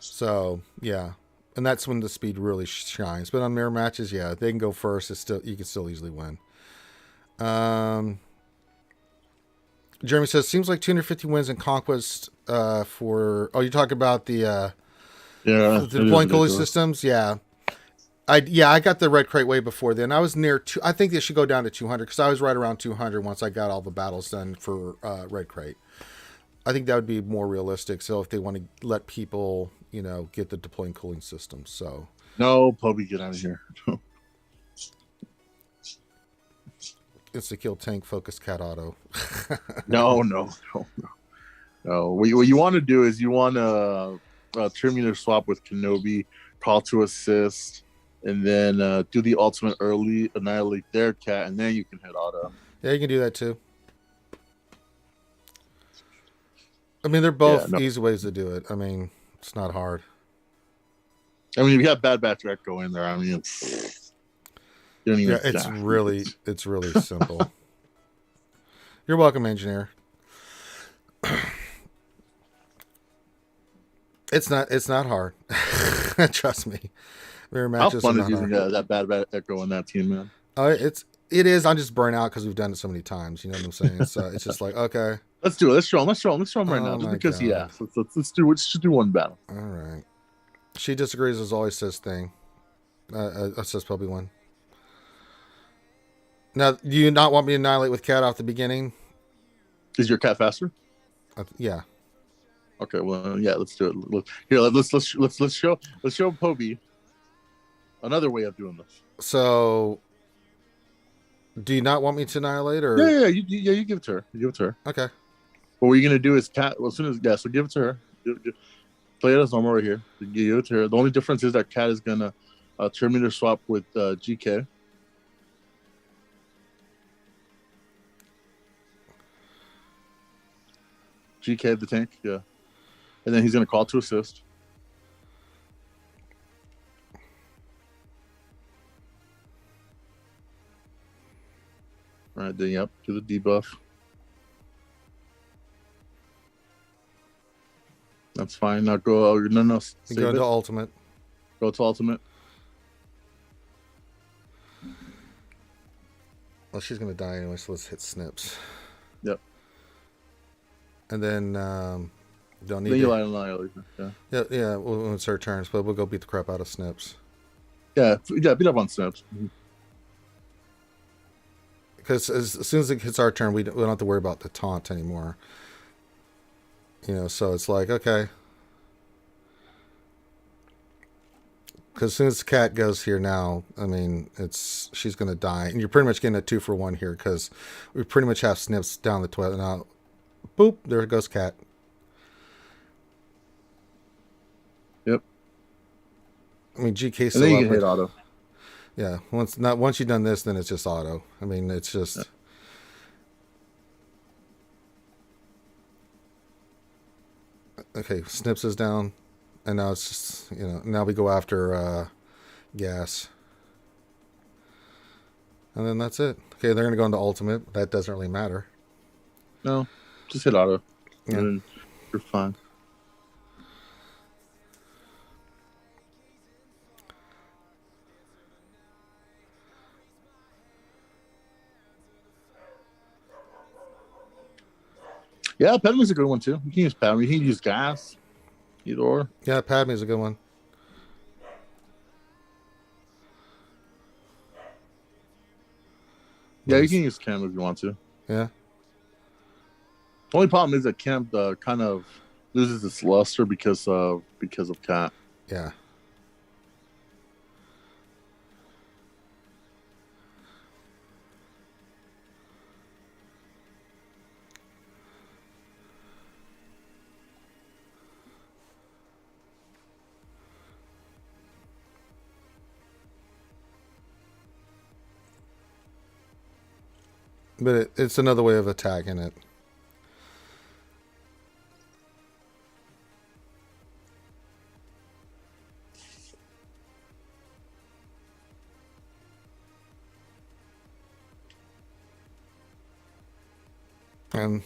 So yeah, and that's when the speed really shines. But on mirror matches, yeah, they can go first. You can still easily win. Jeremy says, "Seems like 250 wins in Conquest for." Oh, you're talking about the deploying cooling systems, yeah. I got the red crate way before then. I was near I think they should go down to 200 because I was right around 200 once I got all the battles done for red crate. I think that would be more realistic. So if they want to let people, get the deploying cooling system. So no, Poby, get out of here. It's the kill tank focus Cat auto. No. What you want to do is you want to Terminator swap with Kenobi, call to assist. And then do the ultimate early, annihilate their Cat, and then you can hit auto. Yeah, you can do that too. I mean, they're both easy ways to do it. I mean, it's not hard. I mean, if you have Bad Batch Echo in there, I mean, you don't even it's really simple. You're welcome, engineer. It's not hard. Trust me. Mirror matches. How fun is using that Bad Echo on that team, man? It is. I'm just burnt out because we've done it so many times. You know what I'm saying? So it's just like, okay, let's do it. Let's show him right now. Just because he asked. Let's do one battle. All right. She disagrees as always. Says thing. Says probably one. Now, do you not want me to annihilate with Cat off the beginning? Is your Cat faster? Yeah. Okay. Well, yeah. Let's do it. Let's show Poby another way of doing this. So, do you not want me to annihilate, or yeah, you give it to her. You give it to her. Okay. But what you're gonna do is Cat. Well, as soon as so give it to her. Play it as normal right here. You give it to her. The only difference is that Cat is gonna Terminator swap with GK. GK the tank, yeah. And then he's going to call to assist. All right, then, yep, do the debuff. That's fine. Now go. No. Go to ultimate. Go to ultimate. Well, she's going to die anyway, so let's hit snips. Yep. And then don't need then to... annihilate. Yeah, when it's her turn, but we'll go beat the crap out of snips. Yeah, beat up on snips. Because as soon as it hits our turn, we don't have to worry about the taunt anymore. You know, so it's like, okay. Because as soon as the cat goes here now, I mean, she's going to die. And you're pretty much getting a 2-for-1 here because we pretty much have snips down the toilet. Now, boop, there goes cat. Yep. I mean, GK and then you can hit auto. Yeah, once you've done this, then it's just auto. I mean, it's just... Yeah. Okay, snips is down. And now it's just, now we go after gas. And then that's it. Okay, they're going to go into ultimate. That doesn't really matter. No, just hit auto. Yeah. And you're fine. Yeah, Padme's a good one too. You can use Padme. You can use gas. Either or. Yeah, Padme's a good one. Yeah, you can use Cam if you want to. Yeah. Only problem is that Cam kind of loses its luster because of Cat. Yeah. But it's another way of attacking it. And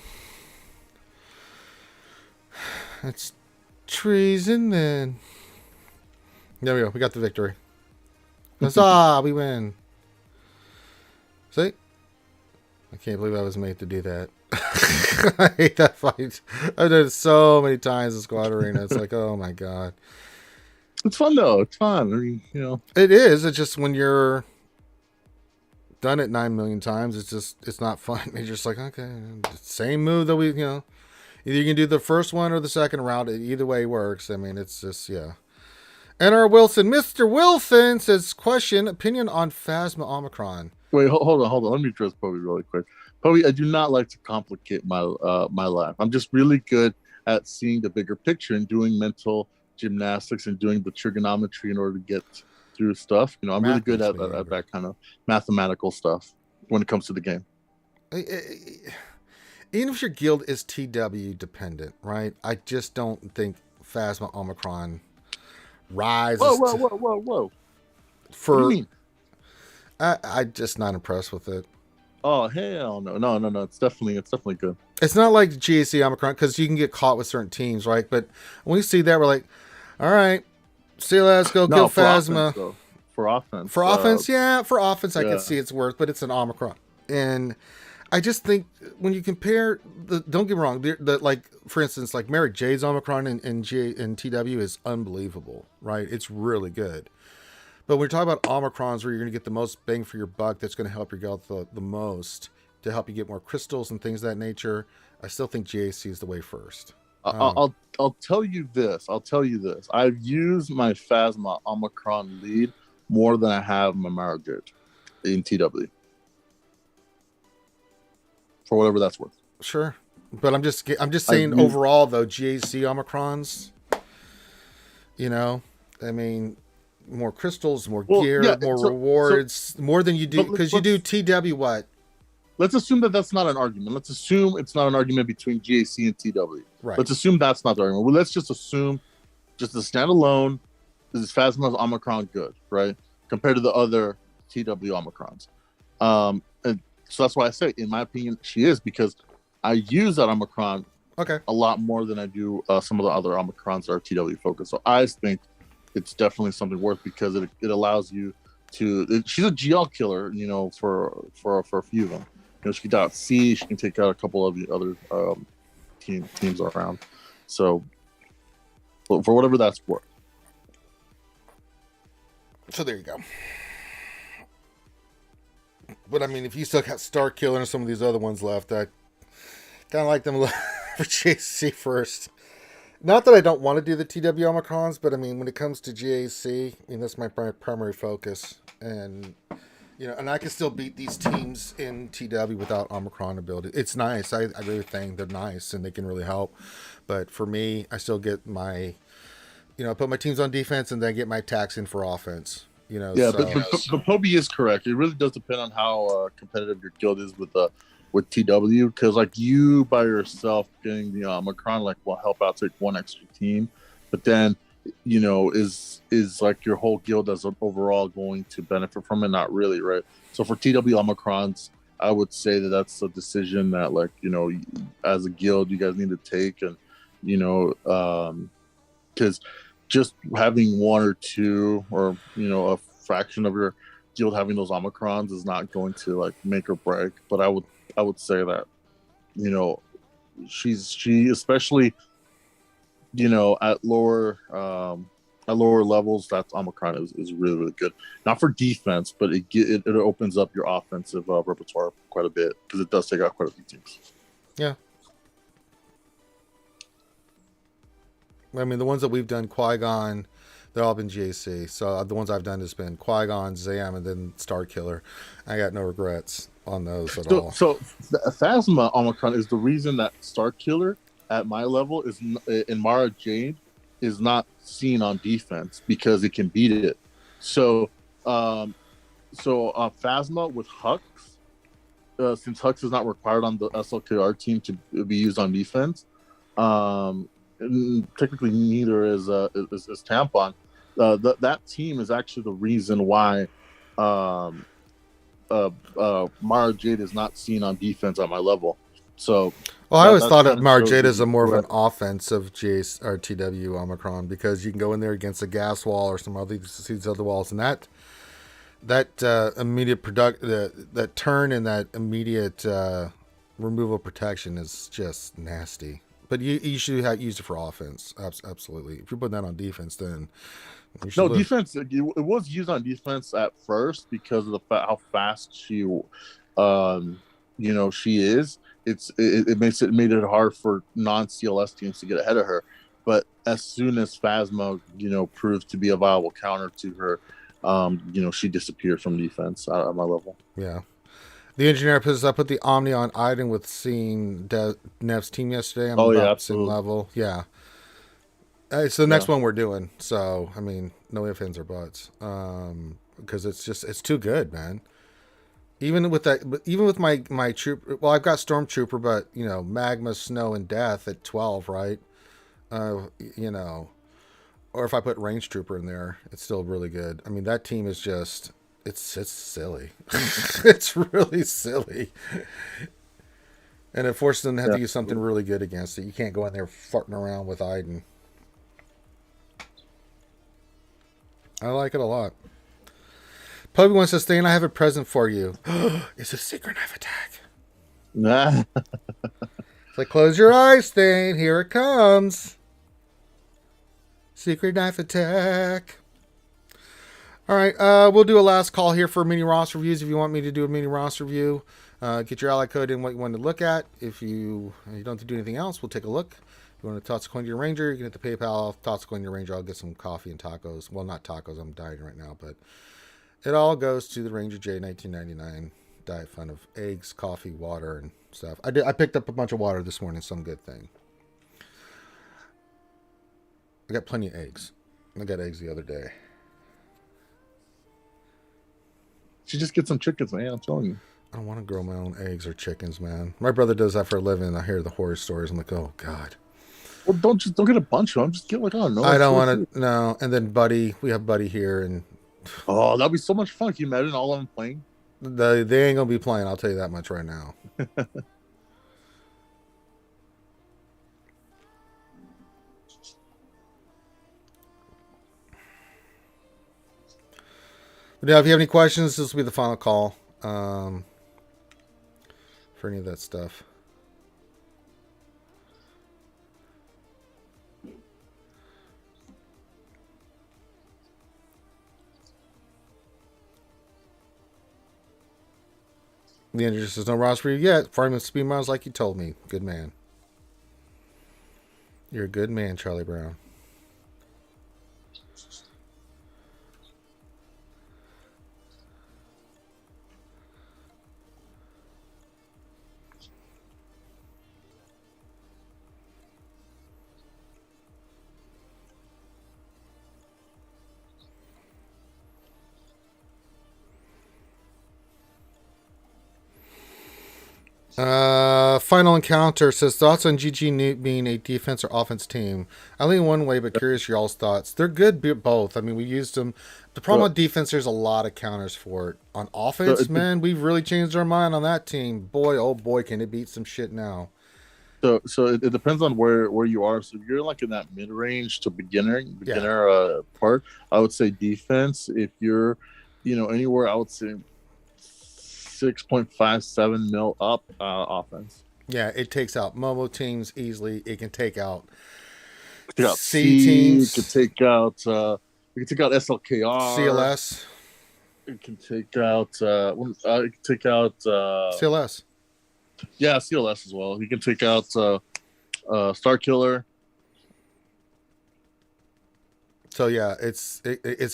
it's treason then. There we go. We got the victory. Huzzah! We win. See? I can't believe I was made to do that. I hate that fight. I've done it so many times in Squad Arena. It's like, oh my god. It's fun though. It's fun. I mean, It is. It's just when you're done it 9 million times, it's not fun. You're just like, okay, same move that we, either you can do the first one or the second round. Either way works. I mean, it's just, yeah. And our Mr. Wilson says, question, opinion on Phasma Omicron. Wait, hold on. Let me address Povey really quick. Povey, I do not like to complicate my life. I'm just really good at seeing the bigger picture and doing mental gymnastics and doing the trigonometry in order to get through stuff. I'm really good at that kind of mathematical stuff when it comes to the game. Even if your guild is TW dependent, right? I just don't think Phasma Omicron rises. Whoa. For, what do you mean? I'm just not impressed with it. Oh hell no! It's definitely good. It's not like GAC Omicron because you can get caught with certain teams, right? But when we see that, we're like, all right, see, let's go kill Phasma. For offense, for offense, I can see its worth, but it's an Omicron, and I just think when you compare don't get me wrong, like for instance, like Mary Jade's Omicron and TW is unbelievable, right? It's really good. But when you're talking about Omicrons where you're going to get the most bang for your buck, that's going to help your guild the most to help you get more crystals and things of that nature, I still think GAC is the way first. I'll tell you this. I've used my Phasma Omicron lead more than I have my Mara Jade in TW. For whatever that's worth. Sure. But I'm just saying overall though, GAC Omicrons, I mean, more crystals, more gear, more rewards, more than you do because you do TW what let's assume that that's not an argument. Let's assume it's not an argument between GAC and TW. Right. Let's assume that's not the argument. Well, let's just assume, just a standalone, is Phasma's Omicron good, right? Compared to the other TW Omicrons. And so that's why I say, in my opinion, she is, because I use that Omicron a lot more than I do some of the other Omicrons that are TW focused. So I think it's definitely something worth, because it allows you to. She's a GL killer, you know, for a few of them. You know, she can take out C. She can take out a couple of the other teams around. So for whatever that's worth. So there you go. But I mean, if you still got Star Killer and some of these other ones left, I kind of like them for JC first. Not that I don't want to do the TW Omicrons, but I mean, when it comes to GAC, I mean, that's my primary focus. And, you know, and I can still beat these teams in TW without Omicron ability. It's nice. I really think they're nice and they can really help. But for me, I still get my, you know, put my teams on defense and then get my attacks in for offense. You know, yeah, so. but Poby is correct. It really does depend on how competitive your guild is with TW, because like you by yourself getting the Omicron like will help out take one extra team, but then, you know, is like your whole guild as an overall going to benefit from it? Not really, right? So for TW Omicrons, I would say that that's a decision that, like, you know, as a guild you guys need to take, and you know, because just having one or two, or you know, a fraction of your guild having those Omicrons is not going to like make or break. But I would say that, you know, she especially, you know, at lower levels, that Omicron is really, really good. Not for defense, but it opens up your offensive repertoire quite a bit, because it does take out quite a few teams. Yeah. I mean, the ones that we've done, Qui-Gon, they've all been GAC. So the ones I've done has been Qui-Gon, Zam, and then Star Killer. I got no regrets on those at all. So the Phasma Omicron is the reason that Star Killer at my level is in Mara Jade is not seen on defense, because it can beat it. So Phasma with Hux, since Hux is not required on the SLKR team to be used on defense, technically neither is Tampon. That team is actually the reason why Mara Jade is not seen on defense at my level. So, well, I always thought of Mara Jade as more of an offensive GAC or TW Omicron, because you can go in there against a gas wall or some other these other walls, and that immediate that turn and that immediate removal protection is just nasty. But you should use it for offense. Absolutely. If you're putting that on defense, then defense. It was used on defense at first because of how fast she, you know, she is. It made it hard for non-CLS teams to get ahead of her. But as soon as Phasma, you know, proved to be a viable counter to her, you know, she disappeared from defense at my level. Yeah. The engineer I put the Omni on Iden with seeing Nev's team yesterday. I'm about the same level. Yeah. It's the next one we're doing. So, I mean, no ifs, ands, or buts. Because it's too good, man. Even with my troop, well, I've got Stormtrooper, but, you know, Magma, Snow, and Death at 12, right? You know, or if I put Range Trooper in there, it's still really good. I mean, that team is just... It's silly. It's really silly. And it forces them to have to use something really good against it. You can't go in there farting around with Iden. I like it a lot. Pubby wants to stay, and I have a present for you. It's a secret knife attack. Nah. It's like, close your eyes, Thane. Here it comes. Secret knife attack. All right, we'll do a last call here for mini roster reviews. If you want me to do a mini roster review, get your ally code in what you want to look at. If you don't have to do anything else, we'll take a look. If you want to toss a coin to your ranger, you can hit the PayPal, toss a coin to your ranger. I'll get some coffee and tacos. Well, not tacos. I'm dieting right now, but it all goes to the Ranger J 1999 diet fund of eggs, coffee, water, and stuff. I picked up a bunch of water this morning. Some good thing. I got plenty of eggs. I got eggs the other day. You just get some chickens, man. I'm telling you. I don't want to grow my own eggs or chickens, man. My brother does that for a living, and I hear the horror stories. I'm like, oh god. Well, don't get a bunch of them. Just get like, I don't know. I don't want to. No. And then Buddy, we have Buddy here, and oh, that'd be so much fun. Can you imagine all of them playing? they ain't gonna be playing. I'll tell you that much right now. But now, if you have any questions, this will be the final call for any of that stuff. The engineer says, no Ross for you yet. Farming speed miles like you told me. Good man. You're a good man, Charlie Brown. Final encounter says thoughts on GG being a defense or offense team. I lean one way, but curious y'all's thoughts. They're good both. I mean, we used them. The problem with defense, there's a lot of counters for it. On offense, man, we've really changed our mind on that team. Boy, oh boy, can it beat some shit now. So it depends on where you are. So if you're like in that mid range to beginner part, I would say defense. If you're, anywhere, I would say 6.57 mil up offense. Yeah, it takes out Momo teams easily. It can take out C teams. You can take out SLKR. CLS. It can take out CLS. Yeah, CLS as well. You can take out Star Killer. So yeah, it's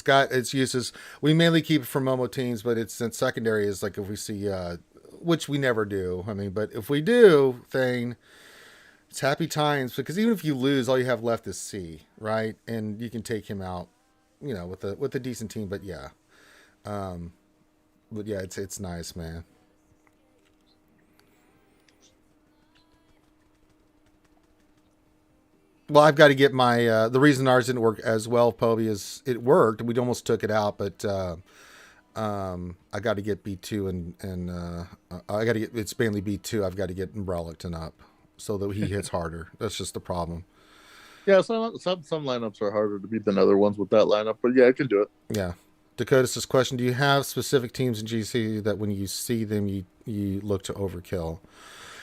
got its uses. We mainly keep it for Momo teams, but it's in secondary is like if we see which we never do. I mean, but if we do, Thane, it's happy times because even if you lose, all you have left is C, right? And you can take him out, with a decent team. But yeah, it's nice, man. Well, I've got to get my the reason ours didn't work as well, Poby, is it worked. We almost took it out, but I got to get B2 and I got to get it's mainly B2. I've got to get Umbrellicton up so that he hits harder. That's just the problem. Yeah, some lineups are harder to beat than other ones with that lineup, but yeah, I can do it. Yeah. Dakota says, question, do you have specific teams in GC that when you see them, you look to overkill?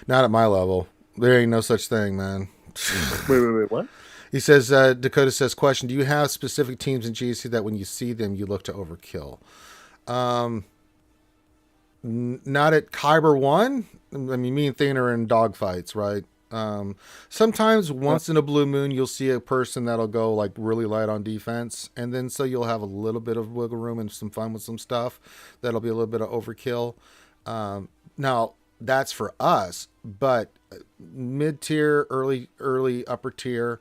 Not at my level. There ain't no such thing, man. Wait, what? He says, Dakota says, question, do you have specific teams in GC that when you see them, you look to overkill? Not at Kyber 1. I mean, me and Thane are in dogfights, right? Sometimes once in a blue moon, you'll see a person that'll go like really light on defense. And then so you'll have a little bit of wiggle room and some fun with some stuff. That'll be a little bit of overkill. Now, that's for us, but mid-tier, early upper tier,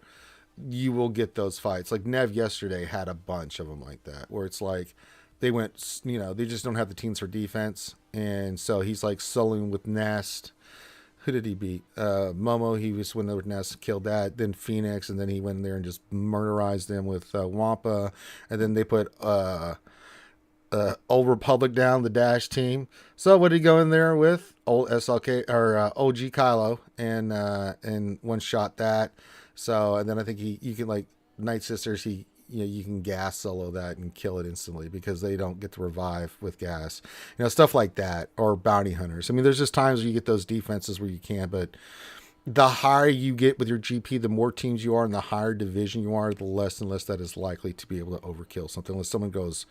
you will get those fights. Like Nev yesterday had a bunch of them like that, where it's like they went, they just don't have the teams for defense. And so he's like soloing with Nest. Who did he beat? Momo, he was when they were Nest, killed that. Then Phoenix, and then he went in there and just murderized them with Wampa. And then they put Old Republic down, the Dash team. So what did he go in there with? Old SLK or OG Kylo and one shot that. So and then I think you can like Night Sisters. You can gas solo that and kill it instantly because they don't get to revive with gas. Stuff like that, or bounty hunters. I mean, there's just times where you get those defenses where you can, but the higher you get with your GP, the more teams you are and the higher division you are, the less and less that is likely to be able to overkill something unless someone goes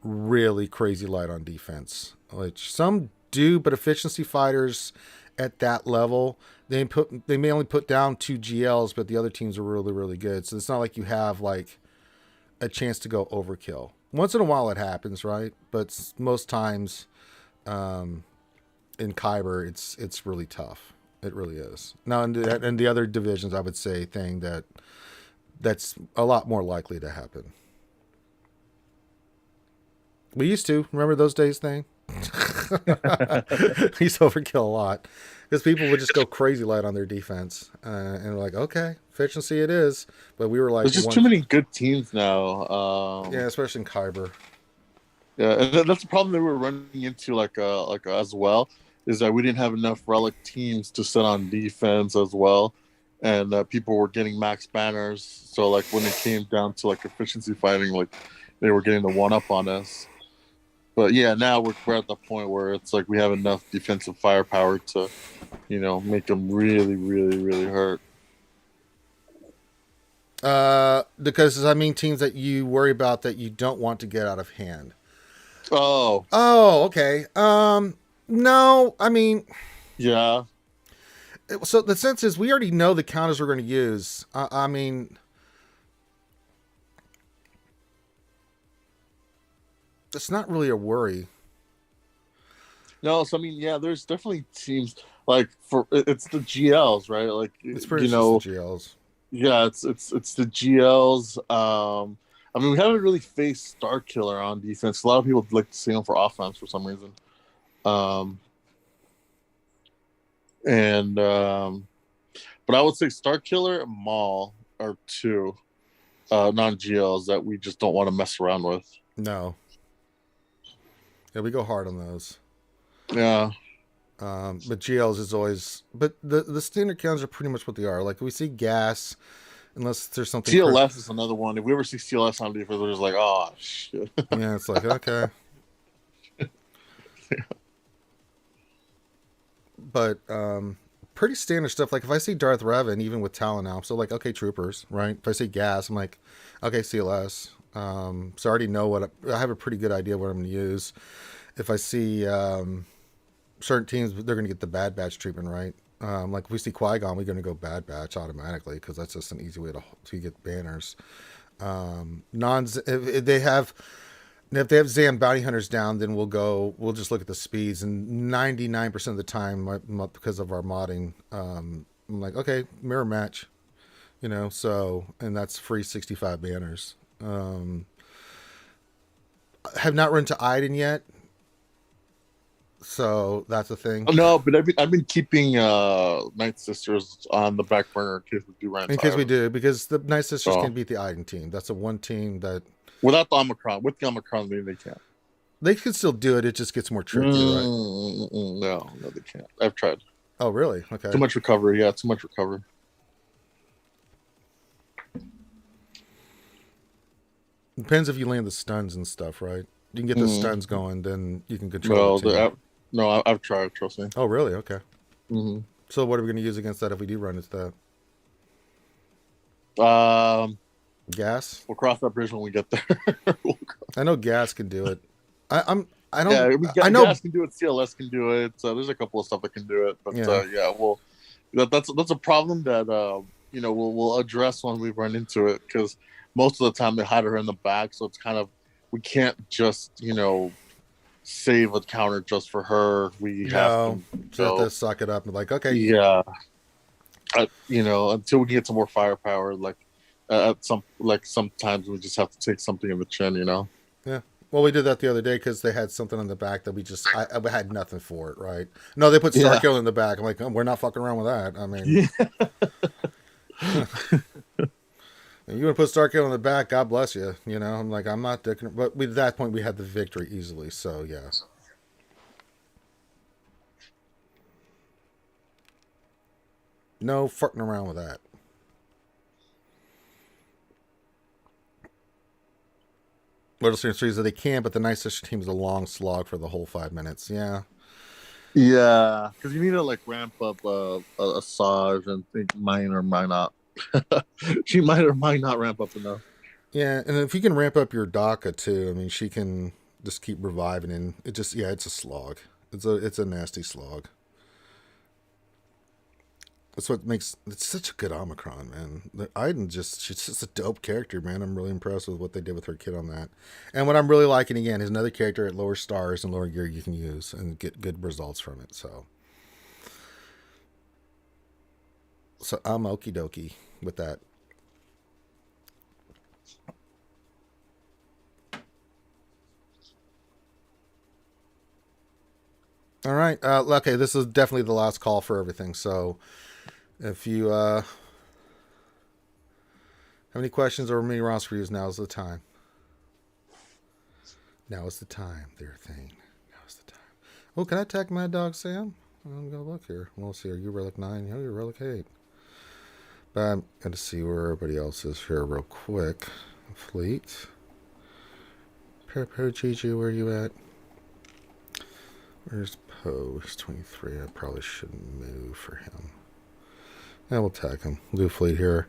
really crazy light on defense, which some do, but efficiency fighters at that level, they may only put down 2 GLs, but the other teams are really, really good. So it's not like you have like a chance to go overkill. Once in a while it happens, right? But most times in Kyber, it's really tough. It really is. Now in the other divisions, I would say that's a lot more likely to happen. We used to. Remember those days, Thing? He's overkill a lot because people would just go crazy light on their defense, and we're like, okay, efficiency it is. But we were like, There's just too many good teams now. Yeah, especially in Kyber. Yeah, and that's the problem that we were running into, like as well, is that we didn't have enough relic teams to set on defense as well, and people were getting max banners. So like when it came down to like efficiency fighting, like they were getting the one up on us. But yeah, now we're at the point where it's like we have enough defensive firepower to, make them really, really, really hurt. Because I mean teams that you worry about that you don't want to get out of hand. Oh, okay. No, I mean, yeah. So the sense is we already know the counters we're going to use. I mean, it's not really a worry. No, so I mean, yeah, there's definitely teams like it's the GLs, right? Like it's pretty just the GLs. Yeah, it's the GLs. I mean, we haven't really faced Starkiller on defense. A lot of people like to see him for offense for some reason. But I would say Starkiller and Maul are two non-GLs that we just don't want to mess around with. No. Yeah, we go hard on those. Yeah. But GLs is always... But the standard counters are pretty much what they are. Like, we see gas... Unless there's something... CLS is another one. If we ever see CLS on defense, we're just like, oh, shit. Yeah, it's like, okay. Yeah. But pretty standard stuff. Like, if I see Darth Revan, even with Talon now, so like, okay, troopers, right? If I see gas, I'm like, okay, CLS. So I already know I have a pretty good idea what I'm going to use. If I see certain teams, they're going to get the Bad Batch treatment, right? Like if we see Qui-Gon, we're going to go Bad Batch automatically because that's just an easy way to get banners. If they have Zam bounty hunters down, then we'll just look at the speeds, and 99% of the time, because of our modding, I'm like, okay, mirror match, so, and that's free 65 banners. Have not run to Iden yet. So that's the thing. Oh, no, but I've been keeping Night Sisters on the back burner in case we do run. In case we do, because the Night Sisters can beat the Iden team. That's a one team that without the Omicron. With the Omicron, maybe they can't. They can still do it. It just gets more tricky, right? No, they can't. I've tried. Oh, really? Okay. Too much recovery. Yeah, too much recovery. Depends if you land the stuns and stuff, right? You can get the stuns going, then you can control it. No, I've tried, trust me. Oh, really? Okay. Mm-hmm. So what are we going to use against that if we do run into that? Gas? We'll cross that bridge when we get there. I know gas can do it. I know gas can do it, CLS can do it. So there's a couple of stuff that can do it. But that's a problem that we'll address when we run into it, because most of the time they hide her in the back, so it's kind of, we can't just save a counter just for her. We have to suck it up and like, okay, yeah, until we get some more firepower, sometimes we just have to take something in the chin, Yeah. Well, we did that the other day because they had something on the back that I had nothing for it, right? No, they put Starkiller in the back. I'm like, we're not fucking around with that. I mean, you want to put Starkiller in the back, God bless you. I'm like, I'm not dicking. But at that point, we had the victory easily. So, yeah. No fucking around with that. Little Series 3 is that they can, but the Night Sister team is a long slog for the whole 5 minutes. Yeah. Yeah, because you need to ramp up a Saj, and think mine or might not. She might or might not ramp up enough. Yeah, and if you can ramp up your Daka too, I mean, she can just keep reviving, and it's a slog. It's a nasty slog. That's what makes it's such a good Omicron, man. She's just a dope character, man. I'm really impressed with what they did with her kit on that. And what I'm really liking again is another character at lower stars and lower gear you can use and get good results from it. So I'm okie dokie with that. All right. Okay, this is definitely the last call for everything. So if you have any questions or mini roster reviews, now is the time. Now is the time, dear thing. Now is the time. Oh, can I attack Mad Dog Sam? I'm going to look here. We'll see. Are you Relic 9? No, you're Relic 8. But I'm going to see where everybody else is here real quick. Fleet. Poe Gigi, where are you at? Where's Poe? He's 23. I probably shouldn't move for him. Yeah, we'll tag him. We'll do Fleet here.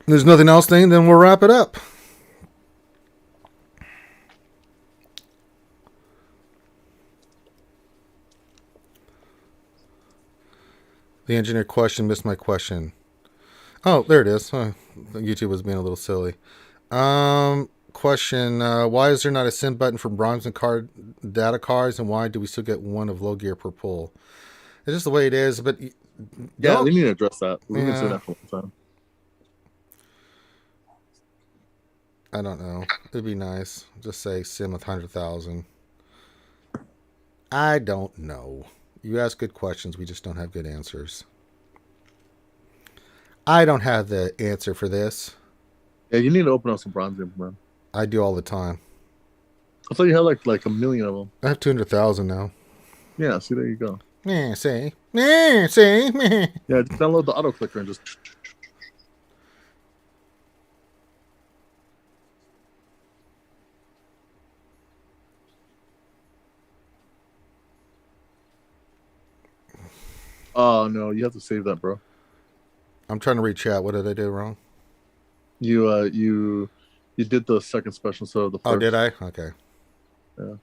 There's nothing else, then we'll wrap it up. The engineer question missed my question. Oh, there it is. YouTube was being a little silly. Question, why is there not a send button for bronze and card data cards, and why do we still get one of low gear per pull? It's just the way it is, but yeah, we need to address that. We need to say that for one time. I don't know. It'd be nice. Just say sim 100,000. I don't know. You ask good questions. We just don't have good answers. I don't have the answer for this. Yeah, you need to open up some bronze, man. I do all the time. I thought you had like a million of them. I have 200,000 now. Yeah, see, there you go. See? Yeah, just download the auto clicker and just... Oh, no, you have to save that, bro. I'm trying to read chat. What did I do wrong? You did the second special, so the first. Oh, did I? Okay. Yeah.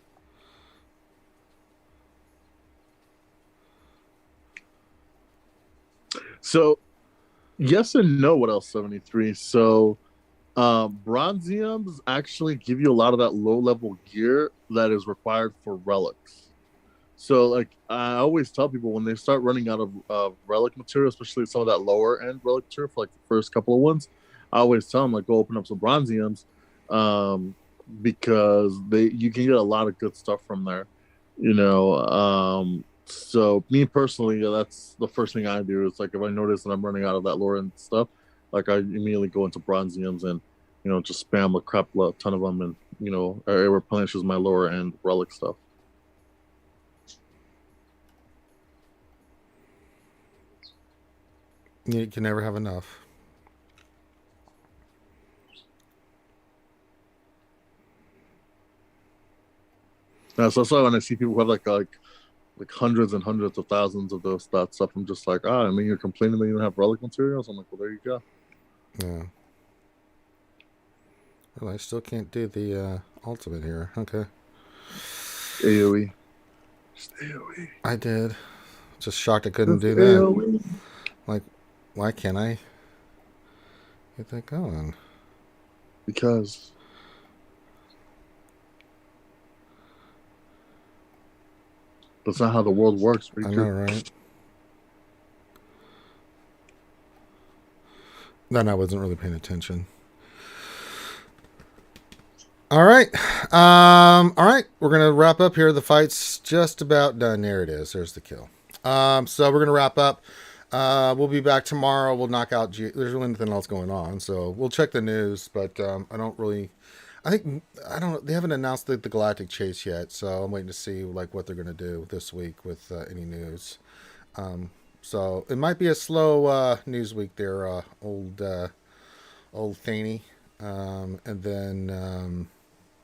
So, yes and no, what else, 73? So, bronziums actually give you a lot of that low-level gear that is required for relics. So, like, I always tell people when they start running out of relic material, especially some of that lower-end relic material for, like, the first couple of ones, I always tell them, like, go open up some bronziums because you can get a lot of good stuff from there, you know. So, me personally, that's the first thing I do. It's like, if I notice that I'm running out of that lower-end stuff, like, I immediately go into bronziums and, you know, just spam a crap ton of them, and, you know, it replenishes my lower-end relic stuff. You can never have enough. Yeah, so that's why when I see people who have like hundreds and hundreds of thousands of that stuff, I'm just like, I mean, you're complaining that you don't have relic materials? I'm like, well, there you go. Yeah. Well, I still can't do the ultimate here. Okay. AoE. Just AoE. I did. Just shocked I couldn't do that. AoE. Like, why can't I get that going? Because that's not how the world works. I know, right? Then I wasn't really paying attention. All right. All right. We're going to wrap up here. The fight's just about done. There it is. There's the kill. So we're going to wrap up. We'll be back tomorrow. We'll knock out... There's really nothing else going on. So we'll check the news, but I don't really... I don't... They haven't announced the Galactic Chase yet, so I'm waiting to see like what they're going to do this week with any news. So it might be a slow news week there, old Thaney. And then...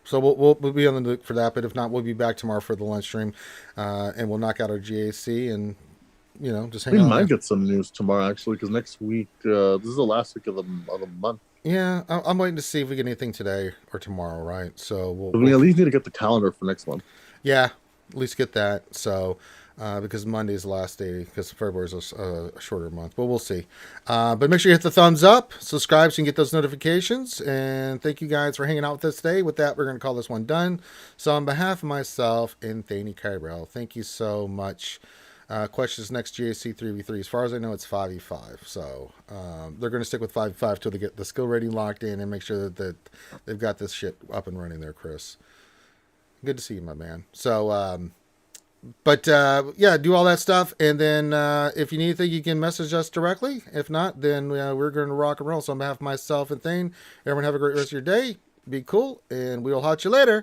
So we'll be on the look for that, but if not, we'll be back tomorrow for the lunch stream, and we'll knock out our GAC and, you know, just hang on. We might get some news tomorrow, actually, because next week, this is the last week of the month. Yeah, I'm waiting to see if we get anything today or tomorrow, right? So we at least need to get the calendar for next month. Yeah, at least get that. So because Monday's the last day, because February's a shorter month, but we'll see. But make sure you hit the thumbs up, subscribe so you can get those notifications, and thank you guys for hanging out with us today. With that, we're going to call this one done. So on behalf of myself and Thaney Kyrell, thank you so much. Questions next GAC 3v3. As far as I know, it's 5v5. So they're going to stick with 5v5 till they get the skill rating locked in and make sure that they've got this shit up and running there, Chris. Good to see you, my man. So But yeah, do all that stuff, and then if you need anything, you can message us directly. If not, then we're going to rock and roll. So on behalf of myself and Thane, everyone have a great rest of your day. Be cool, and we'll hot you later.